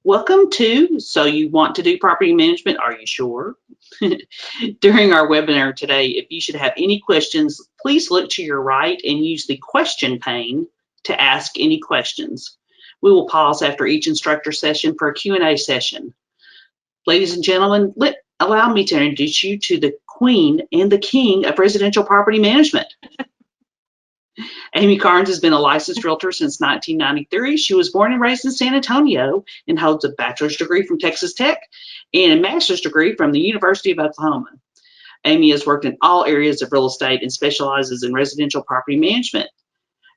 Welcome to So You Want to Do Property Management, Are You Sure? During our webinar today, if you should have any questions, please look to your right and use the question pane to ask any questions. We will pause after each instructor session for a Q&A session. Ladies and gentlemen, allow me to introduce you to the queen and the king of residential property management. Amy Karns has been a licensed realtor since 1993. She was born and raised in San Antonio and holds a bachelor's degree from Texas Tech and a master's degree from the University of Oklahoma. Amy has worked in all areas of real estate and specializes in residential property management.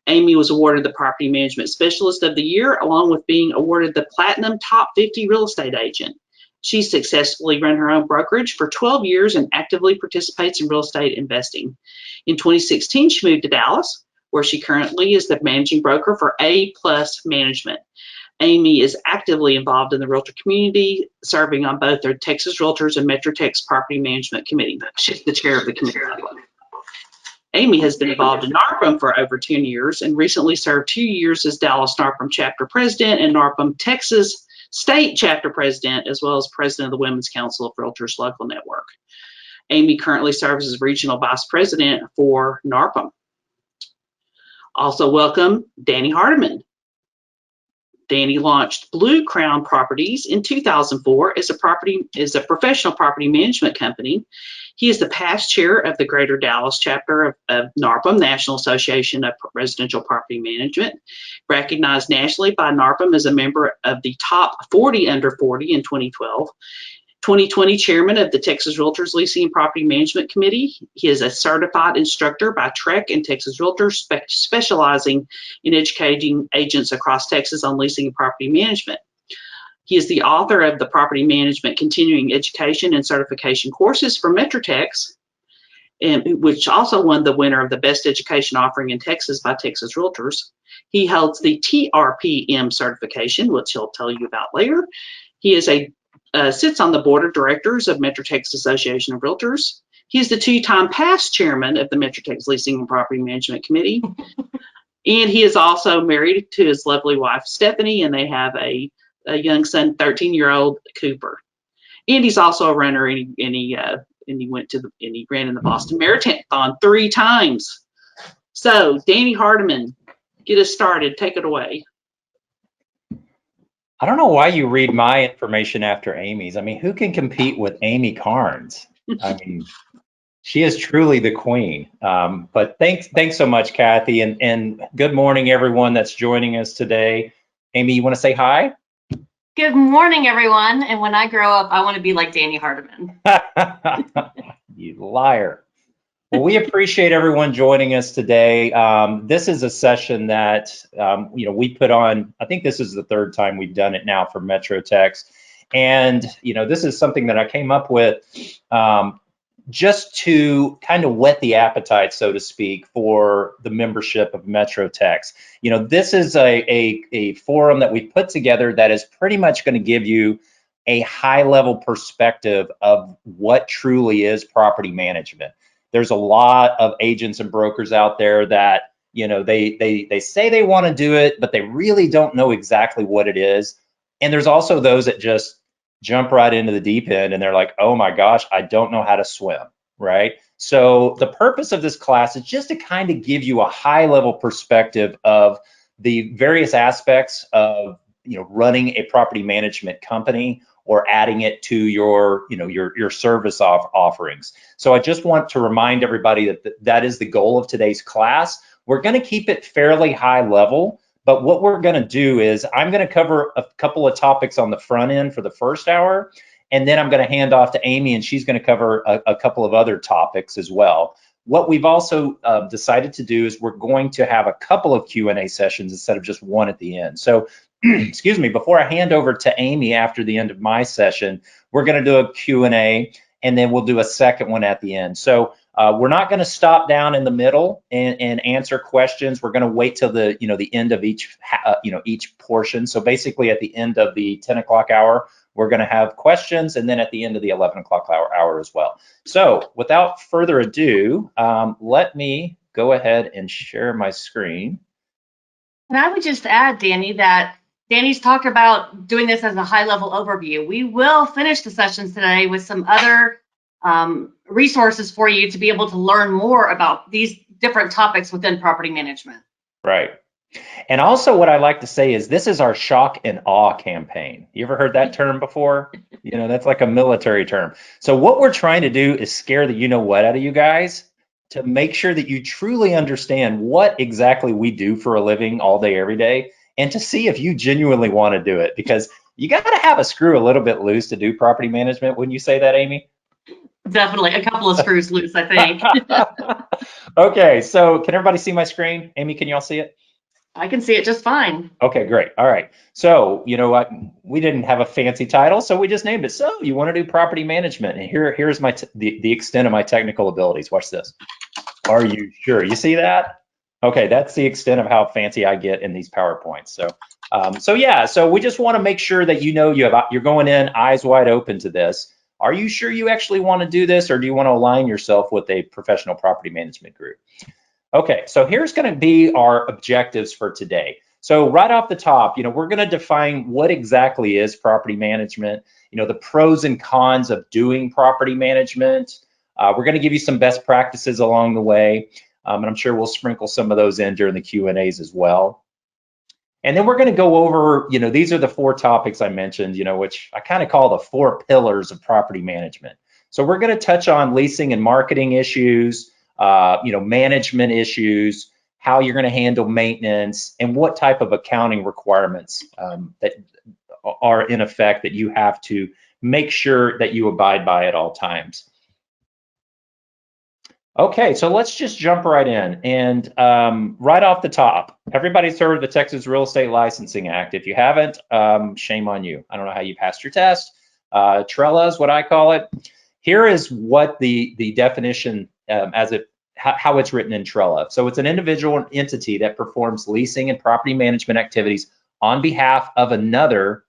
Amy was awarded the Property Management Specialist of the Year, along with being awarded the Platinum Top 50 Real Estate Agent. She successfully run her own brokerage for 12 years and actively participates in real estate investing. In 2016, she moved to Dallas, where she currently is the managing broker for A+ Management. Amy is actively involved in the realtor community, serving on both the Texas Realtors and MetroTex Property Management Committee. She's the chair of the committee. Amy has been involved in NARPM for over 10 years and recently served 2 years as Dallas NARPM Chapter President and NARPM Texas State Chapter President, as well as President of the Women's Council of Realtors Local Network. Amy currently serves as Regional Vice President for NARPM. Also welcome Danny Hardeman. Danny launched Blue Crown Properties in 2004 as a professional property management company. He is the past chair of the Greater Dallas chapter of NARPM, National Association of Residential Property Management, recognized nationally by NARPM as a member of the top 40 under 40 in 2012. 2020 chairman of the Texas Realtors Leasing and Property Management Committee. He is a certified instructor by TREC and Texas Realtors, specializing in educating agents across Texas on leasing and property management. He is the author of the Property Management Continuing Education and Certification courses for MetroTex, which also won the winner of the Best Education Offering in Texas by Texas Realtors. He holds the TRPM certification, which he'll tell you about later. He is sits on the board of directors of MetroTex Association of Realtors. He is the 2-time past chairman of the MetroTex Leasing and Property Management Committee. And he is also married to his lovely wife, Stephanie, and they have a young son, 13-year-old Cooper. And he's also a runner, and he ran in the Boston Marathon 3 times. So, Danny Hardeman, get us started. Take it away. I don't know why you read my information after Amy's. I mean, who can compete with Amy Karns? I mean, she is truly the queen. But thanks so much, Kathy, and good morning, everyone that's joining us today. Amy, you want to say hi? Good morning, everyone. And when I grow up, I want to be like Danny Hardeman. You liar. Well, we appreciate everyone joining us today. This is a session that we put on. I think this is the 3rd time we've done it now for MetroTex, and this is something that I came up with just to kind of whet the appetite, so to speak, for the membership of MetroTex. This is a forum that we put together that is pretty much going to give you a high-level perspective of what truly is property management. There's a lot of agents and brokers out there that, they say they want to do it, but they really don't know exactly what it is. And there's also those that just jump right into the deep end and they're like, oh my gosh, I don't know how to swim, right? So the purpose of this class is just to kind of give you a high level perspective of the various aspects of, running a property management company or adding it to your service offerings. So I just want to remind everybody that is the goal of today's class. We're going to keep it fairly high level, but what we're going to do is I'm going to cover a couple of topics on the front end for the first hour, and then I'm going to hand off to Amy, and she's going to cover a couple of other topics as well. What we've also decided to do is we're going to have a couple of Q&A sessions instead of just one at the end. So excuse me, before I hand over to Amy after the end of my session, we're going to do a Q&A, and then we'll do a second one at the end. So we're not going to stop down in the middle and answer questions. We're going to wait till the end of each portion. So basically at the end of the 10 o'clock hour, we're going to have questions, and then at the end of the 11 o'clock hour as well. So without further ado, let me go ahead and share my screen. And I would just add, Danny, that Danny's talked about doing this as a high-level overview. We will finish the sessions today with some other resources for you to be able to learn more about these different topics within property management. Right. And also what I like to say is this is our shock and awe campaign. You ever heard that term before? You know, that's like a military term. So what we're trying to do is scare the you-know-what out of you guys to make sure that you truly understand what exactly we do for a living all day, every day, and to see if you genuinely want to do it, because you got to have a screw a little bit loose to do property management. Wouldn't you say that, Amy? Definitely a couple of screws loose, I think. Okay, so can everybody see my screen? Amy, can y'all see it? I can see it just fine. Okay, great. All right. So, you know what? We didn't have a fancy title, so we just named it. So, you want to do property management, and here's my the extent of my technical abilities. Watch this. Are you sure? You see that? Okay, that's the extent of how fancy I get in these PowerPoints. So, yeah. So we just want to make sure that you know you're going in eyes wide open to this. Are you sure you actually want to do this, or do you want to align yourself with a professional property management group? Okay, so here's going to be our objectives for today. So right off the top, you know, we're going to define what exactly is property management, you know, the pros and cons of doing property management. We're going to give you some best practices along the way, and I'm sure we'll sprinkle some of those in during the Q&As as well. And then we're going to go over, you know, these are the 4 topics I mentioned, you know, which I kind of call the 4 pillars of property management. So we're going to touch on leasing and marketing issues, you know, management issues, how you're going to handle maintenance, and what type of accounting requirements that are in effect that you have to make sure that you abide by at all times. Okay, so let's just jump right in. And right off the top, everybody's heard of the Texas Real Estate Licensing Act. If you haven't, shame on you. I don't know how you passed your test. TRELA is what I call it. Here is what the definition how it's written in TRELA. So it's an individual entity that performs leasing and property management activities on behalf of another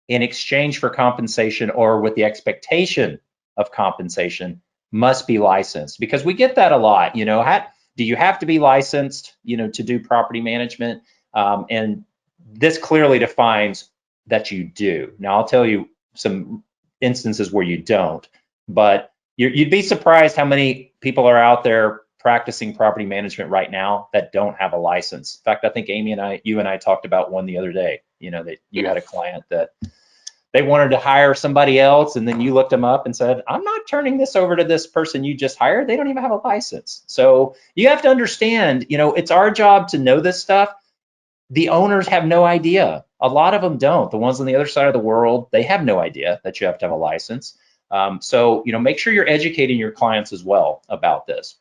in exchange for compensation or with the expectation of compensation must be licensed, because we get that a lot. You know, do you have to be licensed, you know, to do property management? And this clearly defines that you do. Now, I'll tell you some instances where you don't, but you'd be surprised how many people are out there practicing property management right now that don't have a license. In fact, I think Amy and you and I talked about one the other day, you know, that you had a client that they wanted to hire somebody else, and then you looked them up and said, I'm not turning this over to this person you just hired. They don't even have a license. So you have to understand, you know, it's our job to know this stuff. The owners have no idea. A lot of them don't. The ones on the other side of the world, they have no idea that you have to have a license. So, you know, make sure you're educating your clients as well about this.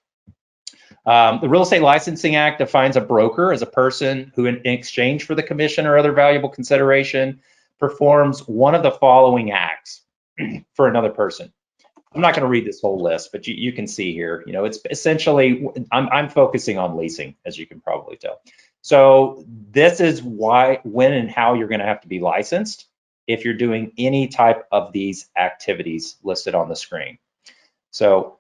The Real Estate Licensing Act defines a broker as a person who, in exchange for the commission or other valuable consideration, performs one of the following acts for another person. I'm not going to read this whole list, but you can see here, you know, it's essentially, I'm focusing on leasing, as you can probably tell. So this is why, when and how you're going to have to be licensed if you're doing any type of these activities listed on the screen. So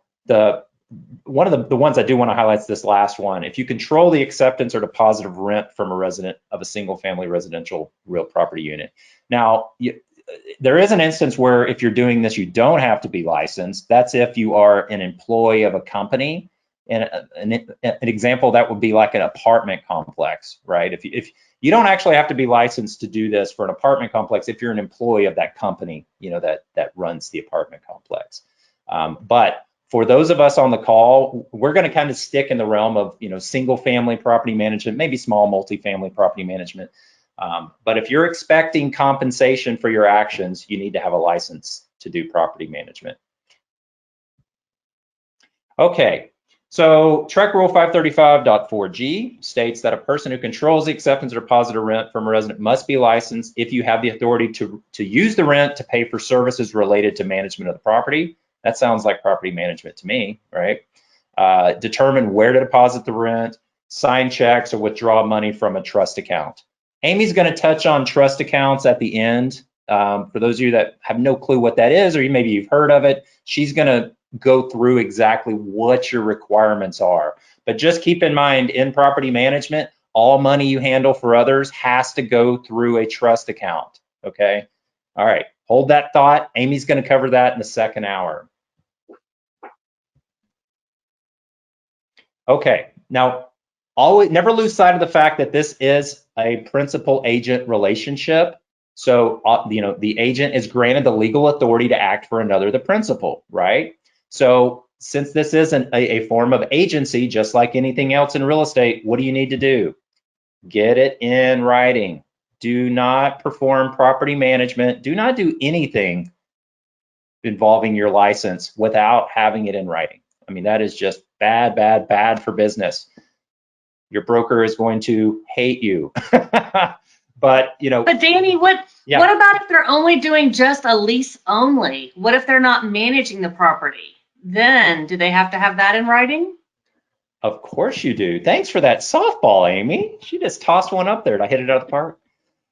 one of the ones I do want to highlight is this last one. If you control the acceptance or deposit of rent from a resident of a single family residential real property unit. Now, there is an instance where if you're doing this, you don't have to be licensed. That's if you are an employee of a company. And an example that would be like an apartment complex, right? If you don't actually have to be licensed to do this for an apartment complex if you're an employee of that company, you know, that runs the apartment complex. But for those of us on the call, we're going to kind of stick in the realm of, you know, single family property management, maybe small multifamily property management. But if you're expecting compensation for your actions, you need to have a license to do property management. Okay, so TREC Rule 535.4G states that a person who controls the acceptance or deposit of rent from a resident must be licensed if you have the authority to use the rent to pay for services related to management of the property. That sounds like property management to me, right? Determine where to deposit the rent, sign checks, or withdraw money from a trust account. Amy's going to touch on trust accounts at the end. For those of you that have no clue what that is, or maybe you've heard of it, she's going to go through exactly what your requirements are. But just keep in mind, in property management, all money you handle for others has to go through a trust account, okay? All right, hold that thought. Amy's gonna cover that in the second hour. Okay, now always never lose sight of the fact that this is a principal-agent relationship. So, the agent is granted the legal authority to act for another, the principal, right? So, since this isn't a form of agency, just like anything else in real estate, what do you need to do? Get it in writing. Do not perform property management. Do not do anything involving your license without having it in writing. I mean, that is just bad, bad, bad for business. Your broker is going to hate you. But Danny, what about if they're only doing just a lease only? What if they're not managing the property? Then do they have to have that in writing? Of course you do. Thanks for that softball, Amy. She just tossed one up there. Did I hit it out of the park?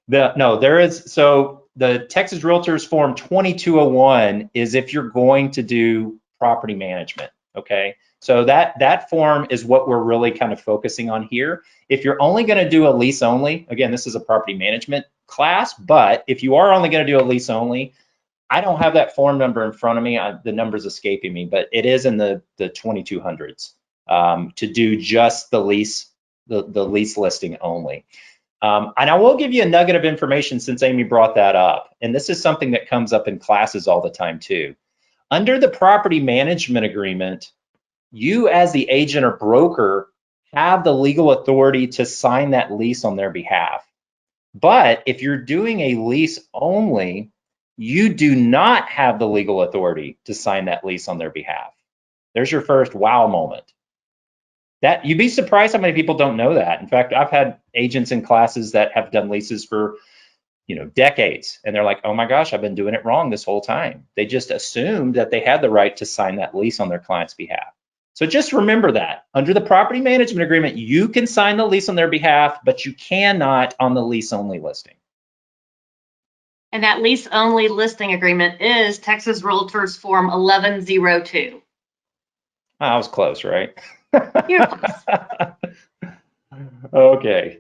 There is. So the Texas Realtors Form 2201 is if you're going to do property management. Okay. So that form is what we're really kind of focusing on here. If you're only going to do a lease only, again, this is a property management class, but if you are only going to do a lease only, I don't have that form number in front of me. The number's escaping me, but it is in the 2200s to do just the lease, the lease listing only. And I will give you a nugget of information since Amy brought that up. And this is something that comes up in classes all the time too. Under the property management agreement, you as the agent or broker have the legal authority to sign that lease on their behalf. But if you're doing a lease only, you do not have the legal authority to sign that lease on their behalf. There's your first wow moment. That you'd be surprised how many people don't know that. In fact, I've had agents in classes that have done leases for decades, and they're like, oh my gosh, I've been doing it wrong this whole time. They just assumed that they had the right to sign that lease on their client's behalf. So just remember that under the property management agreement, you can sign the lease on their behalf, but you cannot on the lease only listing. And that lease only listing agreement is Texas Realtors Form 1102. I was close, right? You're close. Okay.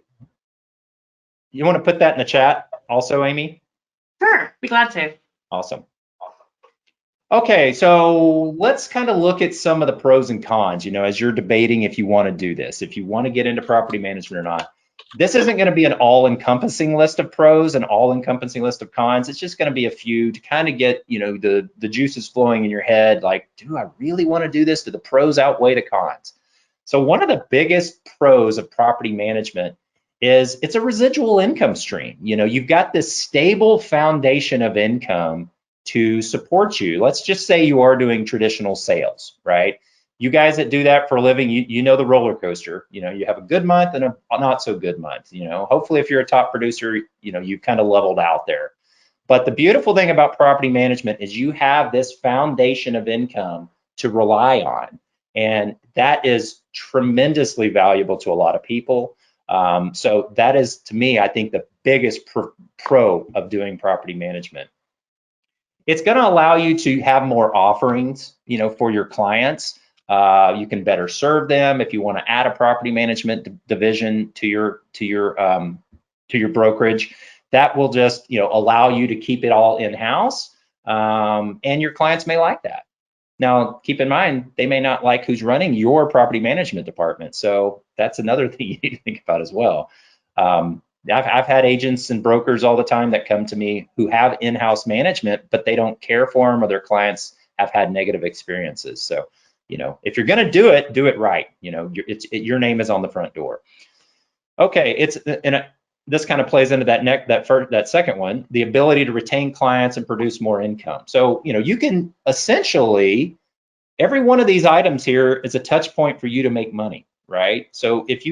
You want to put that in the chat also, Amy? Sure, be glad to. Awesome. Okay, so let's kind of look at some of the pros and cons, as you're debating if you want to do this, if you want to get into property management or not. This isn't going to be an all-encompassing list of pros and all-encompassing list of cons. It's just going to be a few to kind of get, the juices flowing in your head, like, do I really want to do this? Do the pros outweigh the cons? So one of the biggest pros of property management is it's a residual income stream. You've got this stable foundation of income to support you. Let's just say you are doing traditional sales, right? You guys that do that for a living, you know the roller coaster. You have a good month and a not so good month. Hopefully if you're a top producer, you've kind of leveled out there. But the beautiful thing about property management is you have this foundation of income to rely on. And that is tremendously valuable to a lot of people. So that is, to me, I think the biggest pro of doing property management. It's going to allow you to have more offerings, for your clients. You can better serve them. If you want to add a property management division to your brokerage, that will just allow you to keep it all in-house, and your clients may like that. Now, keep in mind, they may not like who's running your property management department, so that's another thing you need to think about as well. I've had agents and brokers all the time that come to me who have in-house management, but they don't care for them, or their clients have had negative experiences. So, if you're going to do it right. Your name is on the front door. Okay, this kind of plays into that second one, the ability to retain clients and produce more income. So, you can essentially, every one of these items here is a touch point for you to make money. Right? So if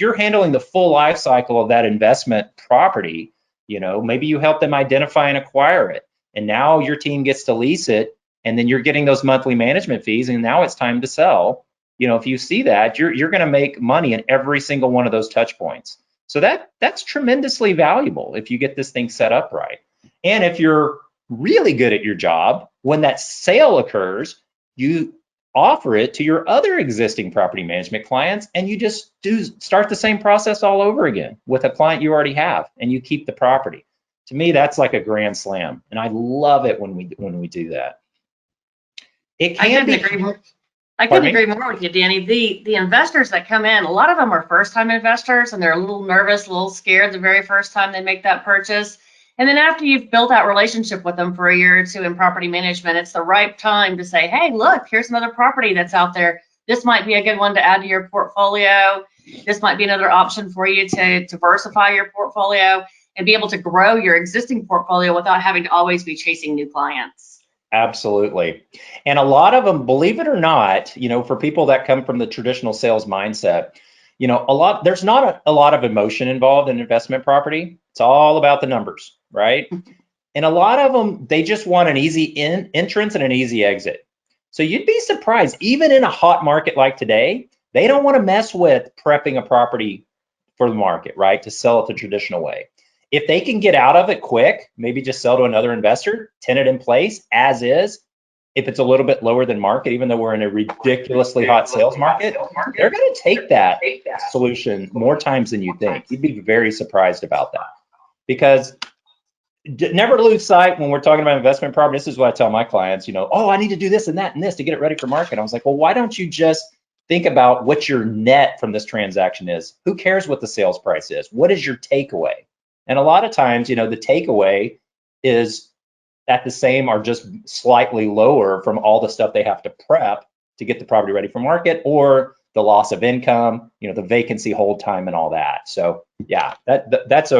you're handling the full life cycle of that investment property, maybe you help them identify and acquire it, and now your team gets to lease it, and then you're getting those monthly management fees, and now it's time to sell. If you see that, you're going to make money in every single one of those touch points. So that's tremendously valuable if you get this thing set up right. And if you're really good at your job, when that sale occurs, you offer it to your other existing property management clients, and you just start the same process all over again with a client you already have, and you keep the property. To me, that's like a grand slam, and I love it when we do that. It can be. I couldn't agree more with you, Danny. The investors that come in, a lot of them are first-time investors, and they're a little nervous, a little scared the very first time they make that purchase. And then after you've built that relationship with them for a year or two in property management, it's the right time to say, hey, look, here's another property that's out there. This might be a good one to add to your portfolio. This might be another option for you to diversify your portfolio and be able to grow your existing portfolio without having to always be chasing new clients. Absolutely. And a lot of them, believe it or not, for people that come from the traditional sales mindset, there's not a lot of emotion involved in investment property. It's all about the numbers, right? And a lot of them, they just want an easy entrance and an easy exit. So you'd be surprised, even in a hot market like today, they don't want to mess with prepping a property for the market, right? To sell it the traditional way. If they can get out of it quick, maybe just sell to another investor, tenant in place as is. If it's a little bit lower than market, even though we're in a ridiculously hot sales market, they're going to take that solution more times than you think. You'd be very surprised about that. Because never lose sight when we're talking about investment property. This is what I tell my clients, oh, I need to do this and that and this to get it ready for market. I was like, well, why don't you just think about what your net from this transaction is? Who cares what the sales price is? What is your takeaway? And a lot of times, the takeaway is at the same or just slightly lower from all the stuff they have to prep to get the property ready for market, or the loss of income, the vacancy hold time and all that. So yeah, that's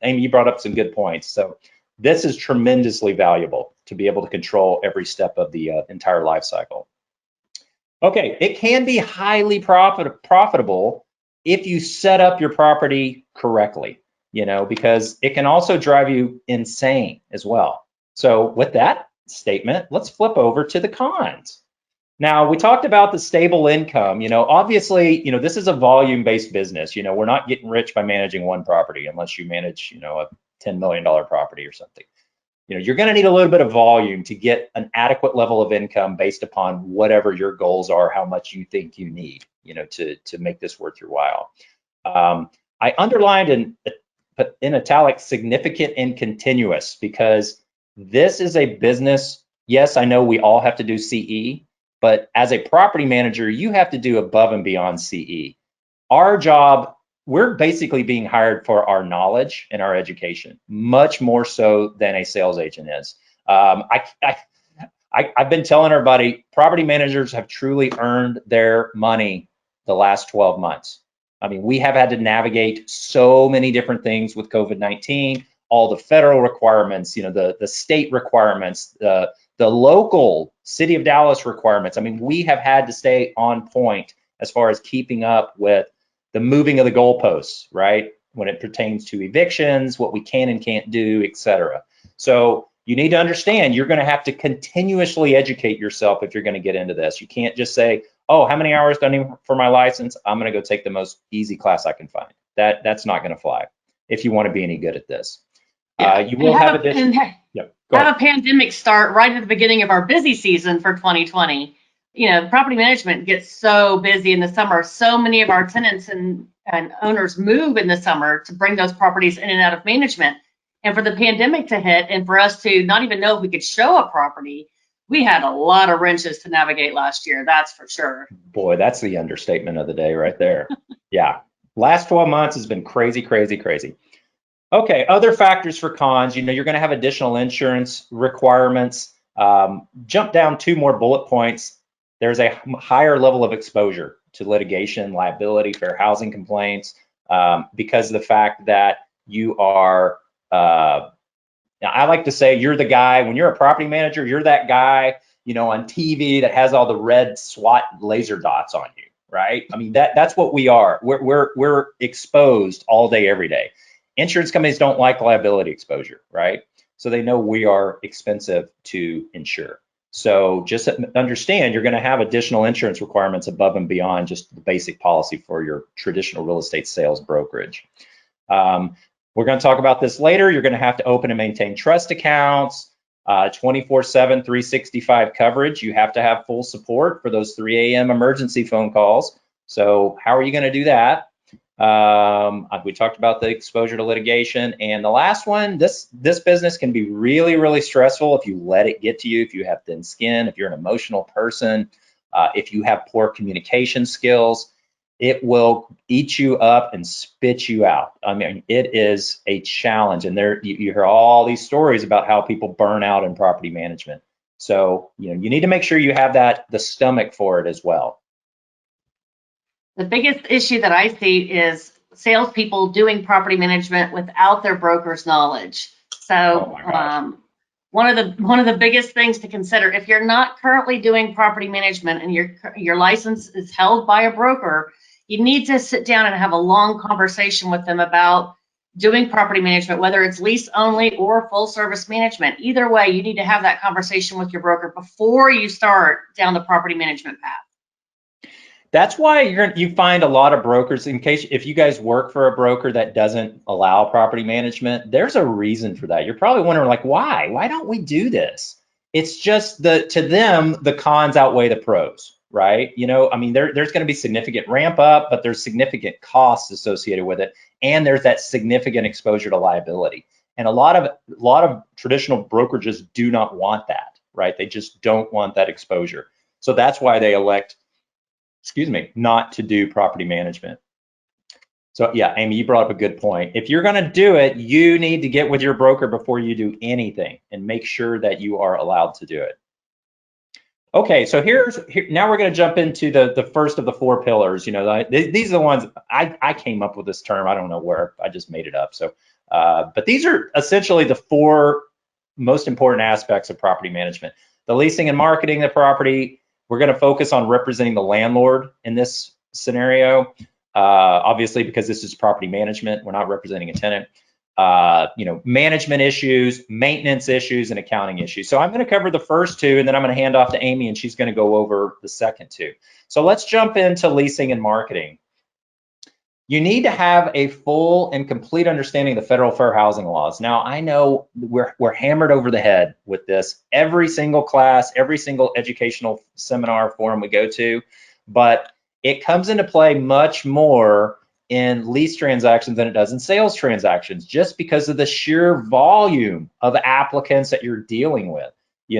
Amy, you brought up some good points. So this is tremendously valuable to be able to control every step of the entire life cycle. Okay, it can be highly profitable if you set up your property correctly. Because it can also drive you insane as well. So with that statement, let's flip over to the cons. Now, we talked about the stable income. Obviously, this is a volume-based business. We're not getting rich by managing one property unless you manage, a $10 million property or something. You're going to need a little bit of volume to get an adequate level of income based upon whatever your goals are, how much you think you need, to make this worth your while. I underlined in italic significant and continuous, because this is a business. Yes, I know we all have to do CE, but as a property manager, you have to do above and beyond CE. Our job, we're basically being hired for our knowledge and our education, much more so than a sales agent is. I've been telling everybody, property managers have truly earned their money the last 12 months. I mean, we have had to navigate so many different things with COVID-19, all the federal requirements, the state requirements, the local City of Dallas requirements. I mean, we have had to stay on point as far as keeping up with the moving of the goalposts, right? When it pertains to evictions, what we can and can't do, et cetera. So you need to understand, you're going to have to continuously educate yourself if you're going to get into this. You can't just say, oh, how many hours do I need for my license? I'm going to go take the most easy class I can find. That's not going to fly if you want to be any good at this. Yeah. You will have a pandemic start right at the beginning of our busy season for 2020. Property management gets so busy in the summer. So many of our tenants and owners move in the summer to bring those properties in and out of management. And for the pandemic to hit and for us to not even know if we could show a property, we had a lot of wrenches to navigate last year, that's for sure. Boy, that's the understatement of the day right there. Yeah, last 12 months has been crazy, crazy, crazy. Okay, other factors for cons, you're going to have additional insurance requirements. Jump down 2 more bullet points. There's a higher level of exposure to litigation, liability, fair housing complaints, because of the fact that you are, now, I like to say you're the guy, when you're a property manager, you're that guy, on TV that has all the red SWAT laser dots on you, right? I mean, that's what we are. We're exposed all day, every day. Insurance companies don't like liability exposure, right? So they know we are expensive to insure. So just understand, you're going to have additional insurance requirements above and beyond just the basic policy for your traditional real estate sales brokerage. We're going to talk about this later. You're going to have to open and maintain trust accounts. 24/7, 365 coverage. You have to have full support for those 3 a.m. emergency phone calls. So how are you going to do that? We talked about the exposure to litigation. And the last one, this business can be really, really stressful if you let it get to you, if you have thin skin, if you're an emotional person, if you have poor communication skills. It will eat you up and spit you out. I mean, it is a challenge. And there you hear all these stories about how people burn out in property management. So, you need to make sure you have the stomach for it as well. The biggest issue that I see is salespeople doing property management without their broker's knowledge. So one of the biggest things to consider, if you're not currently doing property management and your license is held by a broker, you need to sit down and have a long conversation with them about doing property management, whether it's lease only or full service management. Either way, you need to have that conversation with your broker before you start down the property management path. That's why you find a lot of brokers, if you guys work for a broker that doesn't allow property management, there's a reason for that. You're probably wondering, like, why don't we do this? It's just to them, the cons outweigh the pros, right? I mean, there's going to be significant ramp up, but there's significant costs associated with it. And there's that significant exposure to liability. And a lot of traditional brokerages do not want that, right? They just don't want that exposure. So that's why they elect, not to do property management. So yeah, Amy, you brought up a good point. If you're going to do it, you need to get with your broker before you do anything and make sure that you are allowed to do it. Okay, so now we're going to jump into the first of the 4 pillars. These are the ones I came up with this term. I don't know where, I just made it up. So, but these are essentially the 4 most important aspects of property management. The leasing and marketing the property. We're going to focus on representing the landlord in this scenario, obviously, because this is property management. We're not representing a tenant. Management issues, maintenance issues, and accounting issues. So I'm going to cover the first 2, and then I'm going to hand off to Amy, and she's going to go over the second 2. So let's jump into leasing and marketing. You need to have a full and complete understanding of the federal fair housing laws. Now, I know we're hammered over the head with this every single class, every single educational seminar forum we go to, but it comes into play much more in lease transactions than it does in sales transactions, just because of the sheer volume of applicants that you're dealing with.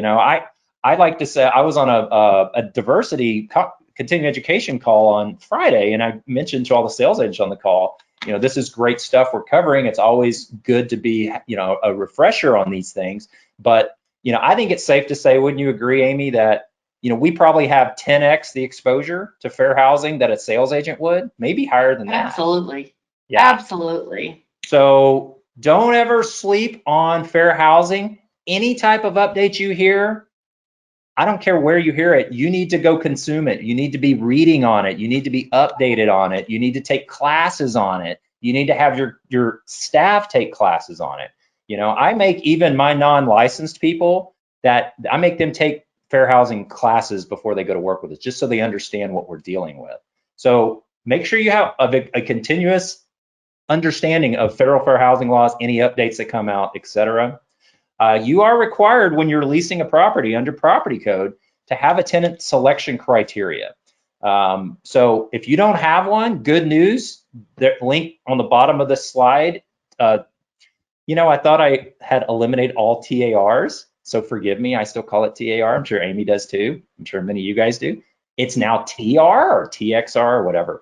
I like to say I was on a diversity continuing education call on Friday, and I mentioned to all the sales agents on the call, this is great stuff we're covering. It's always good to be, a refresher on these things. But, I think it's safe to say, wouldn't you agree, Amy, that, we probably have 10x the exposure to fair housing that a sales agent would, maybe higher than that. Absolutely. Yeah. Absolutely. So don't ever sleep on fair housing. Any type of update you hear, I don't care where you hear it, you need to go consume it. You need to be reading on it. You need to be updated on it. You need to take classes on it. You need to have your staff take classes on it. I make even my non-licensed people I make them take fair housing classes before they go to work with us, just so they understand what we're dealing with. So make sure you have a continuous understanding of federal fair housing laws, any updates that come out, etc. You are required when you're leasing a property under property code to have a tenant selection criteria. So if you don't have one, good news, the link on the bottom of this slide, I thought I had eliminated all TARs. So forgive me, I still call it TAR. I'm sure Amy does too. I'm sure many of you guys do. It's now TR or TXR or whatever.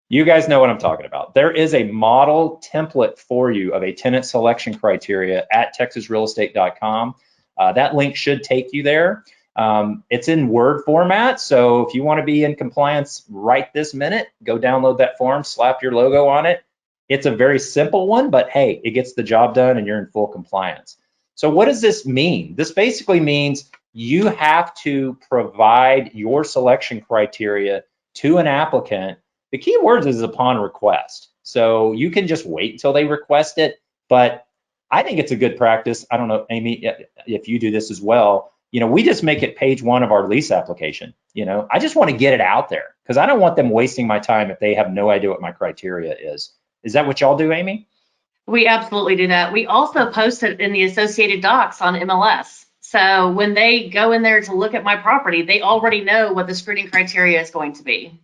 You guys know what I'm talking about. There is a model template for you of a tenant selection criteria at texasrealestate.com. That link should take you there. It's in Word format, so if you want to be in compliance right this minute, go download that form, slap your logo on it. It's a very simple one, but hey, it gets the job done and you're in full compliance. So what does this mean? This basically means you have to provide your selection criteria to an applicant. The key words is upon request. So you can just wait until they request it, but I think it's a good practice. I don't know, Amy, if you do this as well. We just make it page 1 of our lease application. I just want to get it out there because I don't want them wasting my time if they have no idea what my criteria is. Is that what y'all do, Amy? We absolutely do that. We also post it in the associated docs on MLS. So when they go in there to look at my property, they already know what the screening criteria is going to be.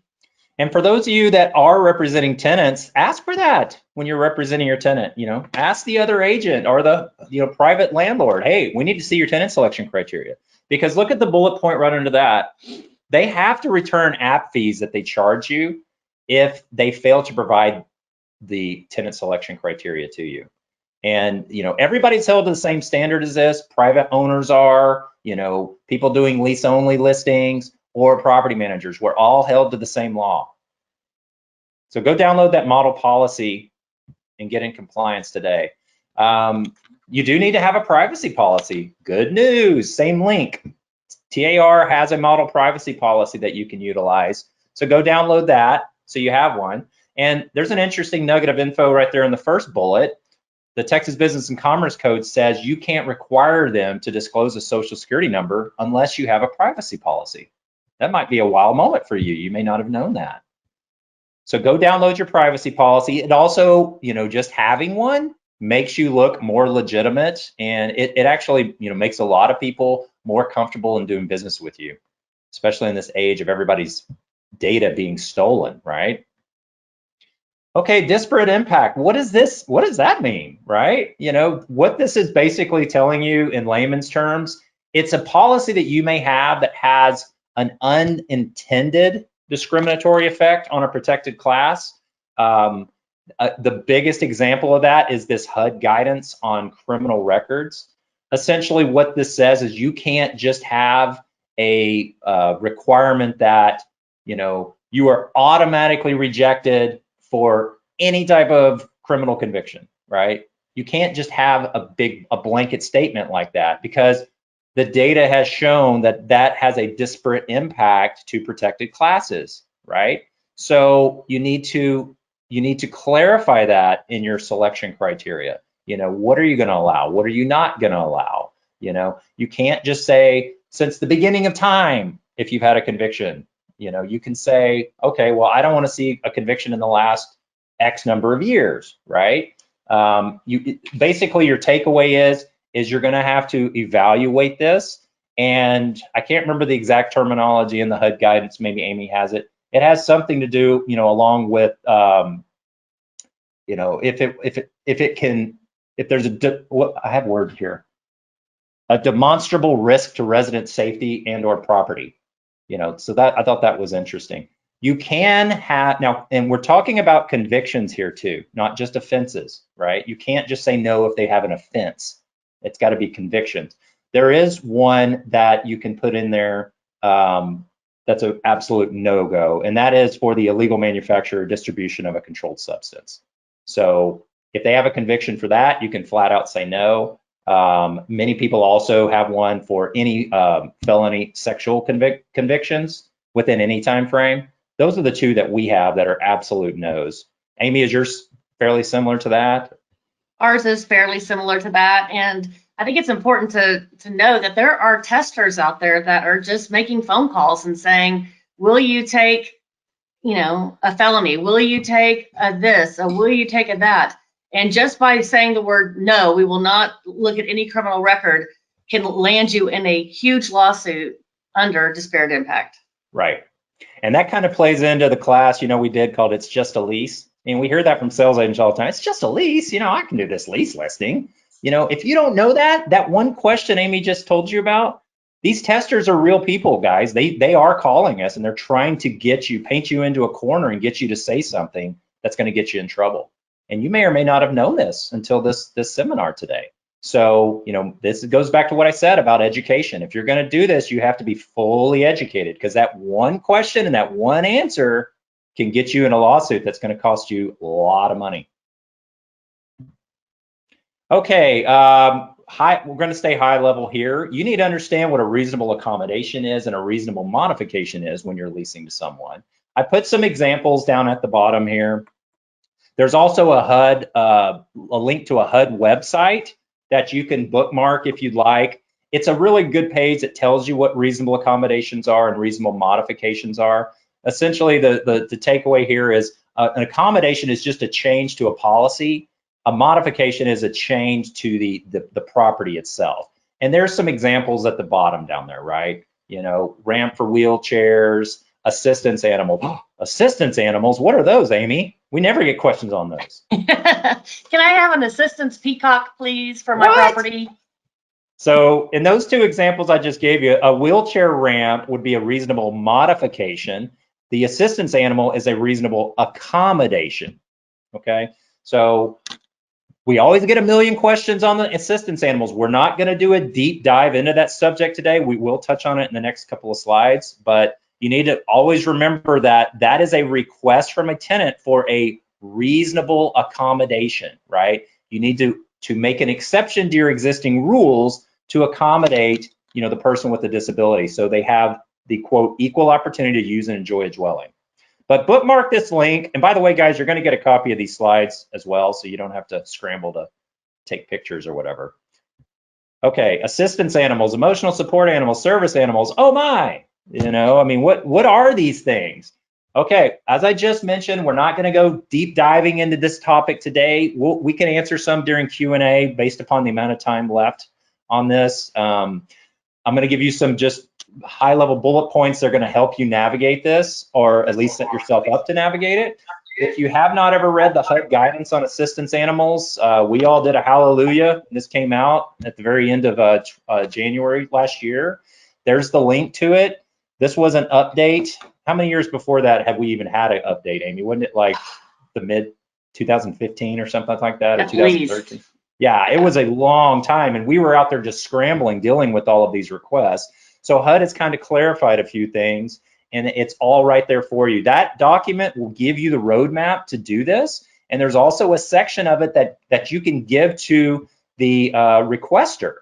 And for those of you that are representing tenants, ask for that when you're representing your tenant. Ask the other agent or the private landlord, hey, we need to see your tenant selection criteria. Because look at the bullet point right under that. They have to return app fees that they charge you if they fail to provide the tenant selection criteria to you. And everybody's held to the same standard as this. Private owners are, people doing lease only listings, or property managers. We're all held to the same law. So go download that model policy and get in compliance today. You do need to have a privacy policy. Good news, same link. TAR has a model privacy policy that you can utilize. So go download that so you have one. And there's an interesting nugget of info right there in the first bullet. The Texas Business and Commerce Code says you can't require them to disclose a social security number unless you have a privacy policy. That might be a wow moment for you. You may not have known that. So go download your privacy policy. It also, just having one makes you look more legitimate, and it actually, makes a lot of people more comfortable in doing business with you, especially in this age of everybody's data being stolen, right? Okay, disparate impact. What is this? What does that mean, right? What this is basically telling you in layman's terms, it's a policy that you may have that has an unintended discriminatory effect on a protected class. The biggest example of that is this HUD guidance on criminal records. Essentially, what this says is you can't just have a requirement that you are automatically rejected for any type of criminal conviction, right? You can't just have a blanket statement like that, because the data has shown that that has a disparate impact to protected classes, right? So you need to clarify that in your selection criteria. What are you going to allow? What are you not going to allow? You can't just say since the beginning of time if you've had a conviction. You can say, okay, well, I don't want to see a conviction in the last X number of years, right? Basically, your takeaway is you're going to have to evaluate this. And I can't remember the exact terminology in the HUD guidance. Maybe Amy has it. It has something to do, along with, if there's I have words here, a demonstrable risk to resident safety and/or property. So that I thought that was interesting. You can have now, and we're talking about convictions here too, not just offenses, right? You can't just say no if they have an offense. It's got to be convictions. There is one that you can put in there that's an absolute no-go, and that is for the illegal manufacture or distribution of a controlled substance. So if they have a conviction for that, you can flat out say no. Many people also have one for any felony sexual convictions within any time frame. Those are the two that we have that are absolute no's. Amy, is yours fairly similar to that? Ours is fairly similar to that. And I think it's important to know that there are testers out there that are just making phone calls and saying, will you take, a felony? Will you take this? Or will you take a that? And just by saying the word no, we will not look at any criminal record, can land you in a huge lawsuit under disparate impact. Right. And that kind of plays into the class, we did called It's Just a Lease. And we hear that from sales agents all the time. It's just a lease. I can do this lease listing. If you don't know that one question Amy just told you about, these testers are real people, guys. They are calling us and they're trying to paint you into a corner and get you to say something that's going to get you in trouble. And you may or may not have known this until this seminar today. So, this goes back to what I said about education. If you're going to do this, you have to be fully educated, because that one question and that one answer can get you in a lawsuit that's going to cost you a lot of money. Okay, we're going to stay high level here. You need to understand what a reasonable accommodation is and a reasonable modification is when you're leasing to someone. I put some examples down at the bottom here. There's also a link to a HUD website that you can bookmark if you'd like. It's a really good page that tells you what reasonable accommodations are and reasonable modifications are. Essentially, the takeaway here is an accommodation is just a change to a policy. A modification is a change to the property itself. And there's some examples at the bottom down there, right? You know, ramp for wheelchairs, assistance animals. Assistance animals, what are those, Amy? We never get questions on those. Can I have an assistance peacock, please, for my What? property? So in those two examples I just gave you, a wheelchair ramp would be a reasonable modification. The assistance animal is a reasonable accommodation, okay? So we always get a million questions on the assistance animals. We're not going to do a deep dive into that subject today. We will touch on it in the next couple of slides, but you need to always remember that that is a request from a tenant for a reasonable accommodation, right? You need to make an exception to your existing rules to accommodate, you know, the person with the disability, so they have the quote equal opportunity to use and enjoy a dwelling. But bookmark this link. And by the way, guys, you're going to get a copy of these slides as well, so you don't have to scramble to take pictures or whatever. Okay, assistance animals, emotional support animals, service animals. Oh my, you know, I mean, what are these things? Okay, as I just mentioned, we're not going to go deep diving into this topic today. We can answer some during Q&A based upon the amount of time left on this. I'm going to give you some just high-level bullet points that are going to help you navigate this, or at least set yourself up to navigate it. If you have not ever read the HUD guidance on assistance animals, we all did a hallelujah. This came out at the very end of January last year. There's the link to it. This was an update. How many years before that have we even had an update, Amy? Wasn't it like the mid 2015 or something like that, or 2013? Yeah, it was a long time, and we were out there just scrambling, dealing with all of these requests. So HUD has kind of clarified a few things, and it's all right there for you. That document will give you the roadmap to do this, and there's also a section of it that you can give to the requester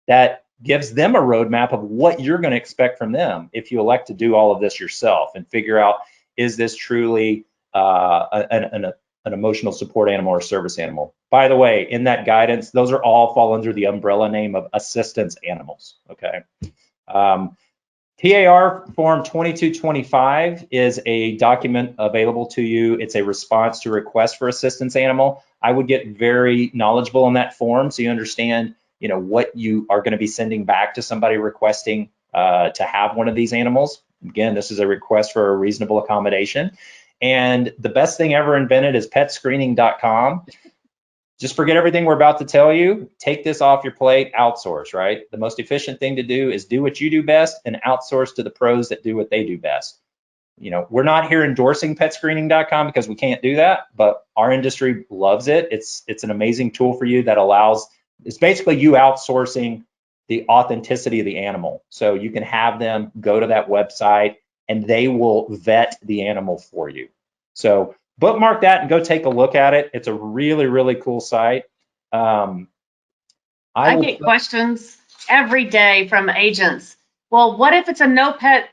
that gives them a roadmap of what you're going to expect from them if you elect to do all of this yourself and figure out, is this truly an emotional support animal or service animal? By the way, in that guidance, those are all fall under the umbrella name of assistance animals, okay? TAR Form 2225 is a document available to you. It's a response to request for assistance animal. I would get very knowledgeable on that form so you understand, you know, what you are going to be sending back to somebody requesting to have one of these animals. Again, this is a request for a reasonable accommodation. And the best thing ever invented is petscreening.com. Just forget everything we're about to tell you. Take this off your plate, outsource, right? The most efficient thing to do is do what you do best and outsource to the pros that do what they do best. You know, we're not here endorsing petscreening.com because we can't do that, but our industry loves it. It's an amazing tool for you that allows, it's basically you outsourcing the authenticity of the animal. So you can have them go to that website and they will vet the animal for you. So bookmark that and go take a look at it. It's a really, really cool site. I get questions every day from agents. Well, what if it's a no pet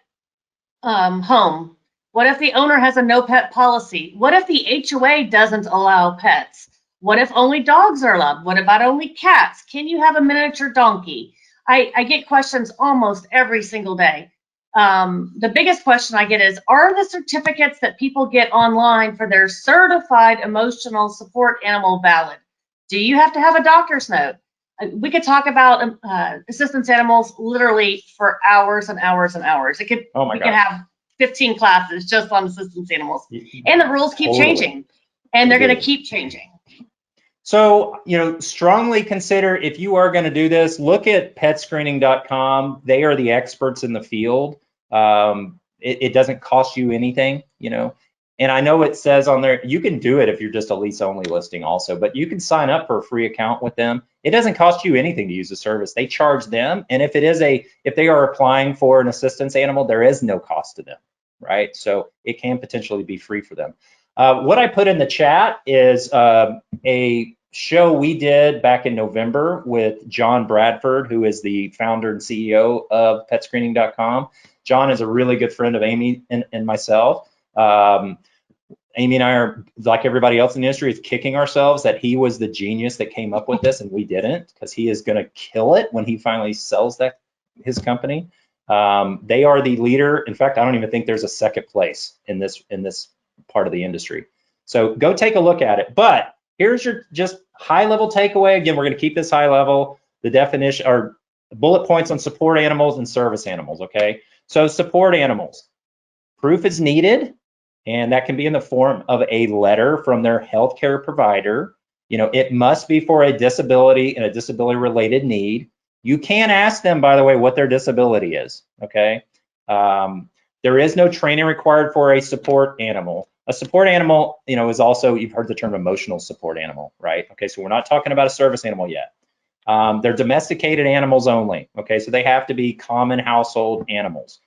home? What if the owner has a no pet policy? What if the HOA doesn't allow pets? What if only dogs are allowed? What about only cats? Can you have a miniature donkey? I get questions almost every single day. The biggest question I get is, are the certificates that people get online for their certified emotional support animal valid? Do you have to have a doctor's note? We could talk about assistance animals literally for hours and hours and hours. We could have 15 classes just on assistance animals, and the rules keep changing, and they're going to keep changing. So, you know, strongly consider, if you are going to do this, look at petscreening.com. They are the experts in the field. It doesn't cost you anything, you know, and I know it says on there, you can do it if you're just a lease only listing also, but you can sign up for a free account with them. It doesn't cost you anything to use the service. They charge them. And if they are applying for an assistance animal, there is no cost to them, right? So it can potentially be free for them. What I put in the chat is a show we did back in November with John Bradford, who is the founder and CEO of petscreening.com. John is a really good friend of Amy and myself. Amy and I are, like everybody else in the industry, is kicking ourselves that he was the genius that came up with this and we didn't, because he is going to kill it when he finally sells his company. They are the leader. In fact, I don't even think there's a second place in this part of the industry. So go take a look at it. But here's your just high level takeaway. Again, we're going to keep this high level. The definition, or bullet points on support animals and service animals, okay? So support animals, proof is needed, and that can be in the form of a letter from their healthcare provider. You know, it must be for a disability and a disability-related need. You can ask them, by the way, what their disability is, okay? There is no training required for a support animal. A support animal, you know, is also, you've heard the term emotional support animal, right? Okay, so we're not talking about a service animal yet. They're domesticated animals only, okay? So they have to be common household animals.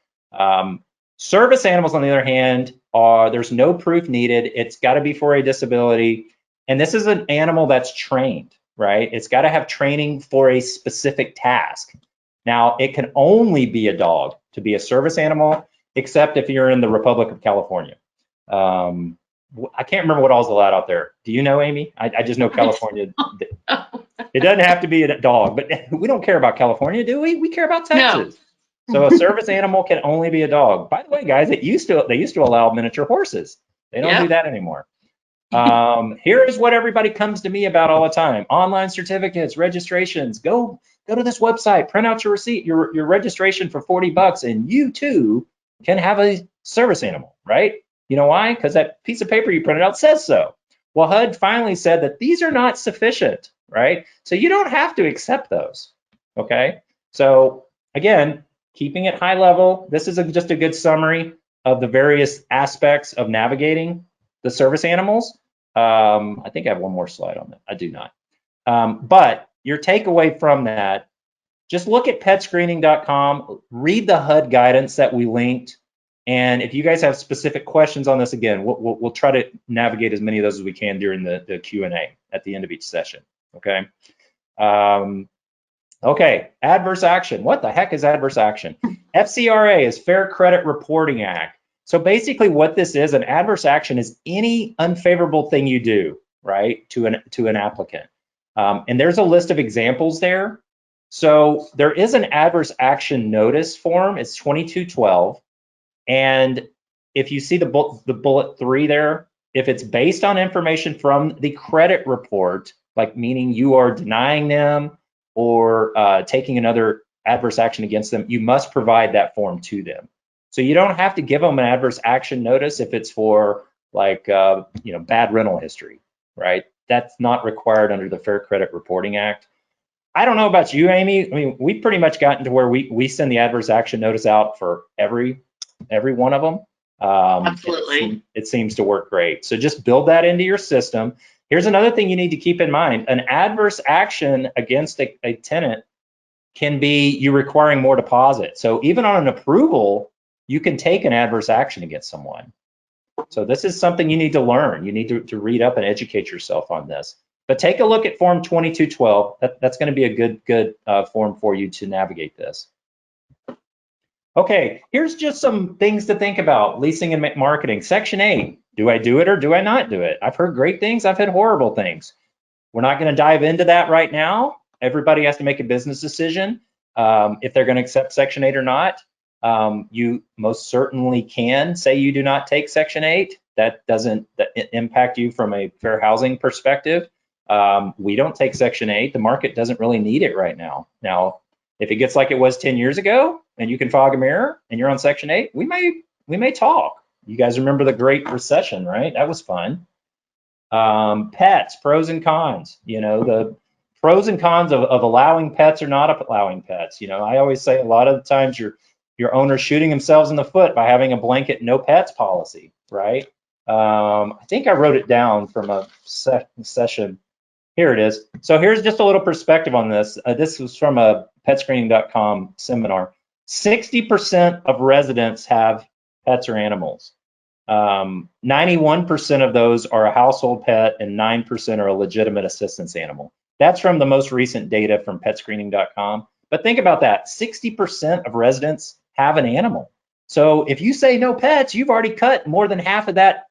Service animals, on the other hand, there's no proof needed. It's got to be for a disability. And this is an animal that's trained, right? It's got to have training for a specific task. Now, it can only be a dog to be a service animal, except if you're in the Republic of California. I can't remember what all's allowed out there. Do you know, Amy? I just know California. It doesn't have to be a dog, but we don't care about California, do we? We care about Texas. No. So a service animal can only be a dog. By the way, guys, they used to allow miniature horses. They don't do that anymore. Here is what everybody comes to me about all the time: online certificates, registrations. Go to this website, print out your receipt, your registration for $40, and you too can have a service animal, right? You know why? Because that piece of paper you printed out says so. Well, HUD finally said that these are not sufficient, right? So you don't have to accept those, okay? So again, keeping it high level, this is just a good summary of the various aspects of navigating the service animals. I think I have one more slide on that. I do not. But your takeaway from that, just look at petscreening.com, read the HUD guidance that we linked. And if you guys have specific questions on this, again, we'll try to navigate as many of those as we can during the Q&A at the end of each session, okay? Okay, adverse action. What the heck is adverse action? FCRA is Fair Credit Reporting Act. So basically what this is, an adverse action is any unfavorable thing you do, right, to an applicant. And there's a list of examples there. So there is an adverse action notice form. It's 2212. And if you see the bullet 3 there, if it's based on information from the credit report, like meaning you are denying them or taking another adverse action against them, you must provide that form to them. So you don't have to give them an adverse action notice if it's for like bad rental history, right? That's not required under the Fair Credit Reporting Act. I don't know about you, Amy. I mean, we've pretty much gotten to where we send the adverse action notice out for every one of them. Absolutely. It seems to work great. So just build that into your system. Here's another thing you need to keep in mind. An adverse action against a tenant can be you requiring more deposit. So even on an approval, you can take an adverse action against someone. So this is something you need to learn. You need to read up and educate yourself on this. But take a look at Form 2212. That's going to be a good form for you to navigate this. Okay, here's just some things to think about. Leasing and marketing. Section 8. Do I do it or do I not do it? I've heard great things. I've heard horrible things. We're not going to dive into that right now. Everybody has to make a business decision if they're going to accept Section 8 or not. You most certainly can say you do not take Section 8. That doesn't impact you from a fair housing perspective. We don't take Section 8. The market doesn't really need it right now. Now, if it gets like it was 10 years ago and you can fog a mirror and you're on Section 8, we may talk. You guys remember the Great Recession, right? That was fun. Pets, pros and cons. You know, the pros and cons of allowing pets or not allowing pets. You know, I always say a lot of the times your owner's shooting themselves in the foot by having a blanket no pets policy, right? I think I wrote it down from a session. Here it is. So here's just a little perspective on this. This was from a petscreening.com seminar. 60% of residents have pets or animals. 91% of those are a household pet and 9% are a legitimate assistance animal. That's from the most recent data from petscreening.com. But think about that. 60% of residents have an animal. So if you say no pets, you've already cut more than half of that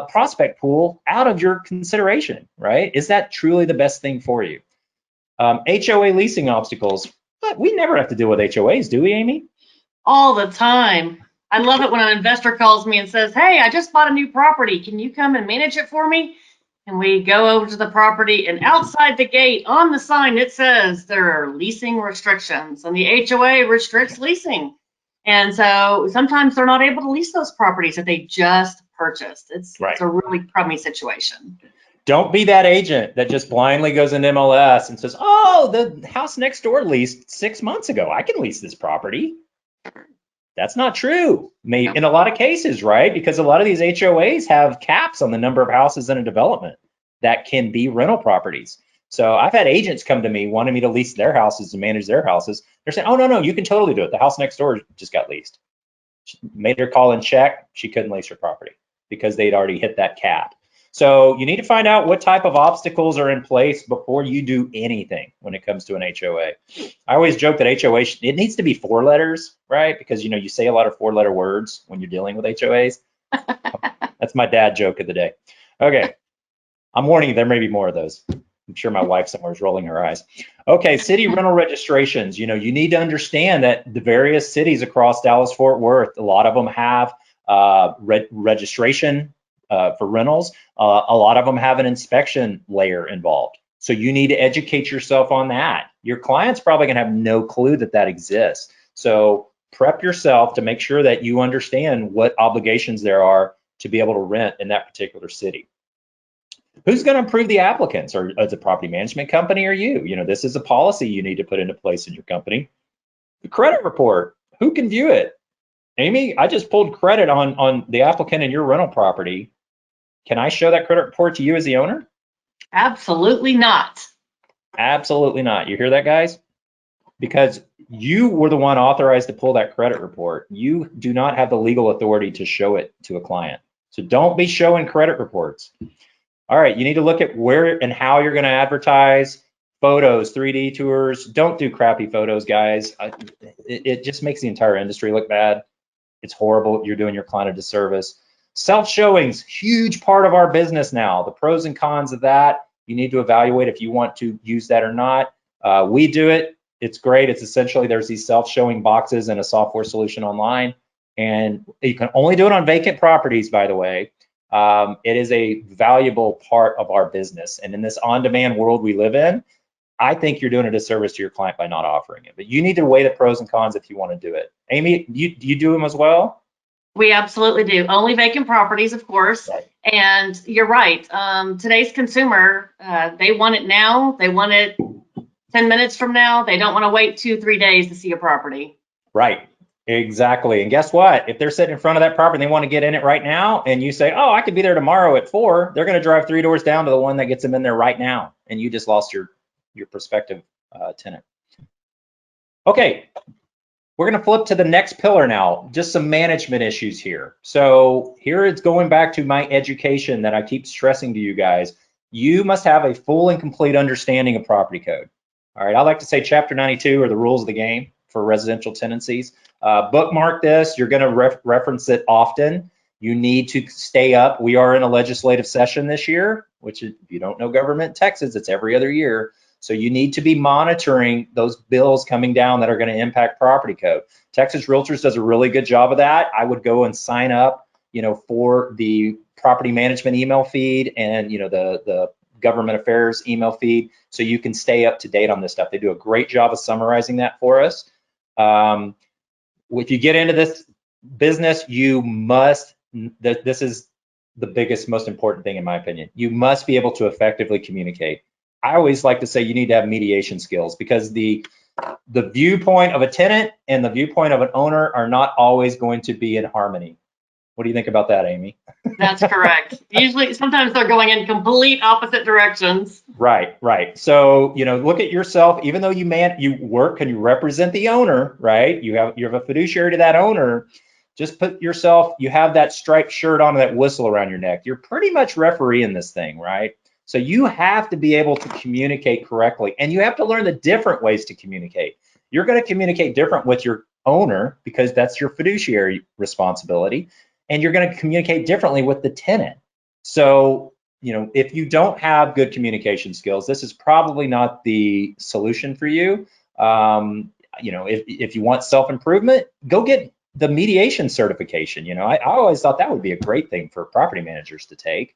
prospect pool out of your consideration, right? Is that truly the best thing for you? HOA leasing obstacles. But we never have to deal with HOAs, do we, Amy? All the time. I love it when an investor calls me and says, hey, I just bought a new property. Can you come and manage it for me? And we go over to the property, and outside the gate on the sign, it says there are leasing restrictions, and the HOA restricts leasing. And so sometimes they're not able to lease those properties that they just purchased. It's a really crummy situation. Don't be that agent that just blindly goes into MLS and says, oh, the house next door leased 6 months ago. I can lease this property. That's not true. In a lot of cases, right? Because a lot of these HOAs have caps on the number of houses in a development that can be rental properties. So I've had agents come to me wanting me to lease their houses and manage their houses. They're saying, oh, no, you can totally do it. The house next door just got leased. She made her call and check. She couldn't lease her property because they'd already hit that cap. So you need to find out what type of obstacles are in place before you do anything when it comes to an HOA. I always joke that HOA, it needs to be 4 letters, right? Because, you say a lot of 4-letter words when you're dealing with HOAs. That's my dad joke of the day. Okay, I'm warning you, there may be more of those. I'm sure my wife somewhere is rolling her eyes. Okay, city rental registrations. You need to understand that the various cities across Dallas-Fort Worth, a lot of them have registration for rentals. A lot of them have an inspection layer involved. So you need to educate yourself on that. Your client's probably gonna have no clue that exists. So prep yourself to make sure that you understand what obligations there are to be able to rent in that particular city. Who's gonna approve the applicants? Or is it a property management company or you? This is a policy you need to put into place in your company. The credit report, who can view it? Amy, I just pulled credit on the applicant in your rental property. Can I show that credit report to you as the owner? Absolutely not. Absolutely not. You hear that, guys? Because you were the one authorized to pull that credit report. You do not have the legal authority to show it to a client. So don't be showing credit reports. All right, you need to look at where and how you're going to advertise, photos, 3D tours. Don't do crappy photos, guys. It just makes the entire industry look bad. It's horrible. You're doing your client a disservice. Self-showings, huge part of our business now. The pros and cons of that, you need to evaluate if you want to use that or not. We do it. It's great. It's essentially, there's these self-showing boxes and a software solution online. And you can only do it on vacant properties, by the way. It is a valuable part of our business. And in this on-demand world we live in, I think you're doing a disservice to your client by not offering it. But you need to weigh the pros and cons if you want to do it. Amy, do you do them as well? We absolutely do. Only vacant properties, of course. Right. And you're right. Today's consumer, they want it now. They want it 10 minutes from now. They don't want to wait 2-3 days to see a property. Right. Exactly. And guess what? If they're sitting in front of that property and they want to get in it right now, and you say, oh, I could be there tomorrow at 4, they're going to drive 3 doors down to the one that gets them in there right now. And you just lost your prospective tenant. Okay. We're going to flip to the next pillar now, just some management issues here. So here it's going back to my education that I keep stressing to you guys. You must have a full and complete understanding of property code. All right, I like to say Chapter 92 are the rules of the game for residential tenancies. Bookmark this. You're going to reference it often. You need to stay up. We are in a legislative session this year, which if you don't know government in Texas, it's every other year. So you need to be monitoring those bills coming down that are going to impact property code. Texas Realtors does a really good job of that. I would go and sign up, for the property management email feed and, the government affairs email feed, so you can stay up to date on this stuff. They do a great job of summarizing that for us. If you get into this business, you must, this is the biggest, most important thing in my opinion. You must be able to effectively communicate. I always like to say you need to have mediation skills, because the viewpoint of a tenant and the viewpoint of an owner are not always going to be in harmony. What do you think about that, Amy? That's correct. Usually, sometimes they're going in complete opposite directions. Right. So, look at yourself, even though you work and you represent the owner, right? You have a fiduciary to that owner. Just put yourself, you have that striped shirt on and that whistle around your neck. You're pretty much refereeing this thing, right? So you have to be able to communicate correctly, and you have to learn the different ways to communicate. You're going to communicate different with your owner because that's your fiduciary responsibility, and you're going to communicate differently with the tenant. So, if you don't have good communication skills, this is probably not the solution for you. If you want self-improvement, go get the mediation certification. I always thought that would be a great thing for property managers to take.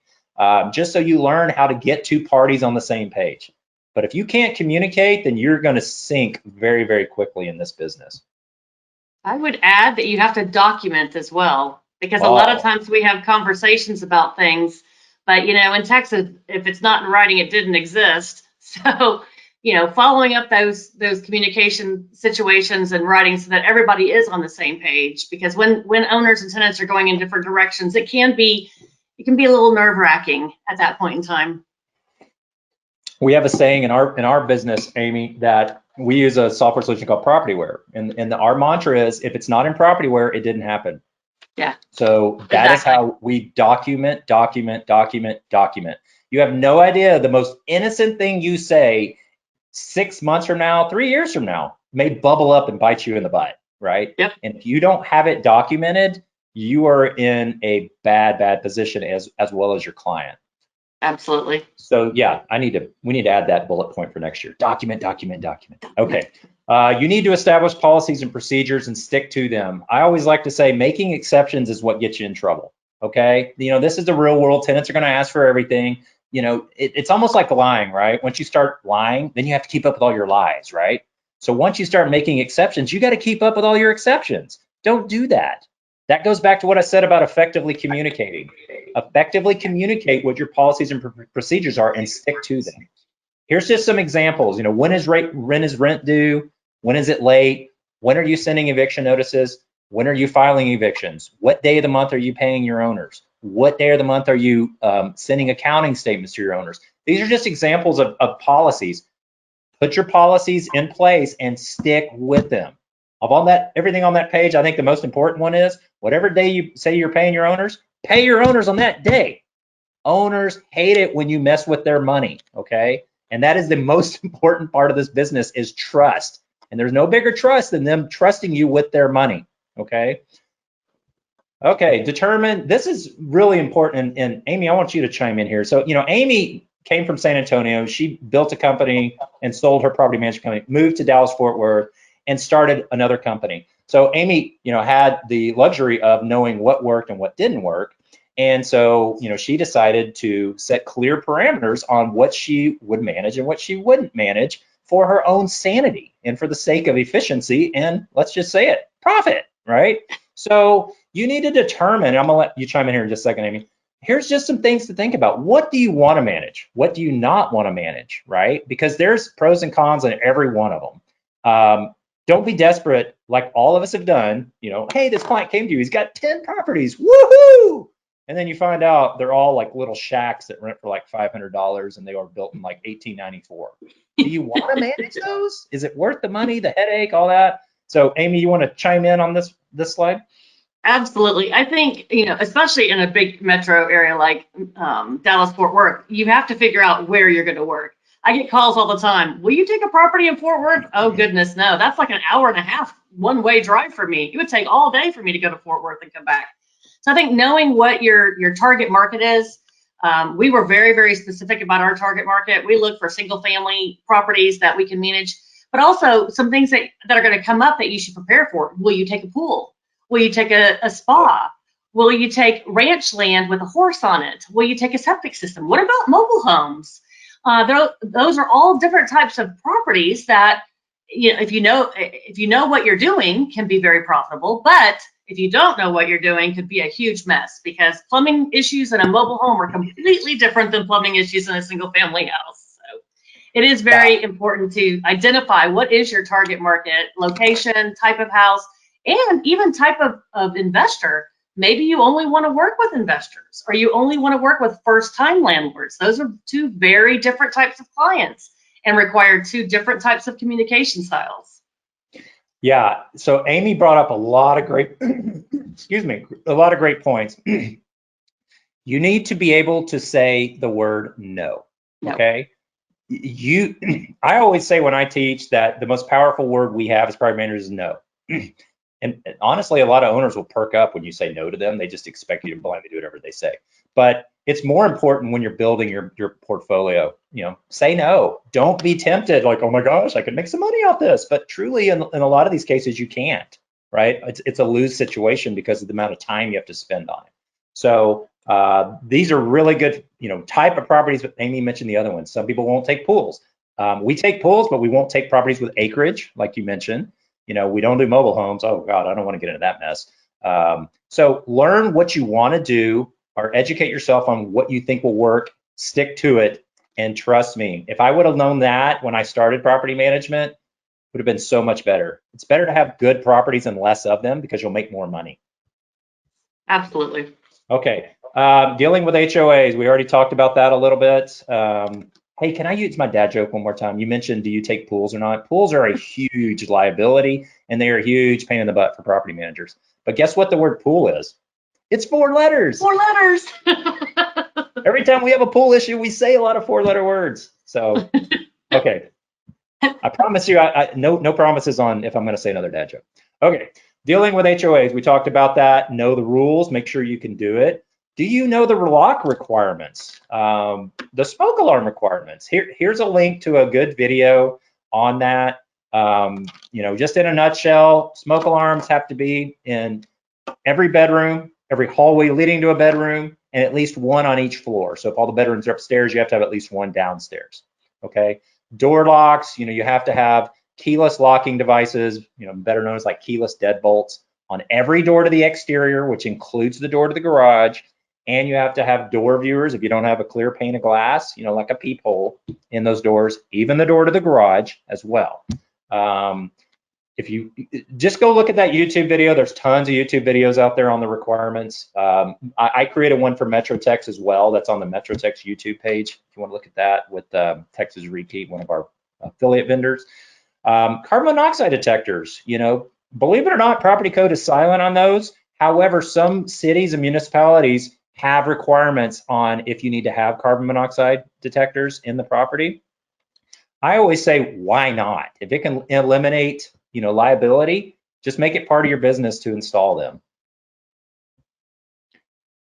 just so you learn how to get two parties on the same page. But if you can't communicate, then you're going to sink very, very quickly in this business. I would add that you have to document as well, because a lot of times we have conversations about things, but in Texas, if it's not in writing, it didn't exist. So, following up those communication situations and writing so that everybody is on the same page, because when owners and tenants are going in different directions, it can be a little nerve-wracking at that point in time. We have a saying in our business, Amy, that we use a software solution called Propertyware, and our mantra is, if it's not in Propertyware, it didn't happen. Yeah. So that is how we document. You have no idea, the most innocent thing you say 6 months from now, 3 years from now, may bubble up and bite you in the butt, right? Yep. And if you don't have it documented, you are in a bad position as well as your client. Absolutely. So yeah, we need to add that bullet point for next year. Document. Okay. You need to establish policies and procedures and stick to them. I always like to say making exceptions is what gets you in trouble. Okay. This is the real world. Tenants are going to ask for everything. It's almost like lying, right? Once you start lying, then you have to keep up with all your lies, right? So once you start making exceptions, you got to keep up with all your exceptions. Don't do that. That goes back to what I said about effectively communicating. Effectively communicate what your policies and procedures are and stick to them. Here's just some examples. When is rent due? When is it late? When are you sending eviction notices? When are you filing evictions? What day of the month are you paying your owners? What day of the month are you sending accounting statements to your owners? These are just examples of policies. Put your policies in place and stick with them. Of everything on that page, I think the most important one is whatever day you say you're paying your owners, pay your owners on that day. Owners hate it when you mess with their money, okay? And that is the most important part of this business, is trust. And there's no bigger trust than them trusting you with their money, okay? Okay, this is really important. And Amy, I want you to chime in here. So, Amy came from San Antonio. She built a company and sold her property management company, moved to Dallas-Fort Worth, and started another company. So Amy, had the luxury of knowing what worked and what didn't work. And so, she decided to set clear parameters on what she would manage and what she wouldn't manage for her own sanity and for the sake of efficiency and, let's just say it, profit, right? So you need to determine, I'm gonna let you chime in here in just a second, Amy. Here's just some things to think about. What do you want to manage? What do you not want to manage, right? Because there's pros and cons on every one of them. Don't be desperate like all of us have done. Hey, this client came to you, he's got 10 properties, woohoo! And then you find out they're all like little shacks that rent for like $500 and they were built in like 1894. Do you want to manage those? Is it worth the money, the headache, all that? So Amy, you want to chime in on this slide? Absolutely. I think, especially in a big metro area like Dallas-Fort Worth, you have to figure out where you're going to work. I get calls all the time. Will you take a property in Fort Worth? Oh, goodness, no. That's like an hour and a half one-way drive for me. It would take all day for me to go to Fort Worth and come back. So I think knowing what your target market is, we were very, very specific about our target market. We look for single-family properties that we can manage, but also some things that are going to come up that you should prepare for. Will you take a pool? Will you take a spa? Will you take ranch land with a horse on it? Will you take a septic system? What about mobile homes? Those are all different types of properties that, if you know what you're doing, can be very profitable. But if you don't know what you're doing, could be a huge mess, because plumbing issues in a mobile home are completely different than plumbing issues in a single family house. So it is very important to identify what is your target market, location, type of house, and even type of investor. Maybe you only want to work with investors, or you only want to work with first-time landlords. Those are two very different types of clients and require two different types of communication styles. Yeah, so Amy brought up a lot of great, a lot of great points. You need to be able to say the word no, okay? I always say when I teach that the most powerful word we have as property managers is no. And honestly, a lot of owners will perk up when you say no to them. They just expect you to blindly do whatever they say. But it's more important when you're building your portfolio. Say no. Don't be tempted like, oh my gosh, I could make some money off this. But truly, in a lot of these cases, you can't, right? It's a lose situation because of the amount of time you have to spend on it. So These are really good, type of properties, but Amy mentioned the other ones. Some people won't take pools. We take pools, but we won't take properties with acreage, like you mentioned. We don't do mobile homes. Oh God, I don't want to get into that mess. So learn what you want to do, or educate yourself on what you think will work, stick to it, and trust me, if I would have known that when I started property management, it would have been so much better. It's better to have good properties and less of them because you'll make more money. Absolutely. Okay, dealing with HOAs, we already talked about that a little bit. Hey, can I use my dad joke one more time? You mentioned, do you take pools or not? Pools are a huge liability, and they are a huge pain in the butt for property managers. But guess what the word pool is? It's 4 letters. 4 letters. Every time we have a pool issue, we say a lot of 4-letter words. So, okay. I promise you, no promises on if I'm going to say another dad joke. Okay, dealing with HOAs, we talked about that. Know the rules, make sure you can do it. Do you know the lock requirements, the smoke alarm requirements? Here's a link to a good video on that. Just in a nutshell, smoke alarms have to be in every bedroom, every hallway leading to a bedroom, and at least one on each floor. So if all the bedrooms are upstairs, you have to have at least one downstairs. Okay. Door locks, you have to have keyless locking devices, better known as like keyless deadbolts, on every door to the exterior, which includes the door to the garage. And you have to have door viewers if you don't have a clear pane of glass, like a peephole in those doors, even the door to the garage as well. If you just go look at that YouTube video, there's tons of YouTube videos out there on the requirements. I created one for MetroTex as well. That's on the MetroTex YouTube page. If you want to look at that with Texas Repeat, one of our affiliate vendors. Carbon monoxide detectors, believe it or not, property code is silent on those. However, some cities and municipalities have requirements on if you need to have carbon monoxide detectors in the property. I always say, why not? If it can eliminate, liability, just make it part of your business to install them.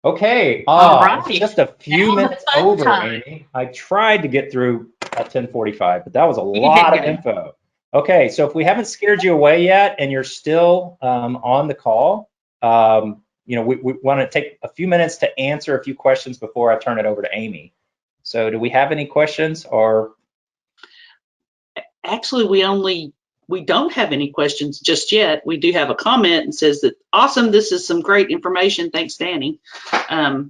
Okay, it's just a few minutes over, Amy. I tried to get through at 10:45, but that was a lot of info. Okay, so if we haven't scared you away yet and you're still on the call, we want to take a few minutes to answer a few questions before I turn it over to Amy. So do we have any questions? Or actually, we don't have any questions just yet. We do have a comment and says that, awesome, this is some great information. Thanks, Danny. But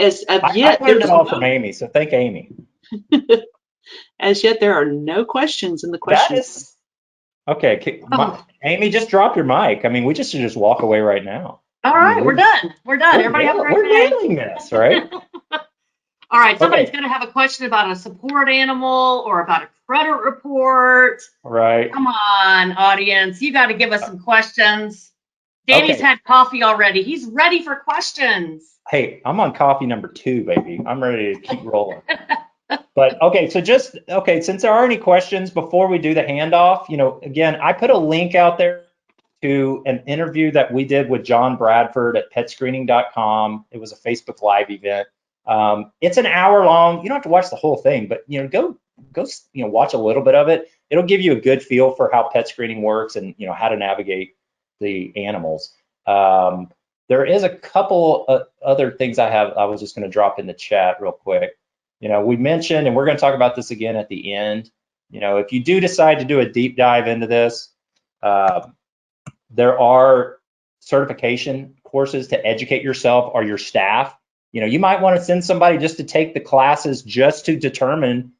as of yet, I learned it all from Amy, so thank Amy. As yet, there are no questions in the questions. Okay, Amy, just drop your mic. I mean, we just should just walk away right now. All right, we're done. We're done. Everybody have a great day. We're nailing this, right? All right, somebody's going to have a question about a support animal or about a credit report. Right. Come on, audience. You got to give us some questions. Danny's had coffee already. He's ready for questions. Hey, I'm on coffee number 2, baby. I'm ready to keep rolling. But okay, so since there are any questions before we do the handoff, again, I put a link out there to an interview that we did with John Bradford at petscreening.com. It was a Facebook Live event. It's an hour long. You don't have to watch the whole thing, but go watch a little bit of it. It'll give you a good feel for how pet screening works and how to navigate the animals. There is a couple other things I was just going to drop in the chat real quick. We mentioned, and we're going to talk about this again at the end. If you do decide to do a deep dive into this, there are certification courses to educate yourself or your staff. You might want to send somebody just to take the classes just to determine,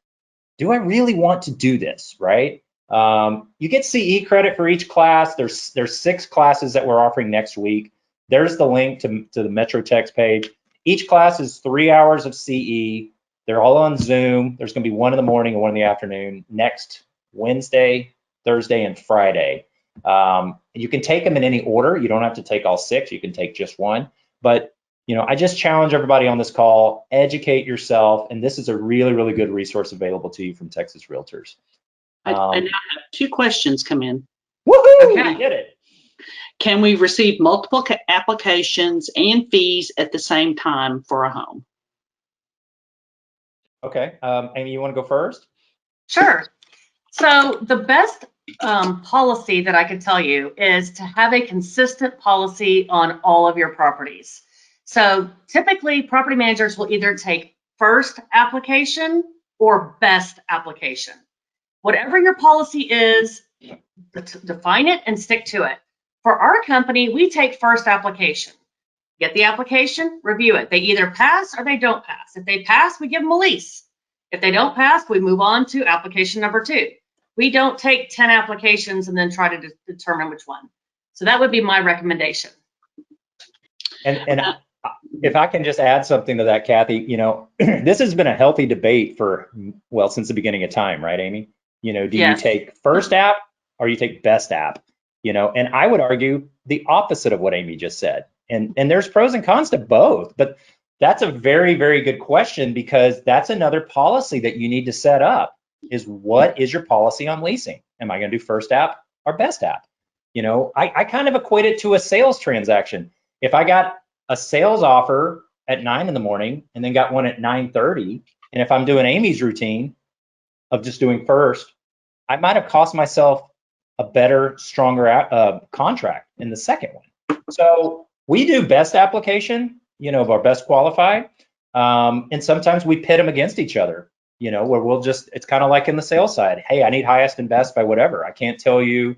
do I really want to do this, right? You get CE credit for each class. There's 6 classes that we're offering next week. There's the link to the MetroTex page. Each class is 3 hours of CE. They're all on Zoom. There's going to be one in the morning and one in the afternoon next Wednesday, Thursday, and Friday. You can take them in any order. You don't have to take all 6. You can take just one. But I just challenge everybody on this call, educate yourself, and this is a really, really good resource available to you from Texas Realtors. I now have 2 questions come in. Woohoo! Okay. We did it. Can we receive multiple applications and fees at the same time for a home? Okay, Amy, you want to go first? Sure. So the best policy that I could tell you is to have a consistent policy on all of your properties. So typically property managers will either take first application or best application. Whatever your policy is, define it and stick to it. For our company, we take first application. Get the application, review it. They either pass or they don't pass. If they pass, we give them a lease. If they don't pass, we move on to application number 2. We don't take 10 applications and then try to determine which one. So that would be my recommendation. And if I can just add something to that, Kathy, you know, this has been a healthy debate for, well, since the beginning of time, right, Amy? You know, do you take first app or you take best app? You know, and I would argue the opposite of what Amy just said. And there's pros and cons to both, but that's a very, very good question, because that's another policy that you need to set up, is what is your policy on leasing? Am I going to do first app or best app? You know, I kind of equate it to a sales transaction. If I got a sales offer at 9 in the morning and then got one at 9:30, and if I'm doing Amy's routine of just doing first, I might have cost myself a better, stronger contract in the second one. So we do best application, you know, of our best qualified. And sometimes we pit them against each other, you know, where we'll just, it's kind of like in the sales side. Hey, I need highest and best by whatever. I can't tell you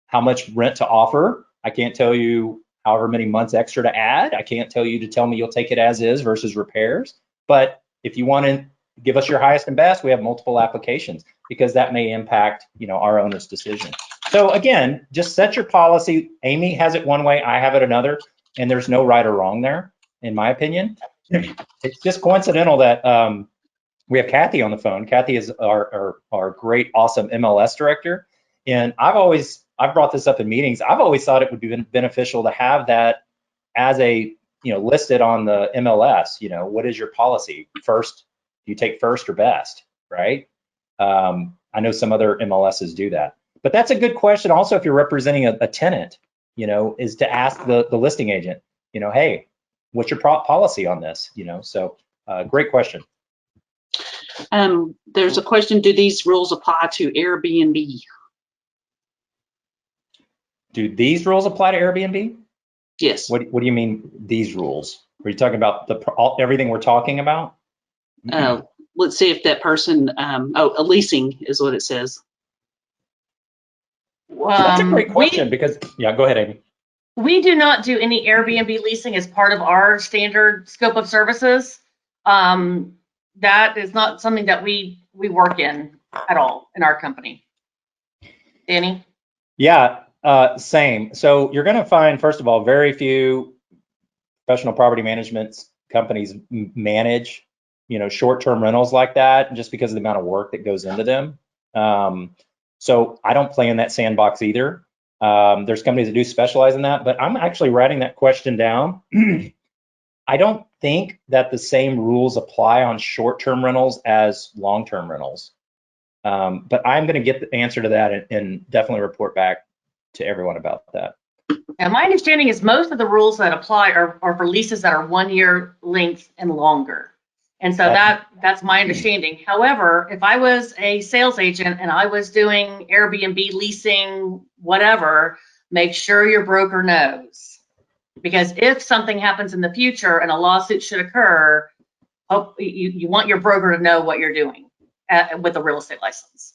how much rent to offer. I can't tell you however many months extra to add. I can't tell you to tell me you'll take it as is versus repairs. But if you want to give us your highest and best, we have multiple applications, because that may impact, you know, our owner's decision. So again, just set your policy. Amy has it one way, I have it another, and there's no right or wrong there, in my opinion. It's just coincidental that we have Kathy on the phone. Kathy is our great, awesome MLS director. And I've brought this up in meetings. I've always thought it would be beneficial to have that as a, you know, listed on the MLS. You know, what is your policy? First, do you take first or best, right? I know some other MLSs do that. But that's a good question. Also, if you're representing a tenant, you know, is to ask the listing agent, you know, hey, what's your policy on this? You know, so great question. There's a question, do these rules apply to Airbnb? Do these rules apply to Airbnb? Yes. What do you mean, these rules? Are you talking about everything we're talking about? Let's see if that person, a leasing is what it says. That's a great question, because, yeah, go ahead, Amy. We do not do any Airbnb leasing as part of our standard scope of services. That is not something that we work in at all in our company. Danny? Yeah, same. So you're going to find, first of all, very few professional property management companies manage, you know, short-term rentals like that, just because of the amount of work that goes into them. So I don't play in that sandbox either. There's companies that do specialize in that, but I'm actually writing that question down. I don't think that the same rules apply on short-term rentals as long-term rentals. But I'm going to get the answer to that and definitely report back to everyone about that. And my understanding is most of the rules that apply are for leases that are 1 year length and longer. And so that's my understanding. However, if I was a sales agent and I was doing Airbnb leasing, whatever, make sure your broker knows. Because if something happens in the future and a lawsuit should occur, you want your broker to know what you're doing with a real estate license.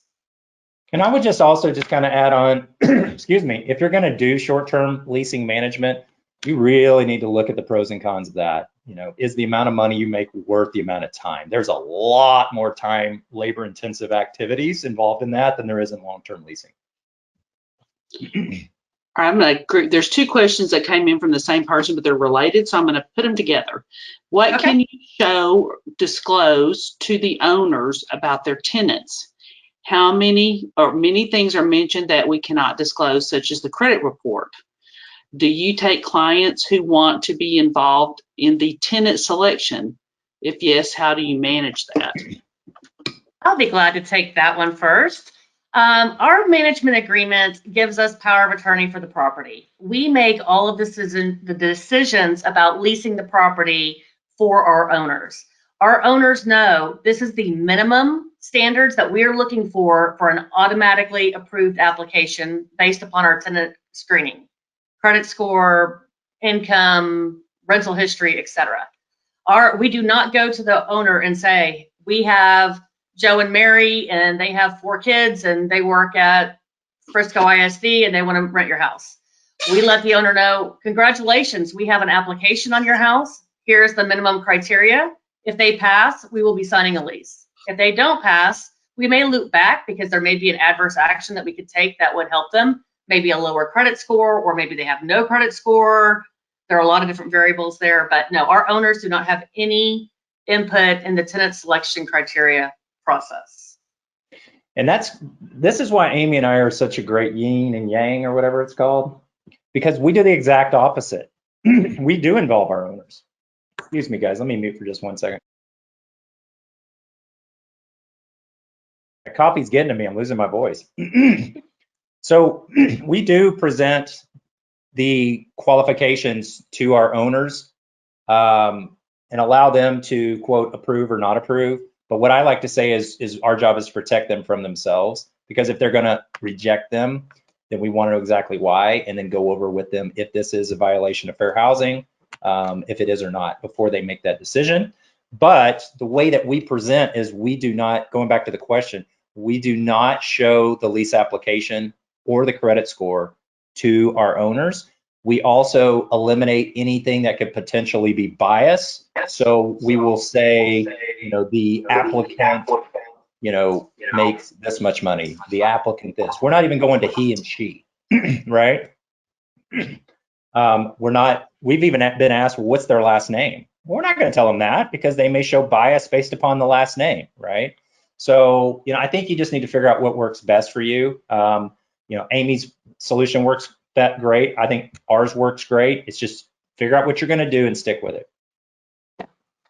And I would just also just kind of add on, excuse me, if you're going to do short-term leasing management, you really need to look at the pros and cons of that. You know, is the amount of money you make worth the amount of time? There's a lot more time, labor-intensive activities involved in that than there is in long-term leasing. I'm going to group, there's two questions that came in from the same person, but they're related, so I'm going to put them together. What can you disclose to the owners about their tenants? How many or many things are mentioned that we cannot disclose, such as the credit report? Do you take clients who want to be involved in the tenant selection? If yes, how do you manage that? I'll be glad to take that one first. Our management agreement gives us power of attorney for the property. We make all of the decisions about leasing the property for our owners. Our owners know this is the minimum standards that we're looking for an automatically approved application based upon our tenant screening. Credit score, income, rental history, etc. We do not go to the owner and say, we have Joe and Mary and they have 4 kids and they work at Frisco ISD and they want to rent your house. We let the owner know, congratulations, we have an application on your house. Here's the minimum criteria. If they pass, we will be signing a lease. If they don't pass, we may loop back because there may be an adverse action that we could take that would help them, maybe a lower credit score, or maybe they have no credit score. There are a lot of different variables there, but no, our owners do not have any input in the tenant selection criteria process. And this is why Amy and I are such a great yin and yang, or whatever it's called, because we do the exact opposite. We do involve our owners. Excuse me, guys, let me mute for just 1 second. The coffee's getting to me, I'm losing my voice. So we do present the qualifications to our owners and allow them to, quote, approve or not approve. But what I like to say is our job is to protect them from themselves, because if they're going to reject them, then we want to know exactly why and then go over with them if this is a violation of fair housing, if it is or not, before they make that decision. But the way that we present is we do not, going back to the question, we do not show the lease application or the credit score to our owners. We also eliminate anything that could potentially be bias. So we will say, you know, the applicant, you know, makes this much money, the applicant this. We're not even going to he and she, right? We've even been asked, well, what's their last name? We're not going to tell them that because they may show bias based upon the last name, right? So, you know, I think you just need to figure out what works best for you. You know, Amy's solution works that great. I think ours works great. It's just figure out what you're going to do and stick with it.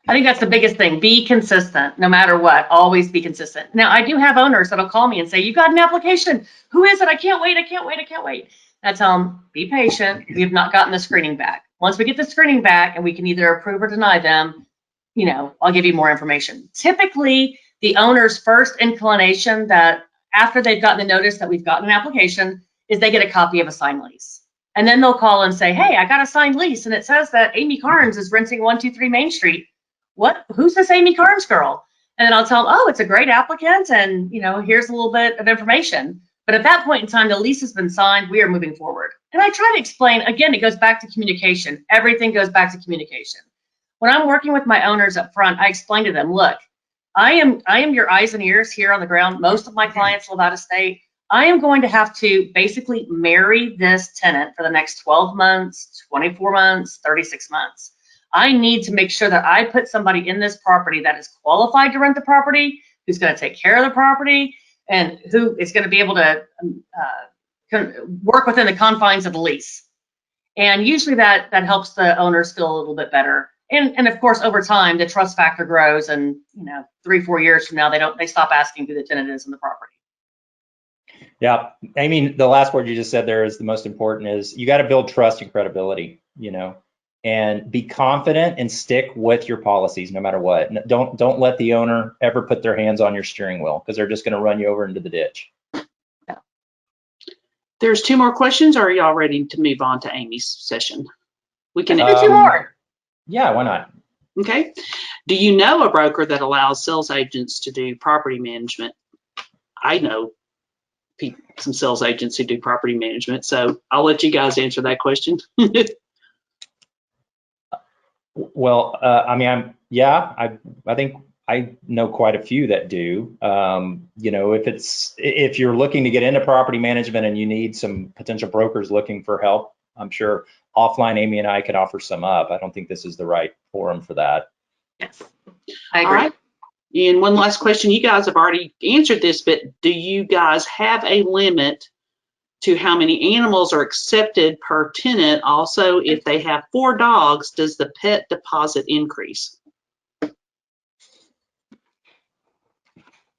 I think that's the biggest thing. Be consistent, no matter what. Always be consistent. Now, I do have owners that'll call me and say, you got an application. Who is it? I can't wait. I can't wait. I can't wait. I tell them, be patient. We have not gotten the screening back. Once we get the screening back and we can either approve or deny them, you know, I'll give you more information. Typically, the owner's first inclination that after they've gotten the notice that we've gotten an application is they get a copy of a signed lease. And then they'll call and say, hey, I got a signed lease and it says that Amy Karns is renting 123 Main Street. What? Who's this Amy Karns girl? And then I'll tell them, oh, it's a great applicant and, you know, here's a little bit of information. But at that point in time, the lease has been signed. We are moving forward. And I try to explain, again, it goes back to communication. Everything goes back to communication. When I'm working with my owners up front, I explain to them, look, I am your eyes and ears here on the ground. Most of my clients live out of state. I am going to have to basically marry this tenant for the next 12 months, 24 months, 36 months. I need to make sure that I put somebody in this property that is qualified to rent the property, who's going to take care of the property, and who is going to be able to work within the confines of the lease. And usually that helps the owners feel a little bit better. And of course, over time, the trust factor grows, and 3-4 years from now, they stop asking who the tenant is in the property. Yeah, I mean, the last word you just said there is the most important. Is you got to build trust and credibility, and be confident and stick with your policies no matter what. Don't let the owner ever put their hands on your steering wheel, because they're just going to run you over into the ditch. Yeah. There's 2 more questions, or are y'all ready to move on to Amy's session? We can do 2 more. Yeah, why not? Okay. Do you know a broker that allows sales agents to do property management? I know some sales agents who do property management, so I'll let you guys answer that question. Well, I mean, I think I know quite a few that do. If you're looking to get into property management and you need some potential brokers looking for help, I'm sure offline Amy and I can offer some up. I don't think this is the right forum for that. Yes, I agree. All right. And one last question. You guys have already answered this, but do you guys have a limit to how many animals are accepted per tenant? Also, if they have 4 dogs, does the pet deposit increase?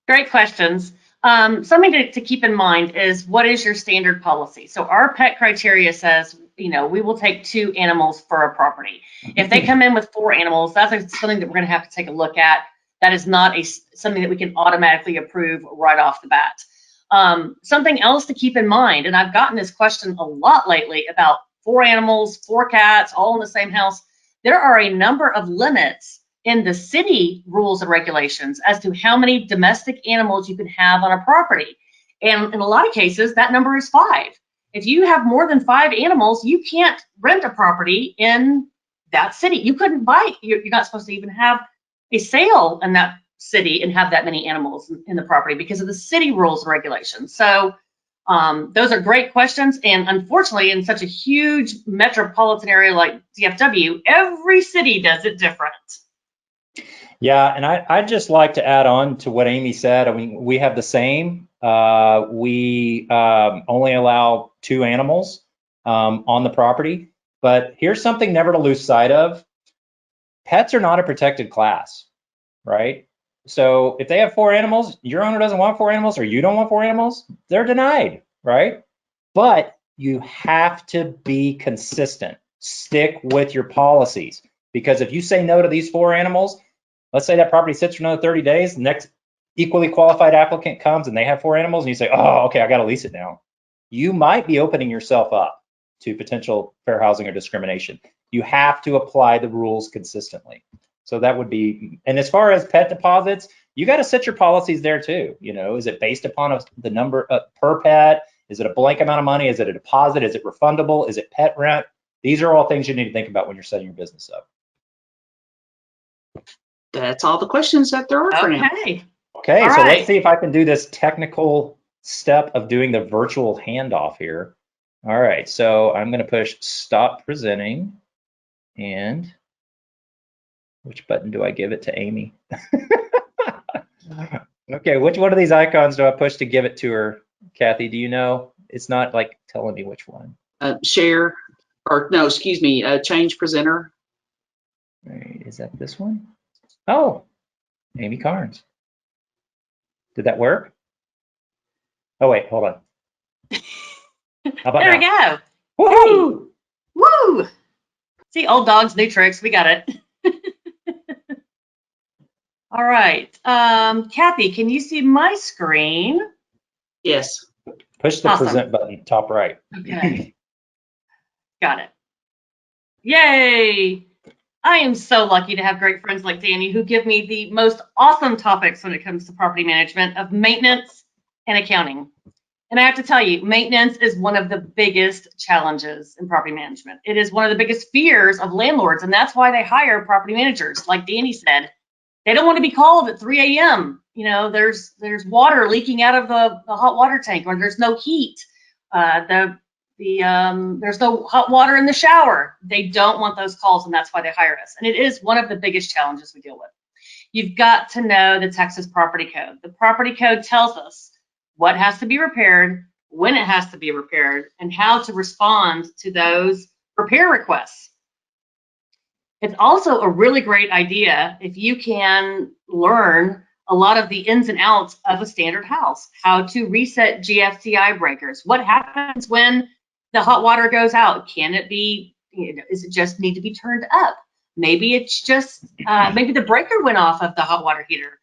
Great questions. Something to keep in mind is, what is your standard policy? So our pet criteria says, we will take 2 animals for a property. If they come in with 4 animals, that's something that we're going to have to take a look at. That is not something that we can automatically approve right off the bat. Something else to keep in mind, and I've gotten this question a lot lately about 4 animals, 4 cats, all in the same house. there are a number of limits in the city rules and regulations as to how many domestic animals you can have on a property. And in a lot of cases, that number is 5. If you have more than 5 animals, you can't rent a property in that city. You couldn't buy, you're not supposed to even have a sale in that city and have that many animals in the property because of the city rules and regulations. So those are great questions. And unfortunately, in such a huge metropolitan area like DFW, every city does it different. Yeah, and I'd just like to add on to what Amy said. I mean, we have the same. We only allow 2 animals on the property. But here's something never to lose sight of. Pets are not a protected class, right? So if they have 4 animals, your owner doesn't want 4 animals, or you don't want 4 animals, they're denied, right? But you have to be consistent. Stick with your policies. Because if you say no to these 4 animals, let's say that property sits for another 30 days, the next equally qualified applicant comes and they have 4 animals, and you say, oh, okay, I got to lease it now. You might be opening yourself up to potential fair housing or discrimination. You have to apply the rules consistently. So that would be, and as far as pet deposits, you got to set your policies there too. You know, is it based upon the number per pet? Is it a blank amount of money? Is it a deposit? Is it refundable? Is it pet rent? These are all things you need to think about when you're setting your business up. That's all the questions that there are for now. Okay, All so right. let's see if I can do this technical step of doing the virtual handoff here. All right, so I'm going to push stop presenting, and which button do I give it to Amy? Okay, which one of these icons do I push to give it to her? Kathy, do you know? It's not like telling me which one. Share, or no, excuse me, change presenter. All right, is that this one? Oh, Amy Karns. Did that work? Oh, wait, hold on. How about There now? we go. Woohoo! Woo! See, old dogs, new tricks. We got it. All right. Kathy, can you see my screen? Yes. Push the Awesome. present button, top right. Okay. Got it. Yay! I am so lucky to have great friends like Danny who give me the most awesome topics when it comes to property management of maintenance and accounting. And I have to tell you, maintenance is one of the biggest challenges in property management. It is one of the biggest fears of landlords, and that's why they hire property managers. Like Danny said, they don't want to be called at 3 a.m. You know, there's water leaking out of the hot water tank, or there's no heat. There's no hot water in the shower. They don't want those calls, and that's why they hire us. And it is one of the biggest challenges we deal with. You've got to know the Texas Property Code. The Property Code tells us what has to be repaired, when it has to be repaired, and how to respond to those repair requests. It's also a really great idea if you can learn a lot of the ins and outs of a standard house, how to reset GFCI breakers, what happens when the hot water goes out. Can it be, does it just need to be turned up? Maybe it's just, maybe the breaker went off of the hot water heater.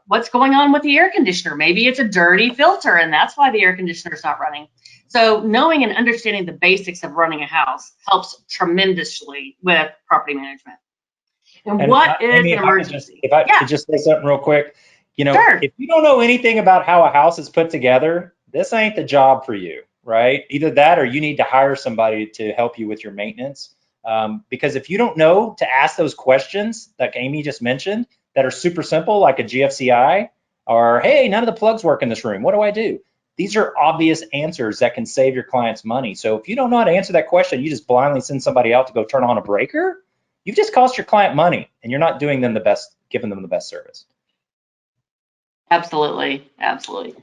What's going on with the air conditioner? Maybe it's a dirty filter and that's why the air conditioner is not running. So knowing and understanding the basics of running a house helps tremendously with property management. And what is Amy, an emergency? If I could just say something real quick, you know, Sure. If you don't know anything about how a house is put together, this ain't the job for you, right? Either that or you need to hire somebody to help you with your maintenance. Because if you don't know to ask those questions, like Amy just mentioned, that are super simple, like a GFCI, or hey, none of the plugs work in this room, what do I do? These are obvious answers that can save your clients money. So if you don't know how to answer that question, you just blindly send somebody out to go turn on a breaker, you've just cost your client money and you're not doing them the best, giving them the best service. Absolutely, absolutely.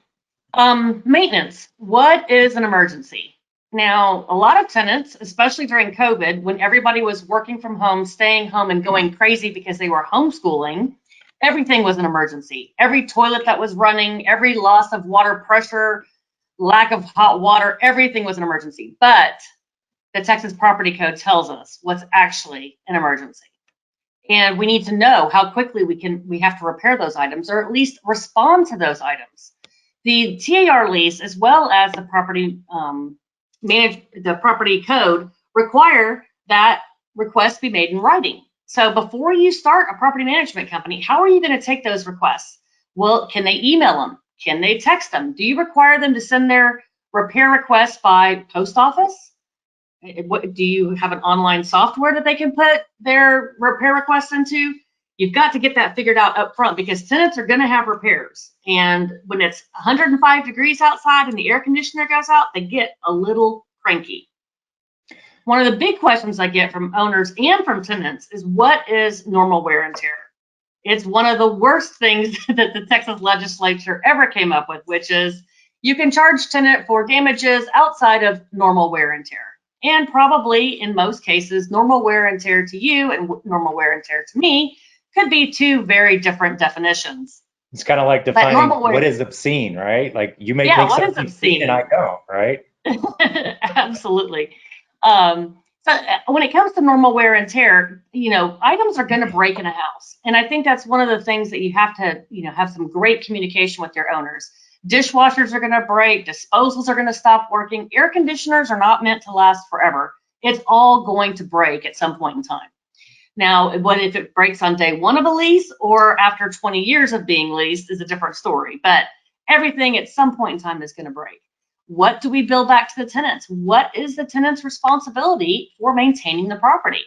Maintenance, what is an emergency? Now, a lot of tenants, especially during COVID, when everybody was working from home, staying home and going crazy because they were homeschooling, everything was an emergency. Every toilet that was running, every loss of water pressure, lack of hot water, everything was an emergency. But the Texas Property Code tells us what's actually an emergency. And we need to know how quickly we have to repair those items, or at least respond to those items. The TAR lease, as well as the property code, require that requests be made in writing. So before you start a property management company, how are you going to take those requests? Well, can they email them? Can they text them? Do you require them to send their repair requests by post office? Do you have an online software that they can put their repair requests into? You've got to get that figured out up front, because tenants are going to have repairs. And when it's 105 degrees outside and the air conditioner goes out, they get a little cranky. One of the big questions I get from owners and from tenants is, what is normal wear and tear? It's one of the worst things that the Texas legislature ever came up with, which is you can charge tenant for damages outside of normal wear and tear. And probably in most cases, normal wear and tear to you and normal wear and tear to me could be two very different definitions. It's kind of like defining what is obscene, right? Like you may think something obscene and I don't, right? Absolutely. So when it comes to normal wear and tear, items are going to break in a house. And I think that's one of the things that you have to, have some great communication with your owners. Dishwashers are going to break, disposals are going to stop working. Air conditioners are not meant to last forever. It's all going to break at some point in time. Now, what if it breaks on day one of a lease or after 20 years of being leased is a different story. But everything at some point in time is going to break. What do we bill back to the tenants? What is the tenant's responsibility for maintaining the property?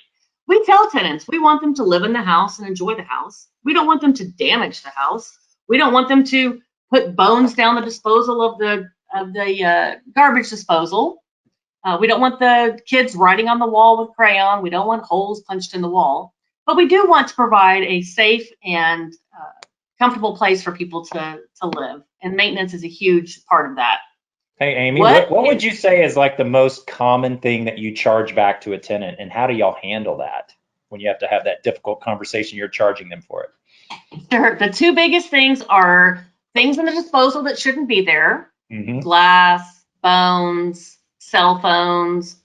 We tell tenants we want them to live in the house and enjoy the house. We don't want them to damage the house. We don't want them to put bones down the disposal of the garbage disposal. We don't want the kids writing on the wall with crayon. We don't want holes punched in the wall. But we do want to provide a safe and comfortable place for people to live. And maintenance is a huge part of that. Hey, Amy, what would you say is like the most common thing that you charge back to a tenant, and how do y'all handle that when you have to have that difficult conversation you're charging them for it? Sure. The two biggest things are things in the disposal that shouldn't be there, glass, bones, cell phones,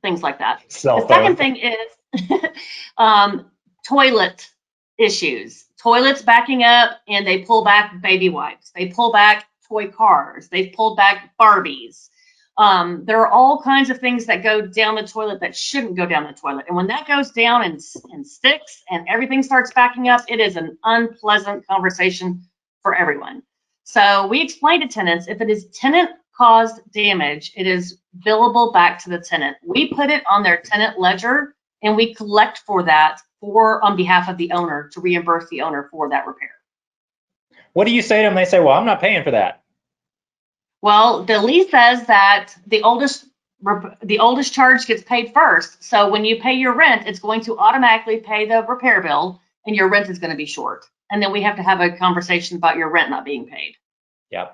things like that. The second thing is toilet issues. Toilets backing up, and they pull back baby wipes. They pull back toy cars. They've pulled back Barbies. There are all kinds of things that go down the toilet that shouldn't go down the toilet. And when that goes down and sticks and everything starts backing up, it is an unpleasant conversation for everyone. So we explain to tenants, if it is tenant-caused damage, it is billable back to the tenant. We put it on their tenant ledger, and we collect for that on behalf of the owner to reimburse the owner for that repair. What do you say to them? They say, well, I'm not paying for that. Well, the lease says that the oldest charge gets paid first. So when you pay your rent, it's going to automatically pay the repair bill, and your rent is going to be short. And then we have to have a conversation about your rent not being paid. Yeah.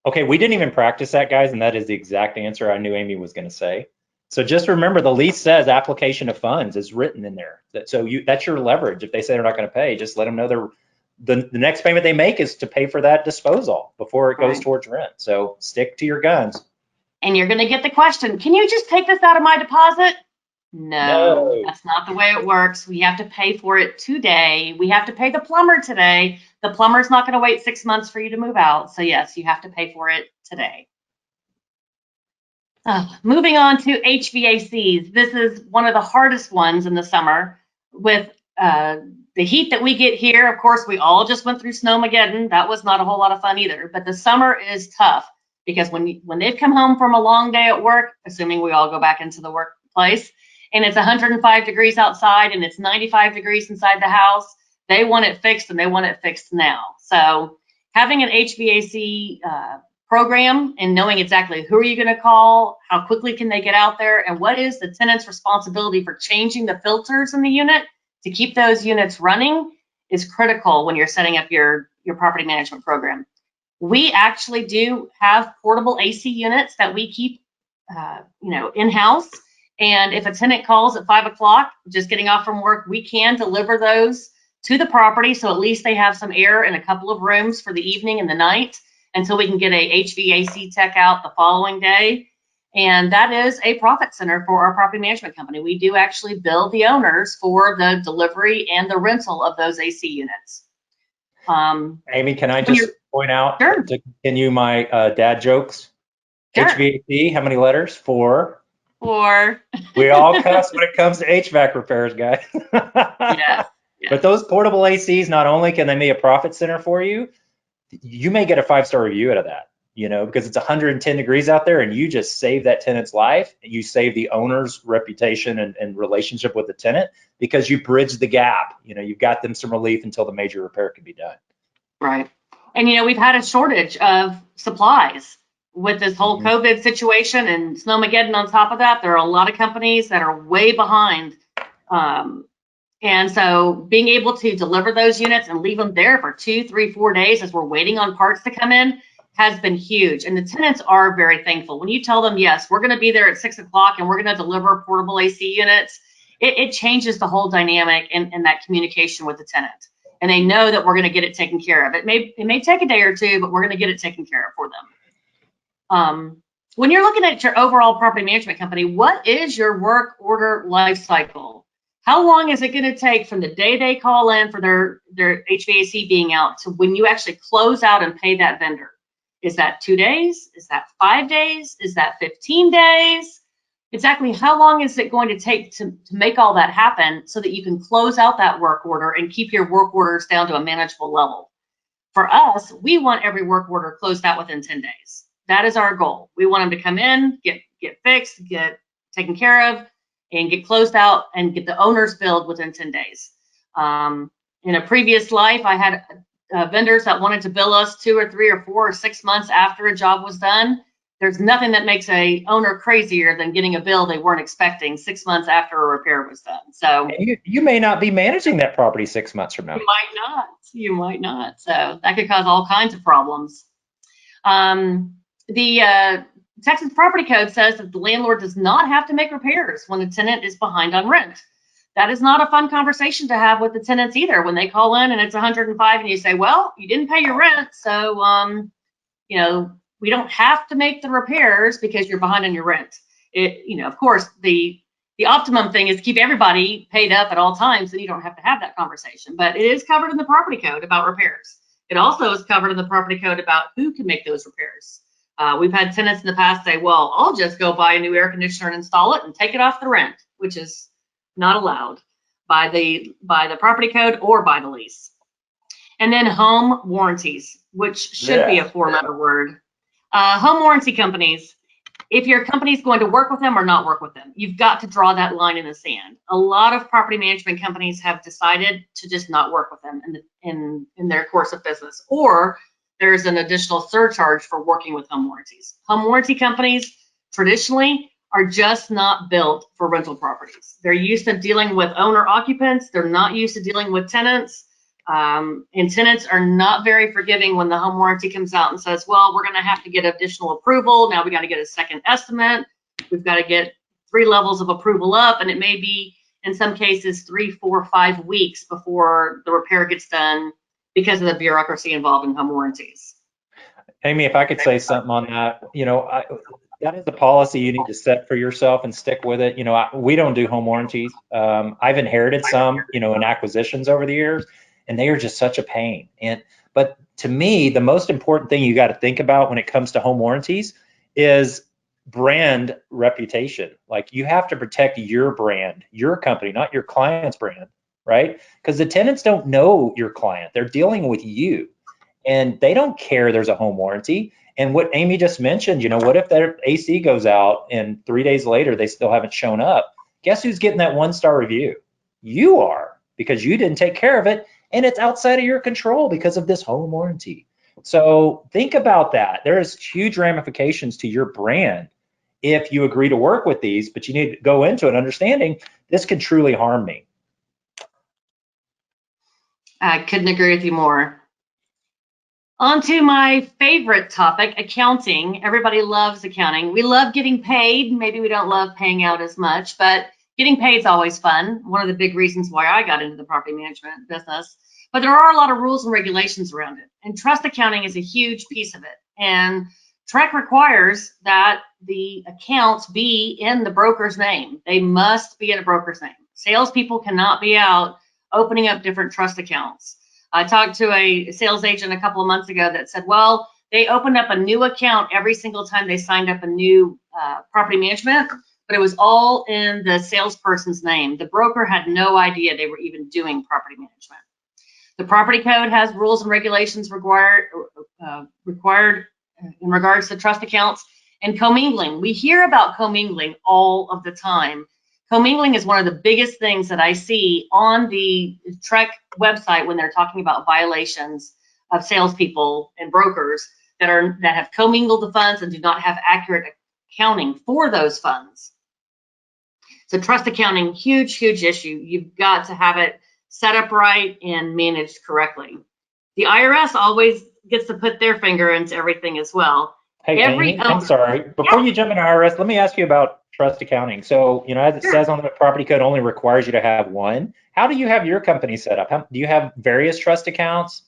Okay, we didn't even practice that, guys, and that is the exact answer I knew Amy was going to say. So just remember, the lease says application of funds is written in there. So that's your leverage. If they say they're not going to pay, just let them know the next payment they make is to pay for that disposal before it goes towards rent. So stick to your guns. And you're going to get the question, can you just take this out of my deposit? No, that's not the way it works. We have to pay for it today. We have to pay the plumber today. The plumber's not going to wait 6 months for you to move out. So yes, you have to pay for it today. Moving on to HVACs. This is one of the hardest ones in the summer with the heat that we get here. Of course, we all just went through Snowmageddon. That was not a whole lot of fun either. But the summer is tough because when they've come home from a long day at work, assuming we all go back into the workplace, and it's 105 degrees outside and it's 95 degrees inside the house, they want it fixed, and they want it fixed now. So having an HVAC program and knowing exactly who are you going to call, how quickly can they get out there, and what is the tenant's responsibility for changing the filters in the unit to keep those units running is critical when you're setting up your property management program. We actually do have portable AC units that we keep in-house. And if a tenant calls at 5 o'clock, just getting off from work, we can deliver those to the property. So at least they have some air in a couple of rooms for the evening and the night until we can get a HVAC tech out the following day. And that is a profit center for our property management company. We do actually bill the owners for the delivery and the rental of those AC units. Amy, can I just point out to continue my dad jokes? Sure. HVAC, how many letters? 4. or We all cuss when it comes to HVAC repairs, guys. yeah. But those portable ACs, not only can they be a profit center for you, you may get a 5-star review out of that, because it's 110 degrees out there and you just save that tenant's life. You save the owner's reputation and relationship with the tenant because you bridge the gap. You've got them some relief until the major repair can be done. Right. And, we've had a shortage of supplies with this whole COVID situation and Snowmageddon on top of that. There are a lot of companies that are way behind. And so being able to deliver those units and leave them there for 2, 3, 4 days as we're waiting on parts to come in has been huge. And the tenants are very thankful. When you tell them, yes, we're going to be there at 6 o'clock and we're going to deliver portable AC units, it changes the whole dynamic and that communication with the tenant. And they know that we're going to get it taken care of. It may take a day or two, but we're going to get it taken care of for them. When you're looking at your overall property management company, what is your work order life cycle? How long is it going to take from the day they call in for their HVAC being out to when you actually close out and pay that vendor? Is that 2 days? Is that 5 days? Is that 15 days? Exactly how long is it going to take to make all that happen so that you can close out that work order and keep your work orders down to a manageable level? For us, we want every work order closed out within 10 days. That is our goal. We want them to come in, get fixed, get taken care of, and get closed out and get the owners billed within 10 days. In a previous life, I had vendors that wanted to bill us 2 or 3 or 4 or 6 months after a job was done. There's nothing that makes a owner crazier than getting a bill they weren't expecting 6 months after a repair was done. So you may not be managing that property 6 months from now. You might not. So that could cause all kinds of problems. The Texas Property Code says that the landlord does not have to make repairs when the tenant is behind on rent. That is not a fun conversation to have with the tenants either. When they call in and it's 105 and you say, well, you didn't pay your rent, so we don't have to make the repairs because you're behind on your rent. Of course, the optimum thing is to keep everybody paid up at all times, so you don't have to have that conversation. But it is covered in the property code about repairs. It also is covered in the property code about who can make those repairs. We've had tenants in the past say, well, I'll just go buy a new air conditioner and install it and take it off the rent, which is not allowed by the property code or by the lease. And then home warranties, which should be a 4-letter word. Home warranty companies, if your company's going to work with them or not work with them, you've got to draw that line in the sand. A lot of property management companies have decided to just not work with them in their course of business, or there's an additional surcharge for working with home warranties. Home warranty companies traditionally are just not built for rental properties. They're used to dealing with owner occupants. They're not used to dealing with tenants. And tenants are not very forgiving when the home warranty comes out and says, well, we're going to have to get additional approval. Now we got to get a second estimate. We've got to get 3 levels of approval up. And it may be, in some cases, 3, 4, 5 weeks before the repair gets done because of the bureaucracy involved in home warranties. Amy, if I could say something on that, that is the policy you need to set for yourself and stick with it. We don't do home warranties. I've inherited some, in acquisitions over the years, and they are just such a pain. But to me, the most important thing you got to think about when it comes to home warranties is brand reputation. Like, you have to protect your brand, your company, not your client's brand, right? Because the tenants don't know your client. They're dealing with you, and they don't care there's a home warranty. And what Amy just mentioned, what if their AC goes out and 3 days later they still haven't shown up? Guess who's getting that 1-star review? You are, because you didn't take care of it, and it's outside of your control because of this home warranty. So think about that. There's huge ramifications to your brand if you agree to work with these, but you need to go into it understanding this could truly harm me. I couldn't agree with you more. On to my favorite topic, accounting. Everybody loves accounting. We love getting paid. Maybe we don't love paying out as much, but getting paid is always fun. One of the big reasons why I got into the property management business. But there are a lot of rules and regulations around it. And trust accounting is a huge piece of it. And TREC requires that the accounts be in the broker's name. They must be in a broker's name. Salespeople cannot be out opening up different trust accounts. I talked to a sales agent a couple of months ago that said, well, they opened up a new account every single time they signed up a new property management, but it was all in the salesperson's name. The broker had no idea they were even doing property management. The property code has rules and regulations required in regards to trust accounts and commingling. We hear about commingling all of the time. Commingling is one of the biggest things that I see on the TREC website when they're talking about violations of salespeople and brokers that have commingled the funds and do not have accurate accounting for those funds. So trust accounting, huge, huge issue. You've got to have it set up right and managed correctly. The IRS always gets to put their finger into everything as well. Hey, Amy, I'm sorry. Before you jump into IRS, let me ask you about trust accounting. So, as it says on the property code, only requires you to have one. How do you have your company set up? Do you have various trust accounts?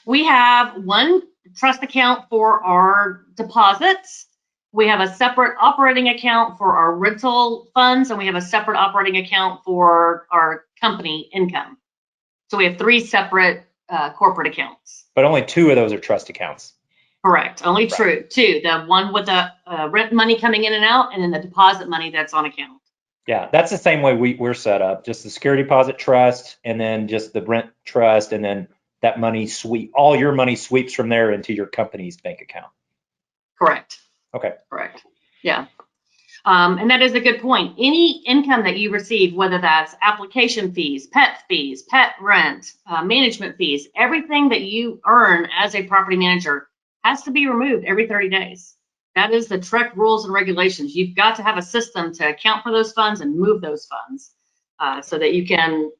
We have one trust account for our deposits. We have a separate operating account for our rental funds, and we have a separate operating account for our company income. So we have 3 separate corporate accounts. But only 2 of those are trust accounts. Correct. Only true. 2. The one with the rent money coming in and out, and then the deposit money that's on account. Yeah, that's the same way we're set up. Just the security deposit trust, and then just the rent trust, and then that money all your money sweeps from there into your company's bank account. Correct. Okay. Correct. Yeah. And that is a good point. Any income that you receive, whether that's application fees, pet rent, management fees, everything that you earn as a property manager has to be removed every 30 days. That is the TREC rules and regulations. You've got to have a system to account for those funds and move those funds so that you can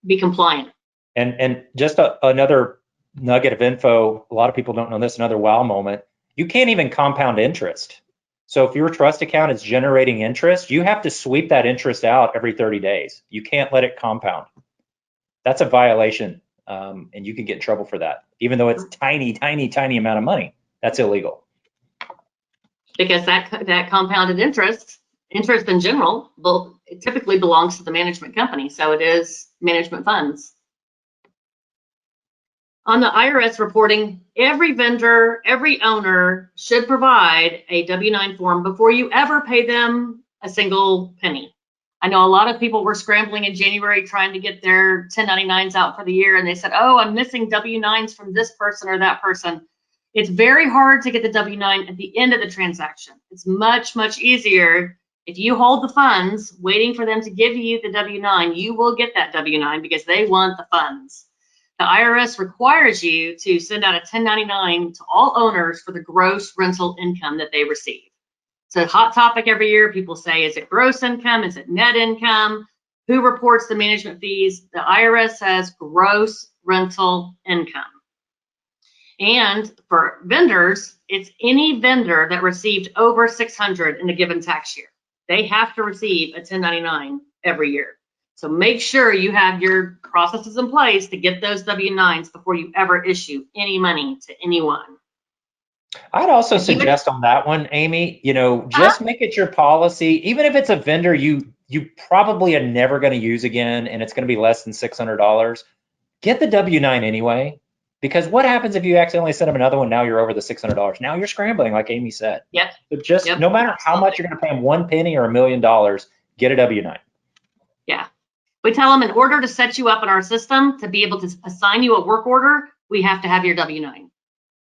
be compliant. And just another nugget of info, a lot of people don't know this, another wow moment, you can't even compound interest. So if your trust account is generating interest, you have to sweep that interest out every 30 days. You can't let it compound. That's a violation, and you can get in trouble for that. Even though it's tiny, tiny, tiny amount of money, that's illegal. Because that compounded interest in general, it typically belongs to the management company. So it is management funds. On the IRS reporting, every vendor, every owner should provide a W-9 form before you ever pay them a single penny. I know a lot of people were scrambling in January trying to get their 1099s out for the year, and they said, oh, I'm missing W-9s from this person or that person. It's very hard to get the W-9 at the end of the transaction. It's much, much easier if you hold the funds waiting for them to give you the W-9. You will get that W-9 because they want the funds. The IRS requires you to send out a 1099 to all owners for the gross rental income that they receive. It's a hot topic every year. People say, is it gross income? Is it net income? Who reports the management fees? The IRS says gross rental income. And for vendors, it's any vendor that received over $600 in a given tax year. They have to receive a 1099 every year. So make sure you have your processes in place to get those W-9s before you ever issue any money to anyone. I'd also suggest on that one, Amy, just make it your policy, even if it's a vendor you probably are never going to use again and it's going to be less than $600, get the W-9 anyway. Because what happens if you accidentally send them another one? Now you're over the $600. Now you're scrambling, like Amy said. Yep. So just no matter how much you're going to pay them, 1 penny or $1 million, get a W-9. Yeah. We tell them in order to set you up in our system to be able to assign you a work order, we have to have your W-9.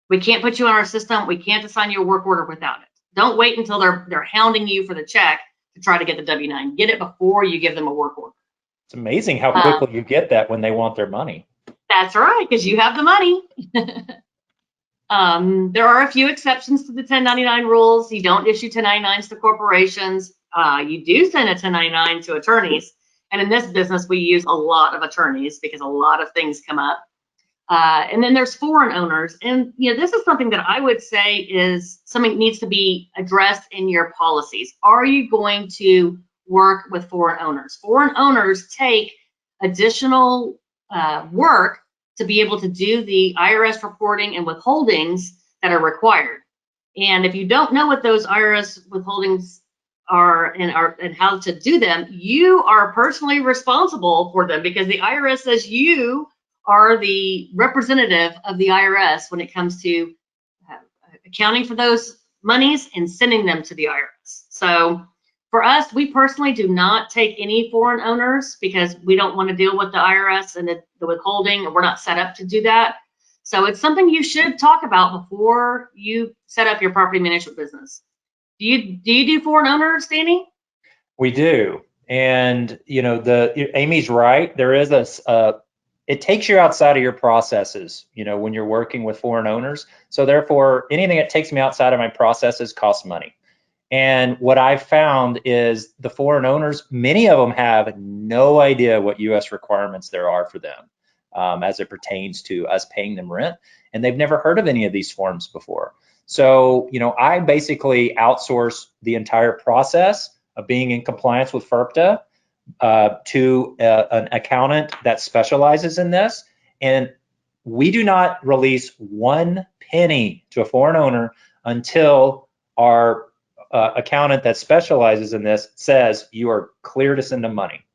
We can't put you in our system. We can't assign you a work order without it. Don't wait until they're hounding you for the check to try to get the W-9. Get it before you give them a work order. It's amazing how quickly you get that when they want their money. That's right, because you have the money. There are a few exceptions to the 1099 rules. You don't issue 1099s to corporations. You do send a 1099 to attorneys. And in this business, we use a lot of attorneys because a lot of things come up. And then there's foreign owners. And this is something that I would say is something that needs to be addressed in your policies. Are you going to work with foreign owners? Foreign owners take additional work to be able to do the IRS reporting and withholdings that are required. And if you don't know what those IRS withholdings are and how to do them, you are personally responsible for them because the IRS says you are the representative of the IRS when it comes to accounting for those monies and sending them to the IRS. So For us, we personally do not take any foreign owners because we don't want to deal with the IRS and the withholding, and we're not set up to do that. So it's something you should talk about before you set up your property management business. Do you do foreign owners, Danny? We do. And, Amy's right. There is it takes you outside of your processes, when you're working with foreign owners. So therefore, anything that takes me outside of my processes costs money. And what I've found is the foreign owners, many of them have no idea what U.S. requirements there are for them as it pertains to us paying them rent. And they've never heard of any of these forms before. So, I basically outsource the entire process of being in compliance with FERPTA to an accountant that specializes in this. And we do not release one penny to a foreign owner until our accountant that specializes in this says you are clear to send them money.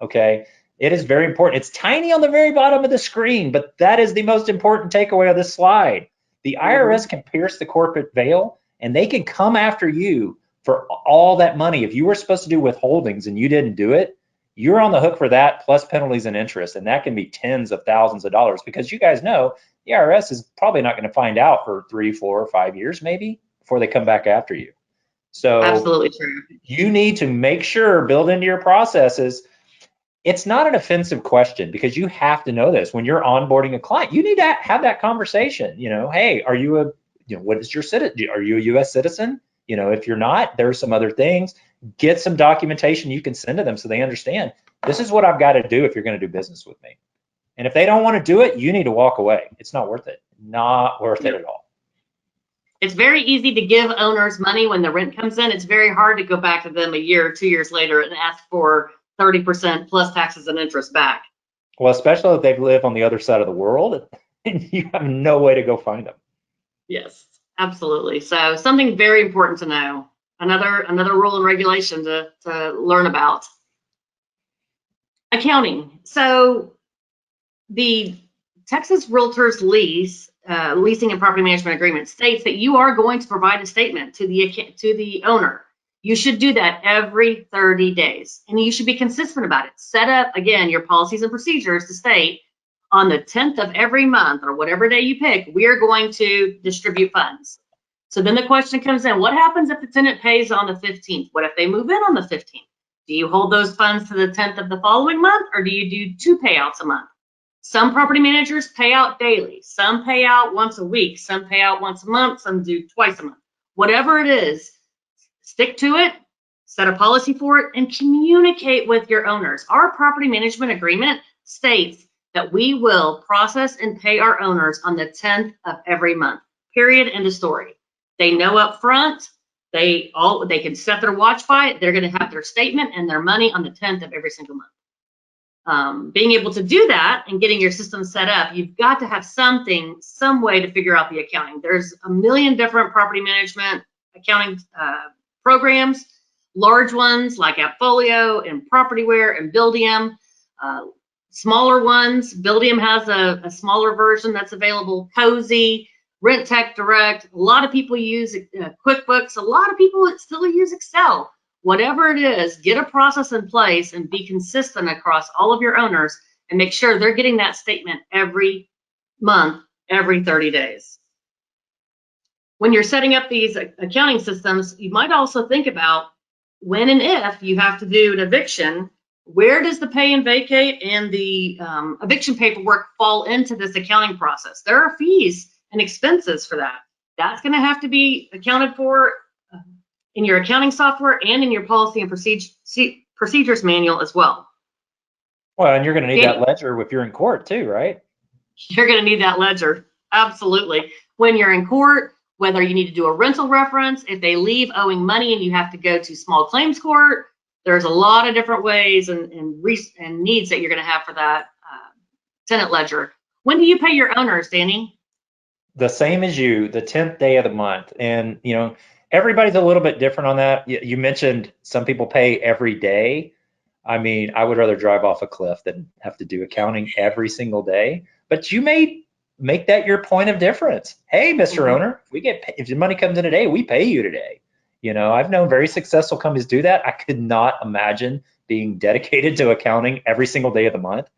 Okay, it is very important. It's tiny on the very bottom of the screen, but that is the most important takeaway of this slide. The IRS can pierce the corporate veil and they can come after you for all that money. If you were supposed to do withholdings and you didn't do it, you're on the hook for that plus penalties and interest, and that can be tens of thousands of dollars, because you guys know the IRS is probably not going to find out for 3, 4, or 5 years maybe before they come back after you. So absolutely true. You need to make sure, build into your processes. It's not an offensive question, because you have to know this. When you're onboarding a client, you need to have that conversation. Hey, are you what is your citizen? Are you a U.S. citizen? If you're not, there's some other things. Get some documentation you can send to them so they understand this is what I've got to do if you're going to do business with me. And if they don't want to do it, you need to walk away. It's not worth it. Not worth it at all. It's very easy to give owners money when the rent comes in. It's very hard to go back to them a year or 2 years later and ask for 30% plus taxes and interest back. Well, especially if they live on the other side of the world and you have no way to go find them. Yes, absolutely. So something very important to know. Another rule and regulation to learn about. Accounting. So the Texas Realtors Leasing and Property Management Agreement states that you are going to provide a statement to the owner. You should do that every 30 days, and you should be consistent about it. Set up, again, your policies and procedures to state on the 10th of every month, or whatever day you pick, we are going to distribute funds. So then the question comes in, what happens if the tenant pays on the 15th? What if they move in on the 15th? Do you hold those funds to the 10th of the following month, or do you do 2 payouts a month? Some property managers pay out daily. Some pay out once a week. Some pay out once a month. Some do twice a month. Whatever it is, stick to it, set a policy for it, and communicate with your owners. Our property management agreement states that we will process and pay our owners on the 10th of every month. Period. End of story. They know up front. They can set their watch by it. They're going to have their statement and their money on the 10th of every single month. Being able to do that and getting your system set up, you've got to have some way to figure out the accounting. There's a million different property management accounting programs, large ones like Appfolio and Propertyware and Buildium. Smaller ones, Buildium has a smaller version that's available, Cozy, Rent Tech Direct. A lot of people use QuickBooks. A lot of people still use Excel. Whatever it is, get a process in place and be consistent across all of your owners and make sure they're getting that statement every month, every 30 days. When you're setting up these accounting systems, you might also think about when and if you have to do an eviction, where does the pay and vacate and the eviction paperwork fall into this accounting process? There are fees and expenses for that. That's going to have to be accounted for in your accounting software and in your policy and procedures manual as well. Well, and you're going to need that ledger if you're in court too, right? You're going to need that ledger. Absolutely. When you're in court, whether you need to do a rental reference, if they leave owing money and you have to go to small claims court, there's a lot of different ways and needs that you're going to have for that tenant ledger. When do you pay your owners, Danny? The same as you, the 10th day of the month. And, everybody's a little bit different on that. You mentioned some people pay every day. I mean, I would rather drive off a cliff than have to do accounting every single day. But you may make that your point of difference. Hey, Mr. Owner, if the money comes in today, we pay you today. I've known very successful companies do that. I could not imagine being dedicated to accounting every single day of the month.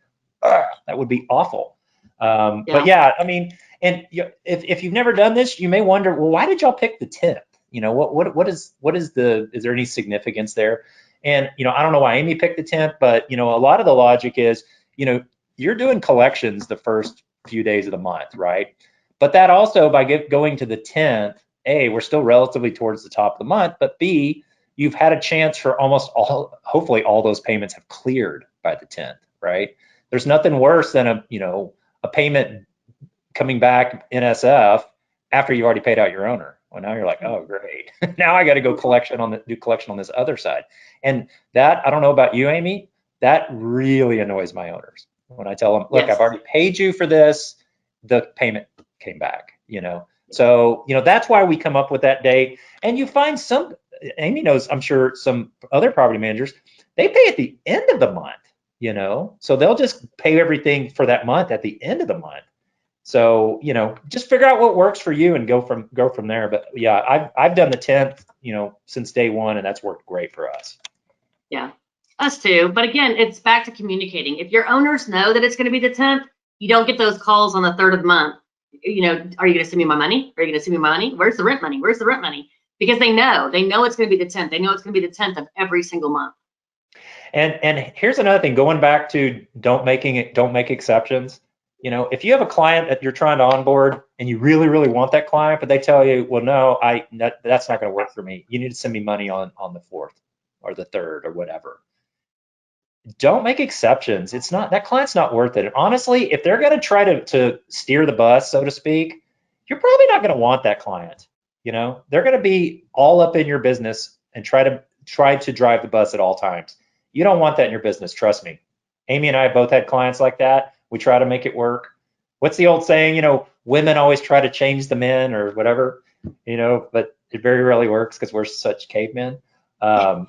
That would be awful. But yeah, I mean, and if you've never done this, you may wonder, well, why did y'all pick the 10th? Is there any significance there? And, I don't know why Amy picked the 10th, but, a lot of the logic is, you're doing collections the first few days of the month, right? But that also, by going to the 10th, A, we're still relatively towards the top of the month, but B, you've had a chance for hopefully all those payments have cleared by the 10th, right? There's nothing worse than a payment coming back NSF after you already paid out your owner. Well, now you're like, oh, great. Now I got to go do collection on this other side. And that, I don't know about you, Amy, that really annoys my owners when I tell them, look, I've already paid you for this. The payment came back, So, that's why we come up with that date. And you find Amy knows, I'm sure some other property managers, they pay at the end of the month, so they'll just pay everything for that month at the end of the month. So, just figure out what works for you and go from there. But yeah, I've done the 10th, since day one, and that's worked great for us. Yeah, us too. But again, it's back to communicating. If your owners know that it's going to be the 10th, you don't get those calls on the 3rd of the month. Are you going to send me my money? Are you going to send me my money? Where's the rent money? Where's the rent money? Because they know it's going to be the 10th. They know it's going to be the 10th of every single month. And here's another thing, going back to don't make exceptions. If you have a client that you're trying to onboard and you really, really want that client, but they tell you, well, no, that's not going to work for me. You need to send me money on the 4th or the 3rd or whatever. Don't make exceptions. That client's not worth it. And honestly, if they're going to try to steer the bus, so to speak, you're probably not going to want that client. They're going to be all up in your business and try to drive the bus at all times. You don't want that in your business. Trust me. Amy and I both had clients like that. We try to make it work. What's the old saying? Women always try to change the men or whatever, but it very rarely works because we're such cavemen. So,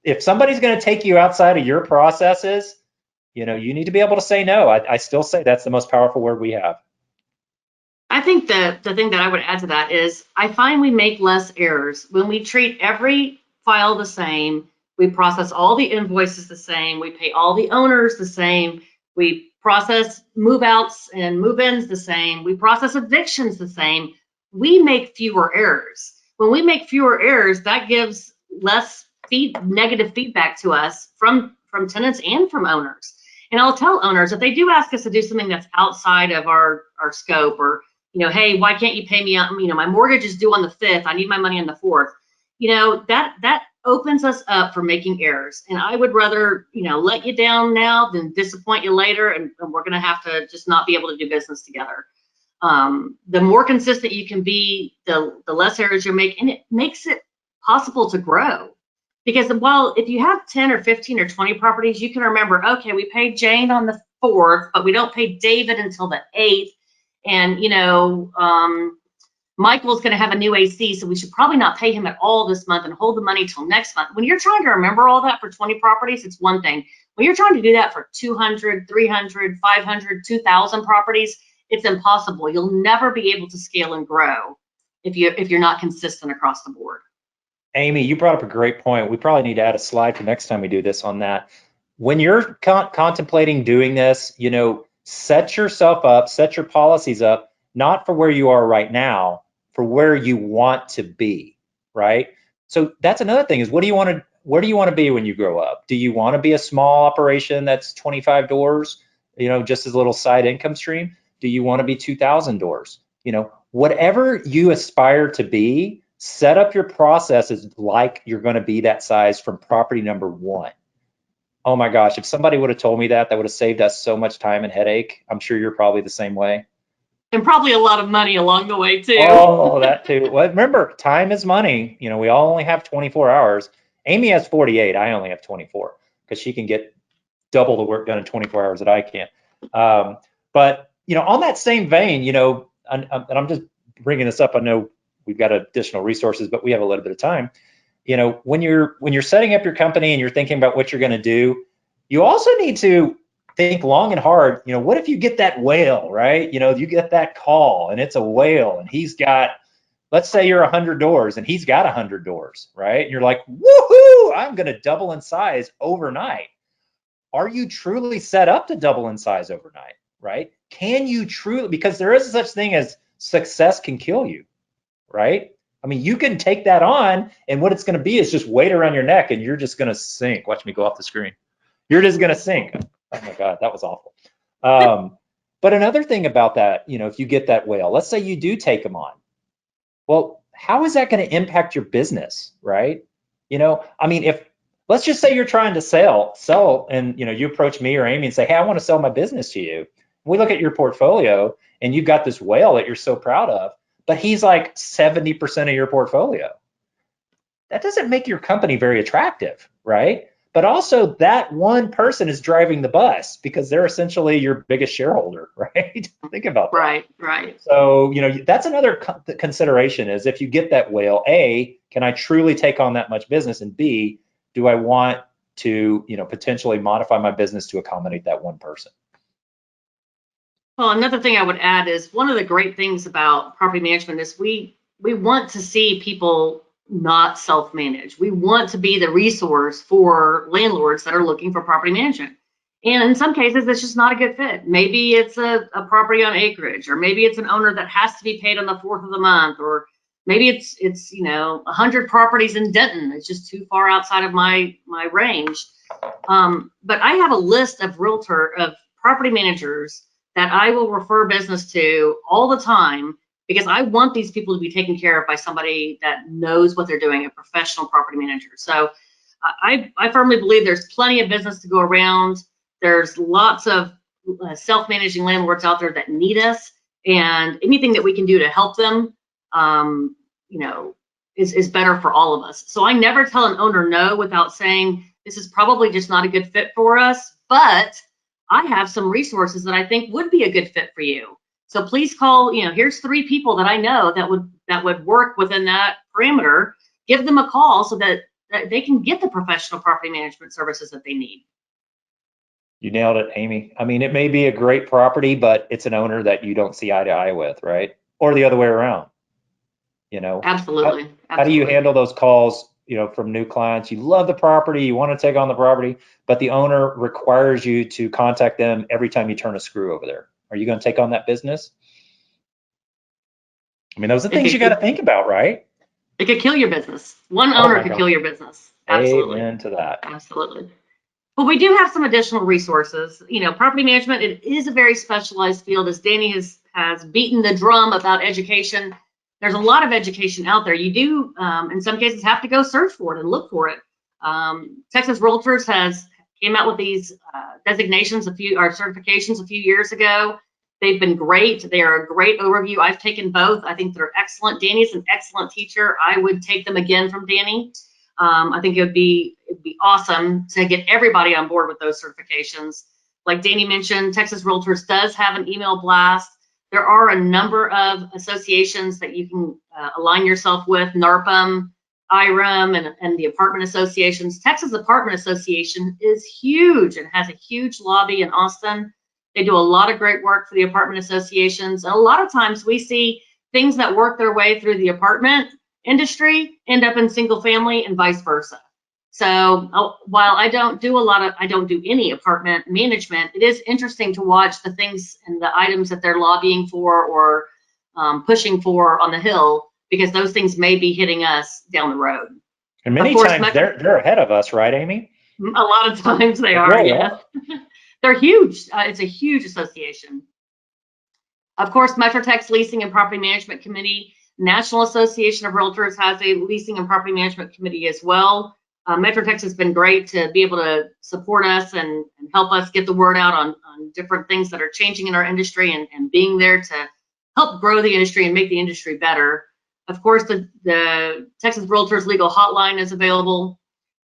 if somebody's going to take you outside of your processes, you need to be able to say no. I still say that's the most powerful word we have. I think the thing that I would add to that is I find we make less errors when we treat every file the same. We process all the invoices the same. We pay all the owners the same. We process move-outs and move-ins the same. We process evictions the same. We make fewer errors. When we make fewer errors, that gives less negative feedback to us from tenants and from owners. And I'll tell owners, if they do ask us to do something that's outside of our scope, or, hey, why can't you pay me out? My mortgage is due on the 5th. I need my money on the 4th. That opens us up for making errors. And I would rather, let you down now than disappoint you later. And we're going to have to just not be able to do business together. The more consistent you can be, the less errors you make, and it makes it possible to grow. Because if you have 10 or 15 or 20 properties, you can remember, okay, we paid Jane on the 4th, but we don't pay David until the 8th. And, Michael's going to have a new AC, so we should probably not pay him at all this month and hold the money till next month. When you're trying to remember all that for 20 properties, it's one thing. When you're trying to do that for 200, 300, 500, 2,000 properties, it's impossible. You'll never be able to scale and grow if you're not consistent across the board. Amy, you brought up a great point. We probably need to add a slide for next time we do this on that. When you're contemplating doing this, set yourself up, set your policies up, not for where you are right now, for where you want to be, right? So that's another thing, is where do you want to be when you grow up? Do you want to be a small operation that's 25 doors, just as a little side income stream? Do you want to be 2,000 doors? Whatever you aspire to be, set up your processes like you're going to be that size from property number 1. Oh my gosh, if somebody would have told me that would have saved us so much time and headache. I'm sure you're probably the same way. And probably a lot of money along the way too. Oh, that too. Well, remember, time is money. We all only have 24 hours. Amy has 48. I only have 24 because she can get double the work done in 24 hours that I can. But on that same vein, and I'm just bringing this up. I know we've got additional resources, but we have a little bit of time. When you're setting up your company and you're thinking about what you're going to do, you also need to think long and hard. What if you get that whale, right? You get that call and it's a whale and he's got Let's say you're 100 doors and he's got 100 doors, right? And you're like, woohoo, I'm going to double in size overnight. Are you truly set up to double in size overnight, right? Can you truly, because there is such thing as success can kill you, right? I mean, you can take that on, and what it's going to be is just weight around your neck, and you're just going to sink. Watch me go off the screen. You're just going to sink. Oh my God, that was awful. But another thing about that, you know, if you get that whale, let's say you do take them on. Well, how is that going to impact your business, right? You know, I mean, if let's just say you're trying to sell, and you know, you approach me or Amy and say, hey, I want to sell my business to you. We look at your portfolio, and you've got this whale that you're so proud of, but he's like 70% of your portfolio. That doesn't make your company very attractive, right? But also that one person is driving the bus because they're essentially your biggest shareholder, right? Think about that. Right, right. So, you know, that's another consideration is if you get that whale, A, can I truly take on that much business? And B, do I want to, you know, potentially modify my business to accommodate that one person? Well, another thing I would add is one of the great things about property management is we want to see people not self-manage. We want to be the resource for landlords that are looking for property management. And in some cases, it's just not a good fit. Maybe it's a property on acreage, or maybe it's an owner that has to be paid on the 4th of the month, or maybe it's you know 100 properties in Denton. It's just too far outside of my range. But I have a list of property managers that I will refer business to all the time, because I want these people to be taken care of by somebody that knows what they're doing, a professional property manager. So I firmly believe there's plenty of business to go around. There's lots of self-managing landlords out there that need us, and anything that we can do to help them, you know, is better for all of us. So I never tell an owner no without saying, this is probably just not a good fit for us, but I have some resources that I think would be a good fit for you. So please call, you know, here's 3 people that I know that would work within that parameter. Give them a call so that they can get the professional property management services that they need. You nailed it, Amy. I mean, it may be a great property, but it's an owner that you don't see eye to eye with, right? Or the other way around, you know? Absolutely. How do you handle those calls, you know, from new clients? You love the property, you want to take on the property, but the owner requires you to contact them every time you turn a screw over there. Are you going to take on that business? I mean, those are things you got to think about, right? It could kill your business. One owner could kill your business. Absolutely. Amen to that. Absolutely. But we do have some additional resources. You know, property management, it is a very specialized field, as Danny has beaten the drum about education. There's a lot of education out there. You do, in some cases, have to go search for it and look for it. Texas Realtors came out with these designations certifications a few years ago. They've been great. They are a great overview. I've taken both. I think they're excellent. Danny's an excellent teacher. I would take them again from Danny. I think it'd be awesome to get everybody on board with those certifications. Like Danny mentioned, Texas Realtors does have an email blast. There are a number of associations that you can align yourself with, NARPM, IRM, and the apartment associations. Texas Apartment Association is huge and has a huge lobby in Austin. They do a lot of great work for the apartment associations. And a lot of times we see things that work their way through the apartment industry end up in single family and vice versa. So while I don't do any apartment management, it is interesting to watch the things and the items that they're lobbying for or pushing for on the Hill, because those things may be hitting us down the road. And many times they're ahead of us, right, Amy? A lot of times they are, really yeah. They're huge. It's a huge association. Of course, MetroTech's Leasing and Property Management Committee, National Association of Realtors has a Leasing and Property Management Committee as well. MetroTech has been great to be able to support us and help us get the word out on different things that are changing in our industry and being there to help grow the industry and make the industry better. Of course, the Texas Realtors Legal Hotline is available.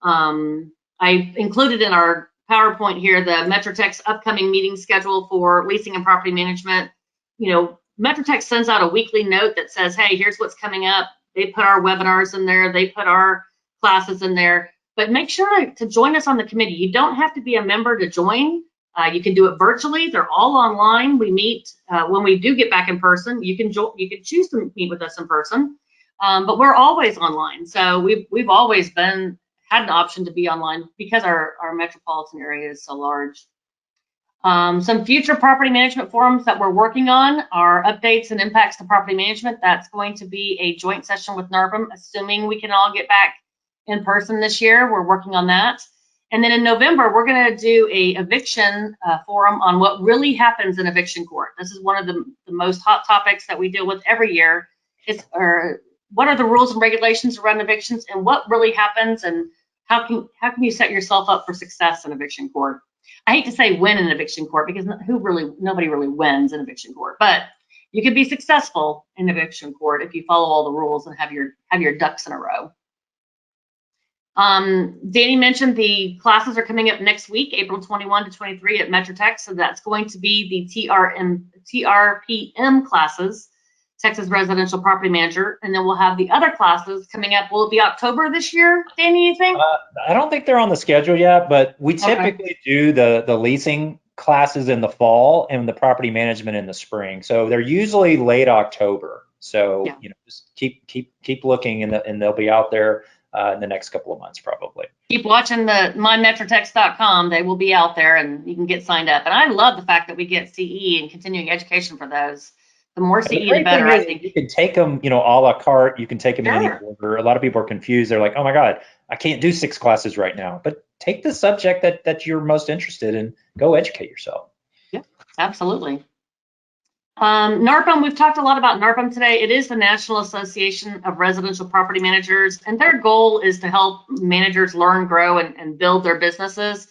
I included in our PowerPoint here the MetroTech's upcoming meeting schedule for leasing and property management. You know, MetroTech sends out a weekly note that says, hey, here's what's coming up. They put our webinars in there. They put our classes in there. But make sure to join us on the committee. You don't have to be a member to join. You can do it virtually. They're all online. We meet when we do get back in person. You can choose to meet with us in person. But we're always online. So we've always had an option to be online because our metropolitan area is so large. Some future property management forums that we're working on are updates and impacts to property management. That's going to be a joint session with NARPM, assuming we can all get back in person this year. We're working on that. And then in November, we're going to do a eviction forum on what really happens in eviction court. This is one of the most hot topics that we deal with every year. What are the rules and regulations around evictions, and what really happens, and how can you set yourself up for success in eviction court? I hate to say win in eviction court because nobody really wins in eviction court, but you can be successful in eviction court if you follow all the rules and have your ducks in a row. Danny mentioned the classes are coming up next week, April 21 to 23 at Metro Tech. So that's going to be the TRPM classes, Texas Residential Property Manager, and then we'll have the other classes coming up. Will it be October this year, Danny, you think? I don't think they're on the schedule yet, but we typically do the leasing classes in the fall and the property management in the spring. So they're usually late October. So you know, just keep looking, and they'll be out there in the next couple of months probably. Keep watching the mymetrotex.com. They will be out there, and you can get signed up. And I love the fact that we get CE and continuing education for those. The more CE, the better, I think. You can take them, you know, a la carte. You can take them in any order. A lot of people are confused. They're like, oh my God, I can't do 6 classes right now. But take the subject that you're most interested in. Go educate yourself. Yeah, absolutely. NARPM, we've talked a lot about NARPM today. It is the National Association of Residential Property Managers, and their goal is to help managers learn, grow, and build their businesses.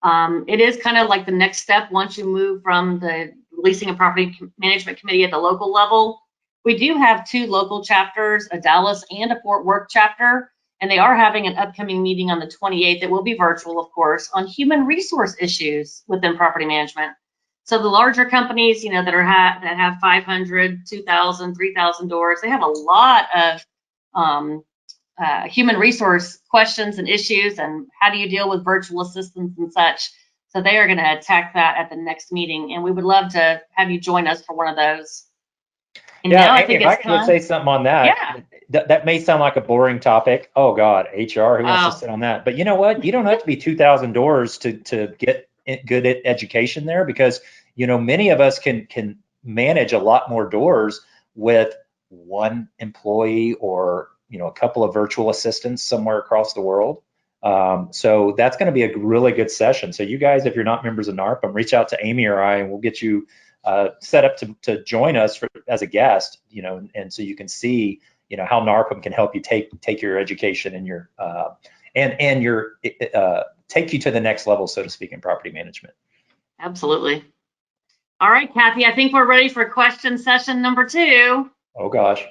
It is kind of like the next step once you move from the Leasing and Property Management Committee at the local level. We do have 2 local chapters, a Dallas and a Fort Worth chapter, and they are having an upcoming meeting on the 28th. It will be virtual, of course, on human resource issues within property management. So the larger companies, you know, that have 500, 2,000, 3,000 doors, they have a lot of human resource questions and issues, and how do you deal with virtual assistants and such. So they are going to attack that at the next meeting, and we would love to have you join us for one of those. And yeah, now Amy, if I could just say something on that. Yeah. That may sound like a boring topic. Oh God, HR, who wants to sit on that? But you know what? You don't have to be 2,000 doors to get good education there, because you know, many of us can manage a lot more doors with 1 employee or, you know, a couple of virtual assistants somewhere across the world. So that's going to be a really good session. So you guys, if you're not members of NARPM, reach out to Amy or I, and we'll get you set up to join us as a guest, you know, and so you can see, you know, how NARPM can help you take your education and your take you to the next level, so to speak, in property management. Absolutely. All right, Kathy, I think we're ready for question session number 2. Oh gosh.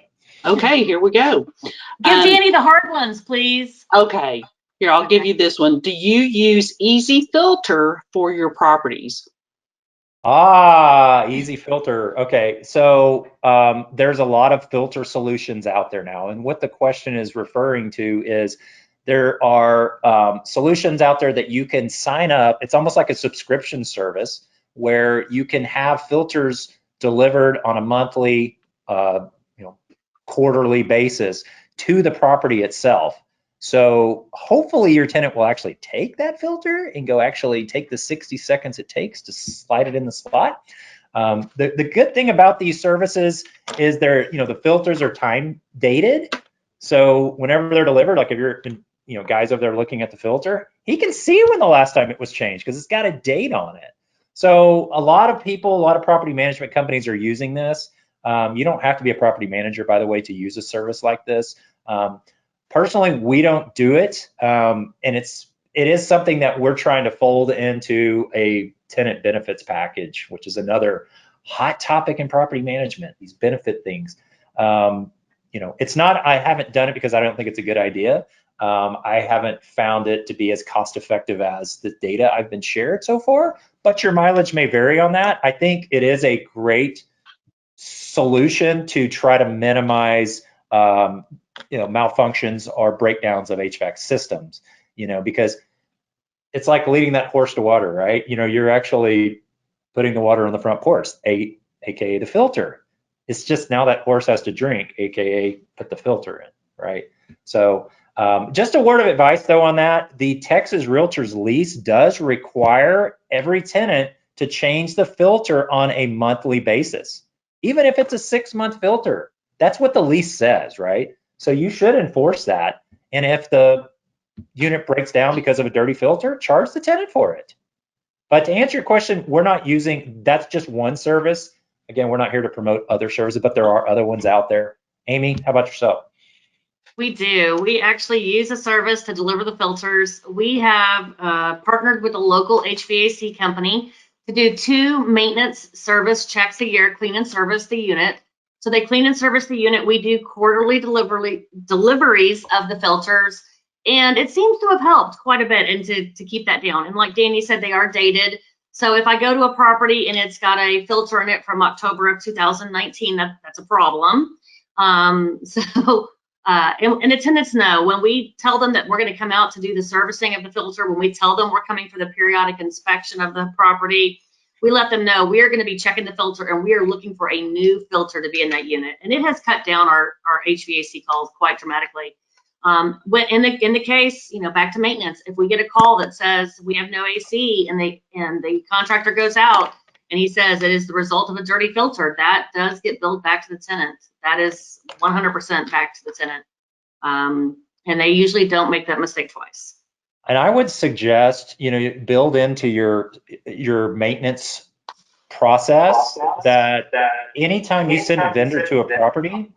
Okay, here we go. Give Danny the hard ones, please. Okay, here, I'll give you this one. Do you use Easy Filter for your properties? Easy Filter. Okay, so there's a lot of filter solutions out there now, and what the question is referring to is there are solutions out there that you can sign up. It's almost like a subscription service where you can have filters delivered on a monthly, quarterly basis to the property itself. So hopefully your tenant will actually take that filter and go actually take the 60 seconds it takes to slide it in the spot. The good thing about these services is the filters are time dated. So whenever they're delivered, like if you're, guys over there looking at the filter, he can see when the last time it was changed because it's got a date on it. So a lot of property management companies are using this. You don't have to be a property manager, by the way, to use a service like this. Personally, we don't do it, and it is something that we're trying to fold into a tenant benefits package, which is another hot topic in property management. These benefit things. It's not. I haven't done it because I don't think it's a good idea. I haven't found it to be as cost effective as the data I've been shared so far, but your mileage may vary on that. I think it is a great solution to try to minimize malfunctions or breakdowns of HVAC systems, because it's like leading that horse to water, right? You're actually putting the water on the front porch, aka the filter. It's just now that horse has to drink, AKA put the filter in, right? So just a word of advice though on that, the Texas Realtors lease does require every tenant to change the filter on a monthly basis, even if it's a 6-month filter. That's what the lease says, right? So you should enforce that. And if the unit breaks down because of a dirty filter, charge the tenant for it. But to answer your question, we're not using, that's just one service. Again, we're not here to promote other services, but there are other ones out there. Amy, how about yourself? We do. We actually use a service to deliver the filters. We have partnered with a local HVAC company to do 2 maintenance service checks a year, clean and service the unit. So they clean and service the unit. We do quarterly deliveries of the filters, and it seems to have helped quite a bit and to keep that down. And like Danny said, they are dated. So if I go to a property and it's got a filter in it from October of 2019, that's a problem. And the tenants know when we tell them that we're going to come out to do the servicing of the filter, when we tell them we're coming for the periodic inspection of the property, we let them know we are going to be checking the filter and we are looking for a new filter to be in that unit. And it has cut down our HVAC calls quite dramatically. When in the case, back to maintenance, if we get a call that says we have no AC and the contractor goes out and he says it is the result of a dirty filter, that does get billed back to the tenant. That is 100% back to the tenant. And they usually don't make that mistake twice. And I would suggest, build into your maintenance process that anytime you send a vendor to a property,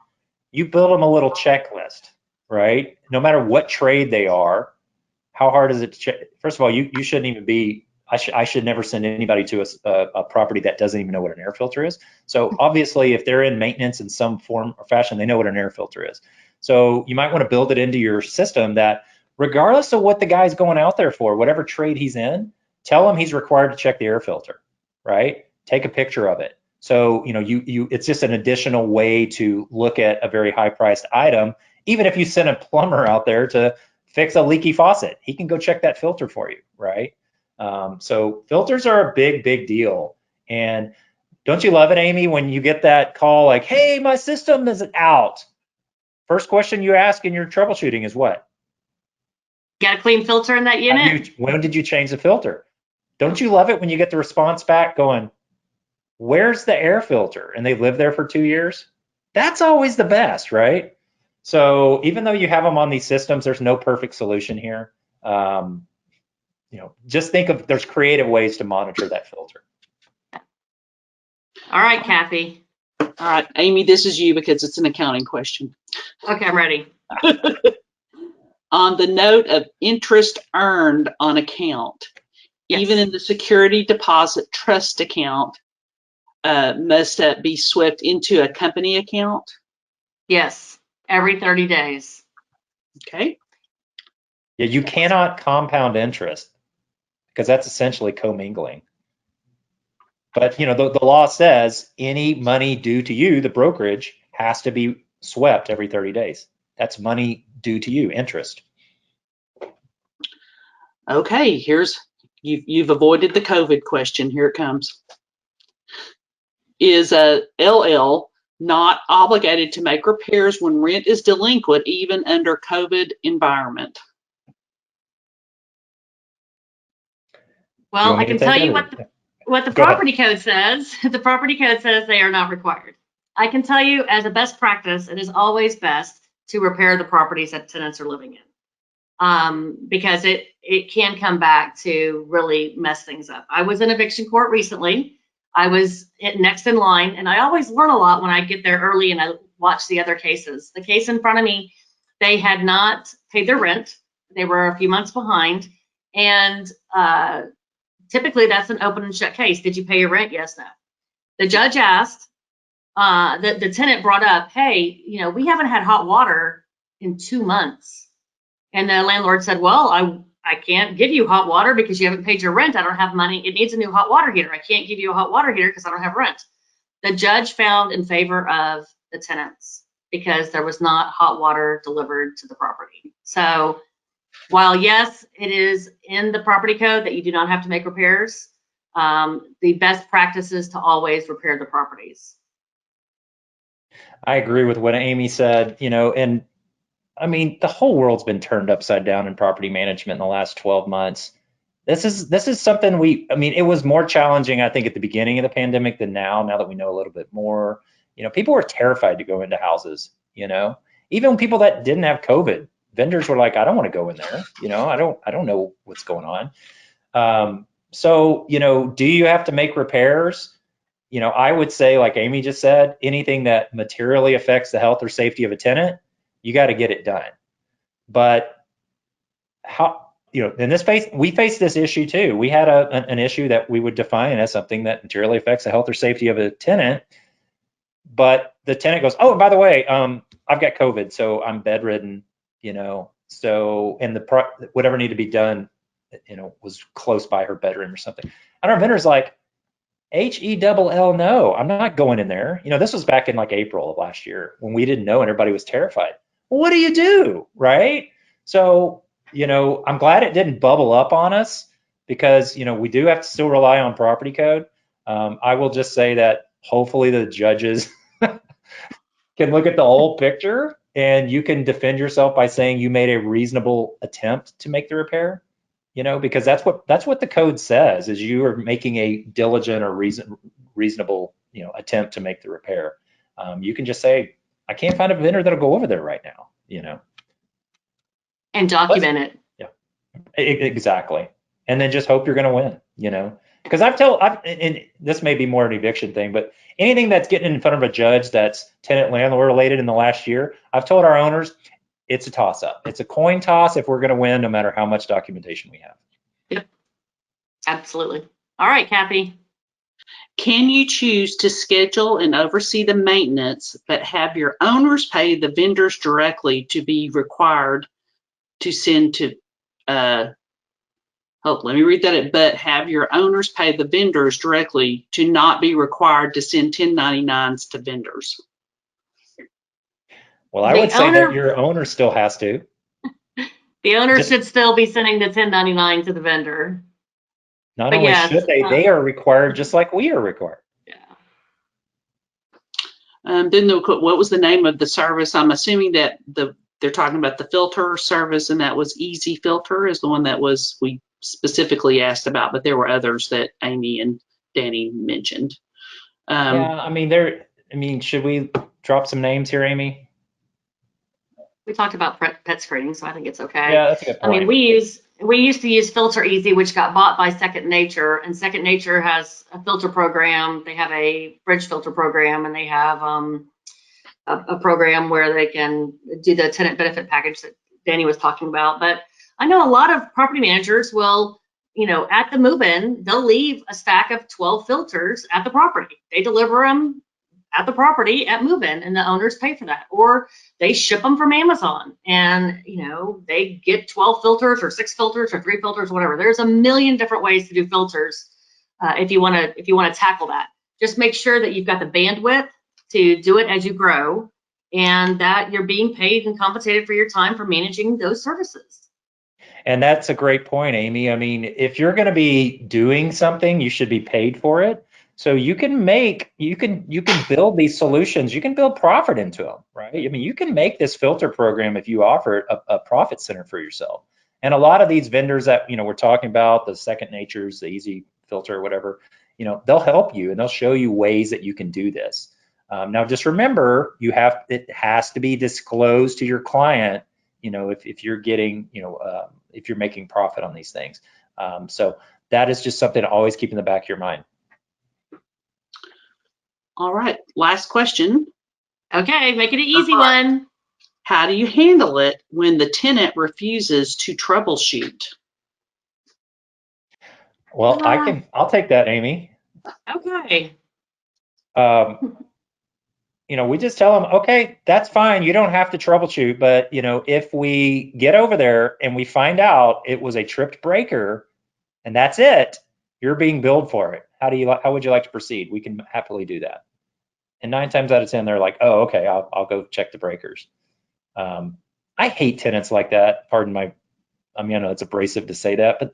you build them a little checklist, right? No matter what trade they are, how hard is it to check? First of all, you shouldn't even be, I should never send anybody to a property that doesn't even know what an air filter is. So obviously, if they're in maintenance in some form or fashion, they know what an air filter is. So you might want to build it into your system that regardless of what the guy's going out there for, whatever trade he's in, tell him he's required to check the air filter, right? Take a picture of it. So, it's just an additional way to look at a very high priced item. Even if you send a plumber out there to fix a leaky faucet, he can go check that filter for you, right? So filters are a big, big deal. And don't you love it, Amy, when you get that call like, hey, my system is out? First question you ask in your troubleshooting is what? Got a clean filter in that unit? When did you change the filter? Don't you love it when you get the response back going, where's the air filter? And they've lived there for 2 years? That's always the best, right? So even though you have them on these systems, there's no perfect solution here. Just think of, there's creative ways to monitor that filter. All right, Kathy. All right, Amy, this is you because it's an accounting question. Okay, I'm ready. On the note of interest earned on account, Yes. even in the security deposit trust account, must that be swept into a company account? Yes, every 30 days. Okay. Yeah, you cannot compound interest because that's essentially commingling. But the law says any money due to you, the brokerage, has to be swept every 30 days. That's money due to you, interest. Okay, you've avoided the COVID question. Here it comes. Is a LL not obligated to make repairs when rent is delinquent, even under COVID environment? Well, I can tell you what the property code says. The property code says they are not required. I can tell you as a best practice, it is always best to repair the properties that tenants are living in, because it can come back to really mess things up. I was in eviction court recently. I was next in line, and I always learn a lot when I get there early and I watch the other cases. The case in front of me, they had not paid their rent. They were a few months behind, and typically that's an open and shut case. Did you pay your rent? Yes, no. The judge asked, the tenant brought up, hey, we haven't had hot water in 2 months. And the landlord said, well, I can't give you hot water because you haven't paid your rent. I don't have money. It needs a new hot water heater. I can't give you a hot water heater because I don't have rent. The judge found in favor of the tenants because there was not hot water delivered to the property. So while yes, it is in the property code that you do not have to make repairs, the best practice is to always repair the properties. I agree with what Amy said, and I mean, the whole world's been turned upside down in property management in the last 12 months. This is something it was more challenging, I think, at the beginning of the pandemic than now that we know a little bit more. People were terrified to go into houses, even people that didn't have COVID, vendors were like, I don't want to go in there. I don't know what's going on. So, do you have to make repairs? I would say, like Amy just said, anything that materially affects the health or safety of a tenant, you got to get it done. But how, in this case, we faced this issue too. We had an issue that we would define as something that materially affects the health or safety of a tenant. But the tenant goes, oh, by the way, I've got COVID, so I'm bedridden, so, and whatever needed to be done, was close by her bedroom or something. And our vendor's like, HELL, no, I'm not going in there. This was back in like April of last year when we didn't know and everybody was terrified. Well, what do you do, right? So, I'm glad it didn't bubble up on us because, we do have to still rely on property code. I will just say that hopefully the judges can look at the whole picture and you can defend yourself by saying you made a reasonable attempt to make the repair. Because that's what the code says, is you are making a diligent or reasonable, attempt to make the repair. You can just say, I can't find a vendor that'll go over there right now, And document it. Yeah, exactly. And then just hope you're going to win, because and this may be more an eviction thing, but anything that's getting in front of a judge that's tenant landlord related in the last year, I've told our owners, it's a toss up. It's a coin toss if we're going to win, no matter how much documentation we have. Yep, absolutely. All right, Kathy. Can you choose to schedule and oversee the maintenance, but have your owners pay the vendors directly to be required to send to, let me read that, but have your owners pay the vendors directly to not be required to send 1099s to vendors? Well, I would say that your owner still has to. The owner should still be sending the 1099 to the vendor. Not only should they are required just like we are required. Yeah. Then what was the name of the service? I'm assuming that they're talking about the filter service, and that was Easy Filter is the one that we specifically asked about, but there were others that Amy and Danny mentioned. Yeah, should we drop some names here, Amy? We talked about pet screening, so I think it's okay. Yeah, that's a good point. We used to use Filter Easy, which got bought by Second Nature, and Second Nature has a filter program. They have a bridge filter program, and they have a program where they can do the tenant benefit package that Danny was talking about. But I know a lot of property managers will, at the move-in, they'll leave a stack of 12 filters at the property. They deliver them at the property at move-in, and the owners pay for that, or they ship them from Amazon, and they get 12 filters or 6 filters or 3 filters, whatever. There's a million different ways to do filters if you want to tackle that. Just make sure that you've got the bandwidth to do it as you grow, and that you're being paid and compensated for your time for managing those services. And that's a great point, Amy. If you're going to be doing something, you should be paid for it. So you can build these solutions. You can build profit into them, right? You can make this filter program, if you offer it, a profit center for yourself. And a lot of these vendors that we're talking about, the Second Natures, the Easy Filter, whatever, they'll help you and they'll show you ways that you can do this. Now, just remember, it has to be disclosed to your client. If you're getting, if you're making profit on these things. So that is just something to always keep in the back of your mind. All right, last question. Okay, make it an easy one. How do you handle it when the tenant refuses to troubleshoot? Well, I'll take that, Amy. Okay. We just tell them, okay, that's fine. You don't have to troubleshoot, but if we get over there and we find out it was a tripped breaker and that's it, you're being billed for it. How would you like to proceed? We can happily do that. And 9 times out of 10, they're like, oh, okay, I'll go check the breakers. I hate tenants like that. Pardon my, I know it's abrasive to say that, but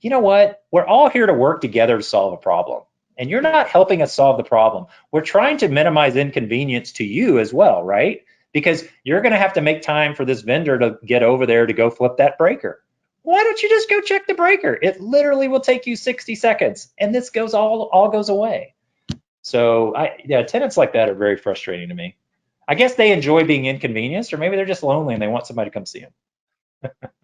you know what? We're all here to work together to solve a problem. and you're not helping us solve the problem. We're trying to minimize inconvenience to you as well, right? Because you're going to have to make time for this vendor to get over there to go flip that breaker. Why don't you just go check the breaker? It literally will take you 60 seconds, and this goes all goes away. So yeah, tenants like that are very frustrating to me. I guess they enjoy being inconvenienced, or maybe they're just lonely and they want somebody to come see them.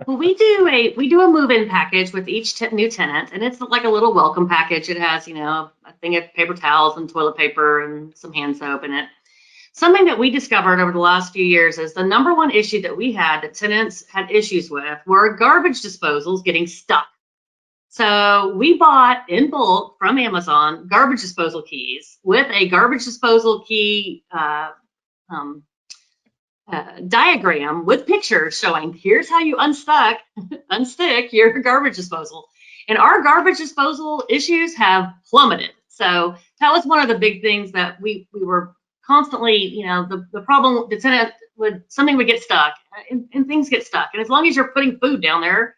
Well, we do a move-in package with each new tenant, and it's like a little welcome package. It has, a thing of paper towels and toilet paper and some hand soap in it. Something that we discovered over the last few years is the number one issue that we had that tenants had issues with were garbage disposals getting stuck. So we bought in bulk from Amazon garbage disposal keys with a garbage disposal key diagram with pictures showing here's how you unstick your garbage disposal. And our garbage disposal issues have plummeted. So that was one of the big things that we were constantly, the problem, the tenant something would get stuck and things get stuck. And as long as you're putting food down there,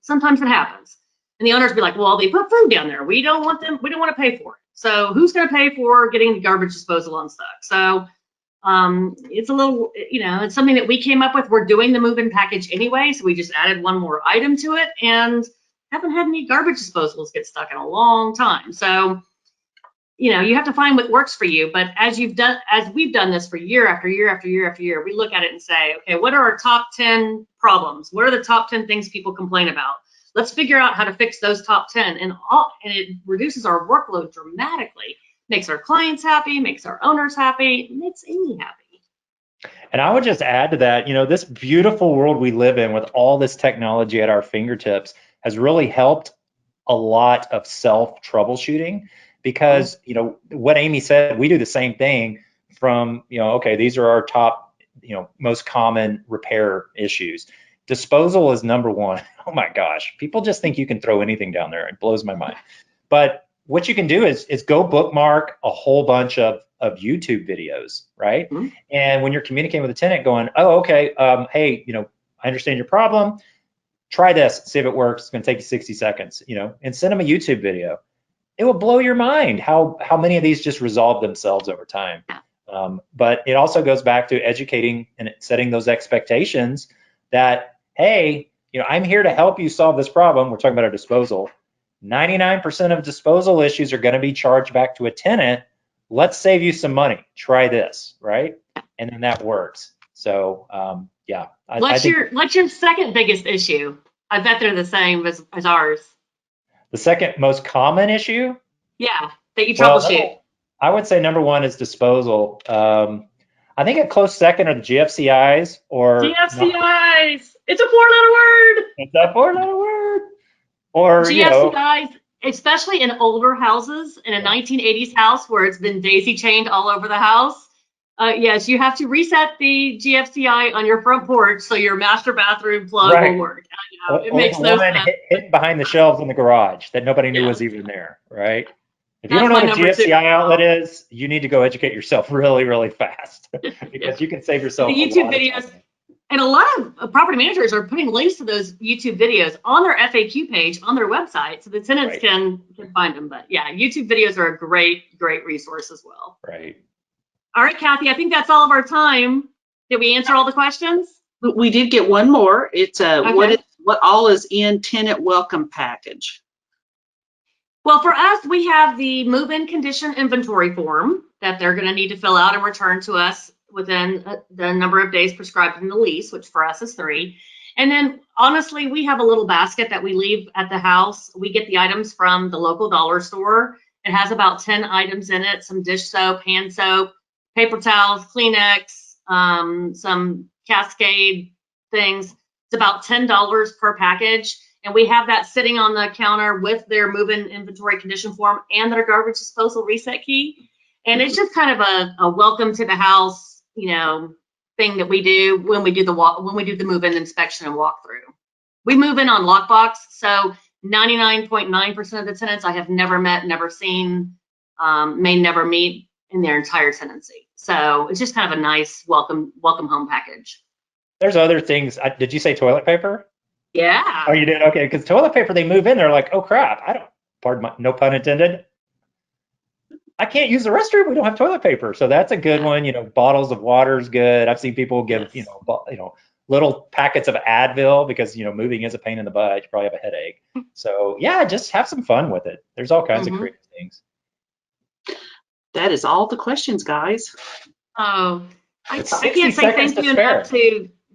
sometimes it happens. And the owners be like, well, they put food down there. We don't want to pay for it. So who's going to pay for getting the garbage disposal unstuck? So it's a little, it's something that we came up with. We're doing the move-in package anyway, so we just added one more item to it and haven't had any garbage disposals get stuck in a long time. So, you have to find what works for you. But as we've done this for year after year after year after year, we look at it and say, okay, what are our top 10 problems? What are the top 10 things people complain about? Let's figure out how to fix those top 10, and it reduces our workload dramatically. Makes our clients happy, makes our owners happy, makes Amy happy. And I would just add to that, this beautiful world we live in with all this technology at our fingertips has really helped a lot of self troubleshooting because, what Amy said, we do the same thing from, okay, these are our top, most common repair issues. Disposal is number one. Oh my gosh, people just think you can throw anything down there. It blows my mind. But what you can do is go bookmark a whole bunch of YouTube videos, right? Mm-hmm. And when you're communicating with a tenant going, oh, okay, hey, I understand your problem. Try this, see if it works. It's going to take you 60 seconds, and send them a YouTube video. It will blow your mind how many of these just resolve themselves over time. But it also goes back to educating and setting those expectations that, hey, I'm here to help you solve this problem. We're talking about a disposal. 99% of disposal issues are going to be charged back to a tenant. Let's save you some money. Try this, right? And then that works. So, yeah. What's your second biggest issue? I bet they're the same as ours. The second most common issue? Yeah, that you troubleshoot. Well, I would say number one is disposal. I think a close second are the GFCIs or GFCIs. It's a 4-letter word. It's a 4-letter word. Or GFCIs, especially in older houses, in a 1980s house where it's been daisy chained all over the house. Yes, you have to reset the GFCI on your front porch so your master bathroom plug will work. It makes no sense. Hidden behind the shelves in the garage that nobody knew was even there, right? If you don't know what a GFCI outlet is, you need to go educate yourself really, really fast because you can save yourself the YouTube videos. And a lot of property managers are putting links to those YouTube videos on their FAQ page on their website so the tenants can find them. But yeah, YouTube videos are a great resource as well. Right. All right, Kathy, I think that's all of our time. Did we answer all the questions? We did get one more. It's what all is in tenant welcome package? Well, for us, we have the move-in condition inventory form that they're going to need to fill out and return to us within the number of days prescribed in the lease, which for us is 3. And then honestly, we have a little basket that we leave at the house. We get the items from the local dollar store. It has about 10 items in it, some dish soap, hand soap, paper towels, Kleenex, some Cascade things. It's about $10 per package. And we have that sitting on the counter with their move-in inventory condition form and their garbage disposal reset key. And it's just kind of a welcome to the house, thing that we do when we do the move-in inspection and walkthrough. We move in on lockbox, so 99.9% of the tenants I have never met, never seen, may never meet in their entire tenancy. So it's just kind of a nice welcome home package. There's other things. Did you say toilet paper? Yeah. Oh, you did? Okay, because toilet paper, they move in, they're like, oh crap, no pun intended. I can't use the restroom. We don't have toilet paper. So that's a good one. You know, bottles of water is good. I've seen people give, Yes. little packets of Advil because, moving is a pain in the butt. You probably have a headache. So yeah, just have some fun with it. There's all kinds of creative things. That is all the questions, guys. Oh, I It's can't 60 say seconds thank to you spare. enough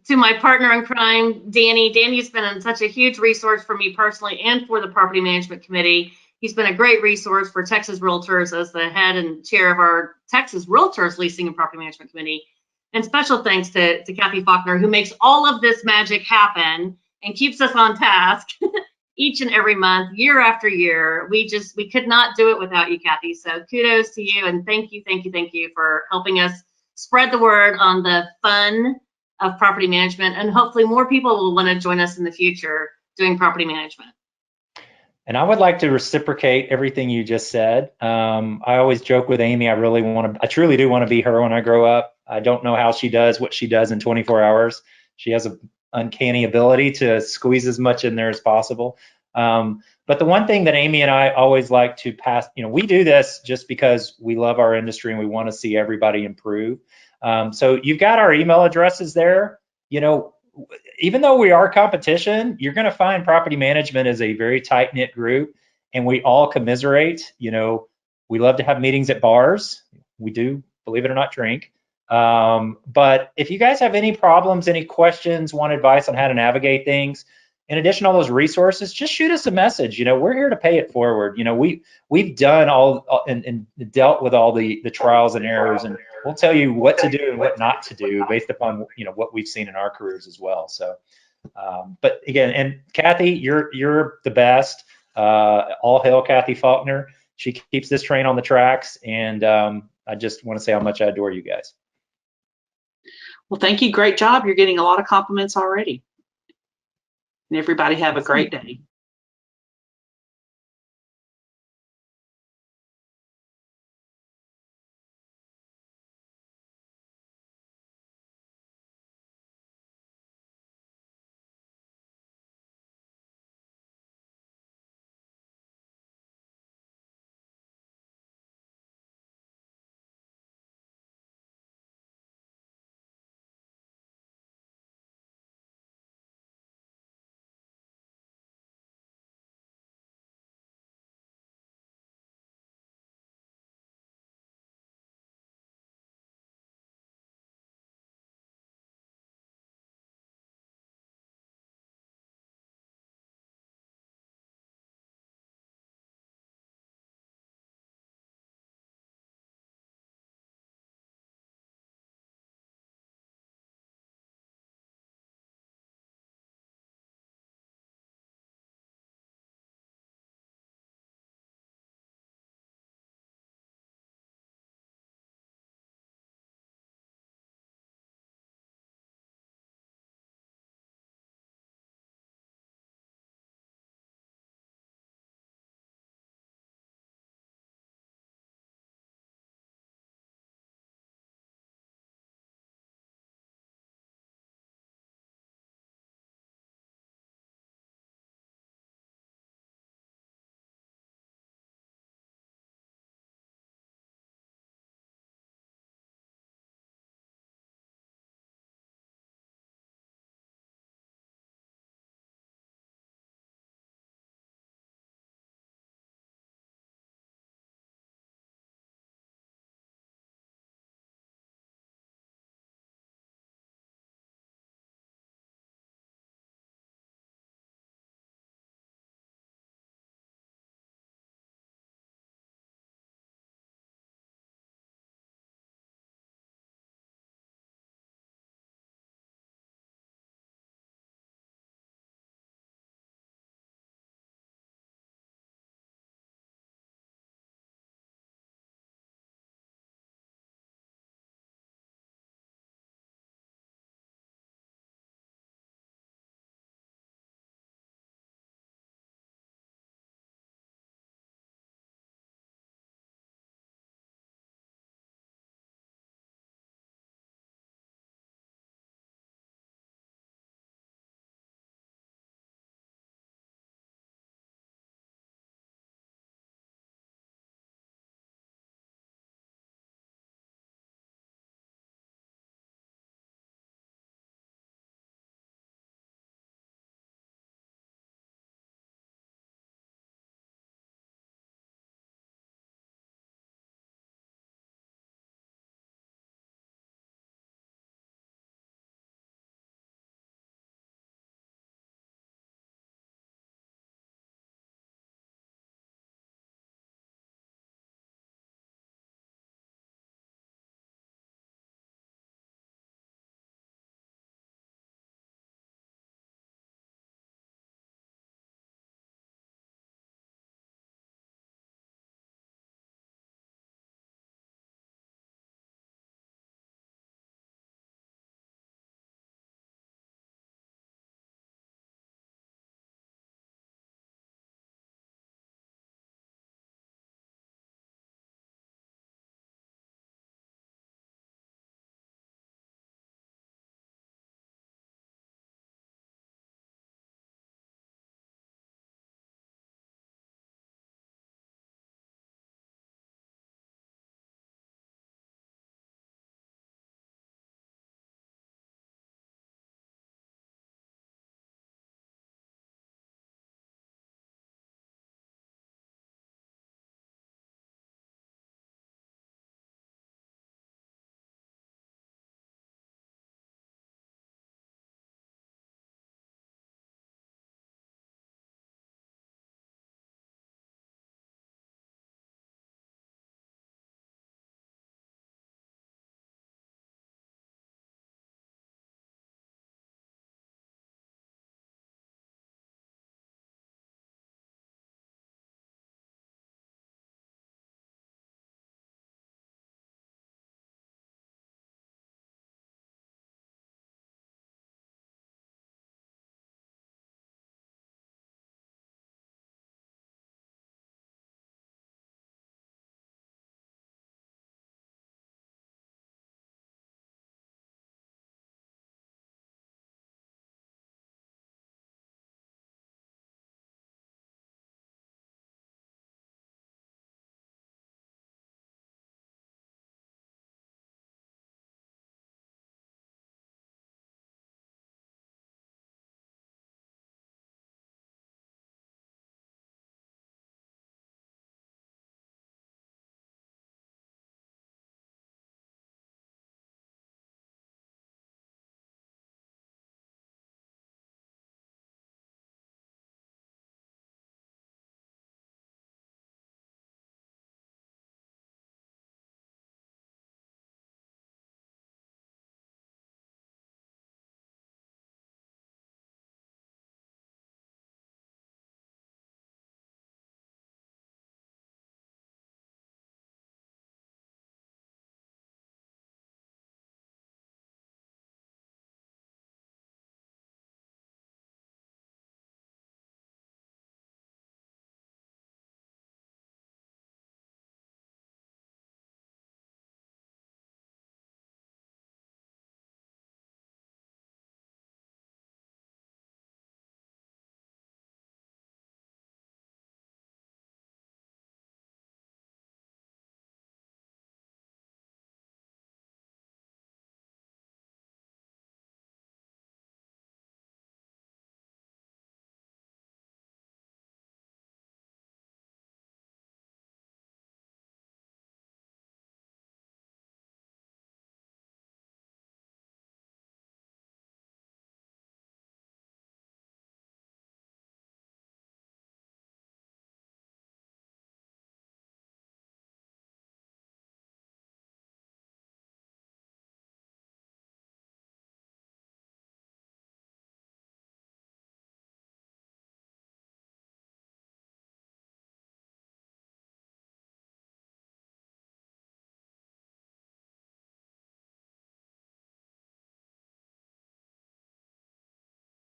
to my partner in crime, Danny. Danny's been such a huge resource for me personally and for the Property Management Committee. He's been a great resource for Texas Realtors as the head and chair of our Texas Realtors Leasing and Property Management Committee. And special thanks to Kathy Faulkner, who makes all of this magic happen and keeps us on task each and every month, year after year. We could not do it without you, Kathy. So kudos to you, and thank you for helping us spread the word on the fun of property management, and hopefully more people will want to join us in the future doing property management. And I would like to reciprocate everything you just said. I always joke with Amy, I truly do want to be her when I grow up. I don't know how she does what she does in 24 hours. She has an uncanny ability to squeeze as much in there as possible. But the one thing that Amy and I always like to pass, we do this just because we love our industry and we want to see everybody improve. So you've got our email addresses there. Even though we are competition, you're going to find property management is a very tight-knit group, and we all commiserate. We love to have meetings at bars. We do, believe it or not, drink. But if you guys have any problems, any questions, want advice on how to navigate things, in addition to all those resources, just shoot us a message. We're here to pay it forward. We've done all and dealt with all the trials and errors, and we'll tell you what to do and what not to do based upon what we've seen in our careers as well. So, but again, and Kathy, you're the best. All hail Kathy Faulkner. She keeps this train on the tracks, and I just want to say how much I adore you guys. Well, thank you. Great job. You're getting a lot of compliments already. And everybody have a great day.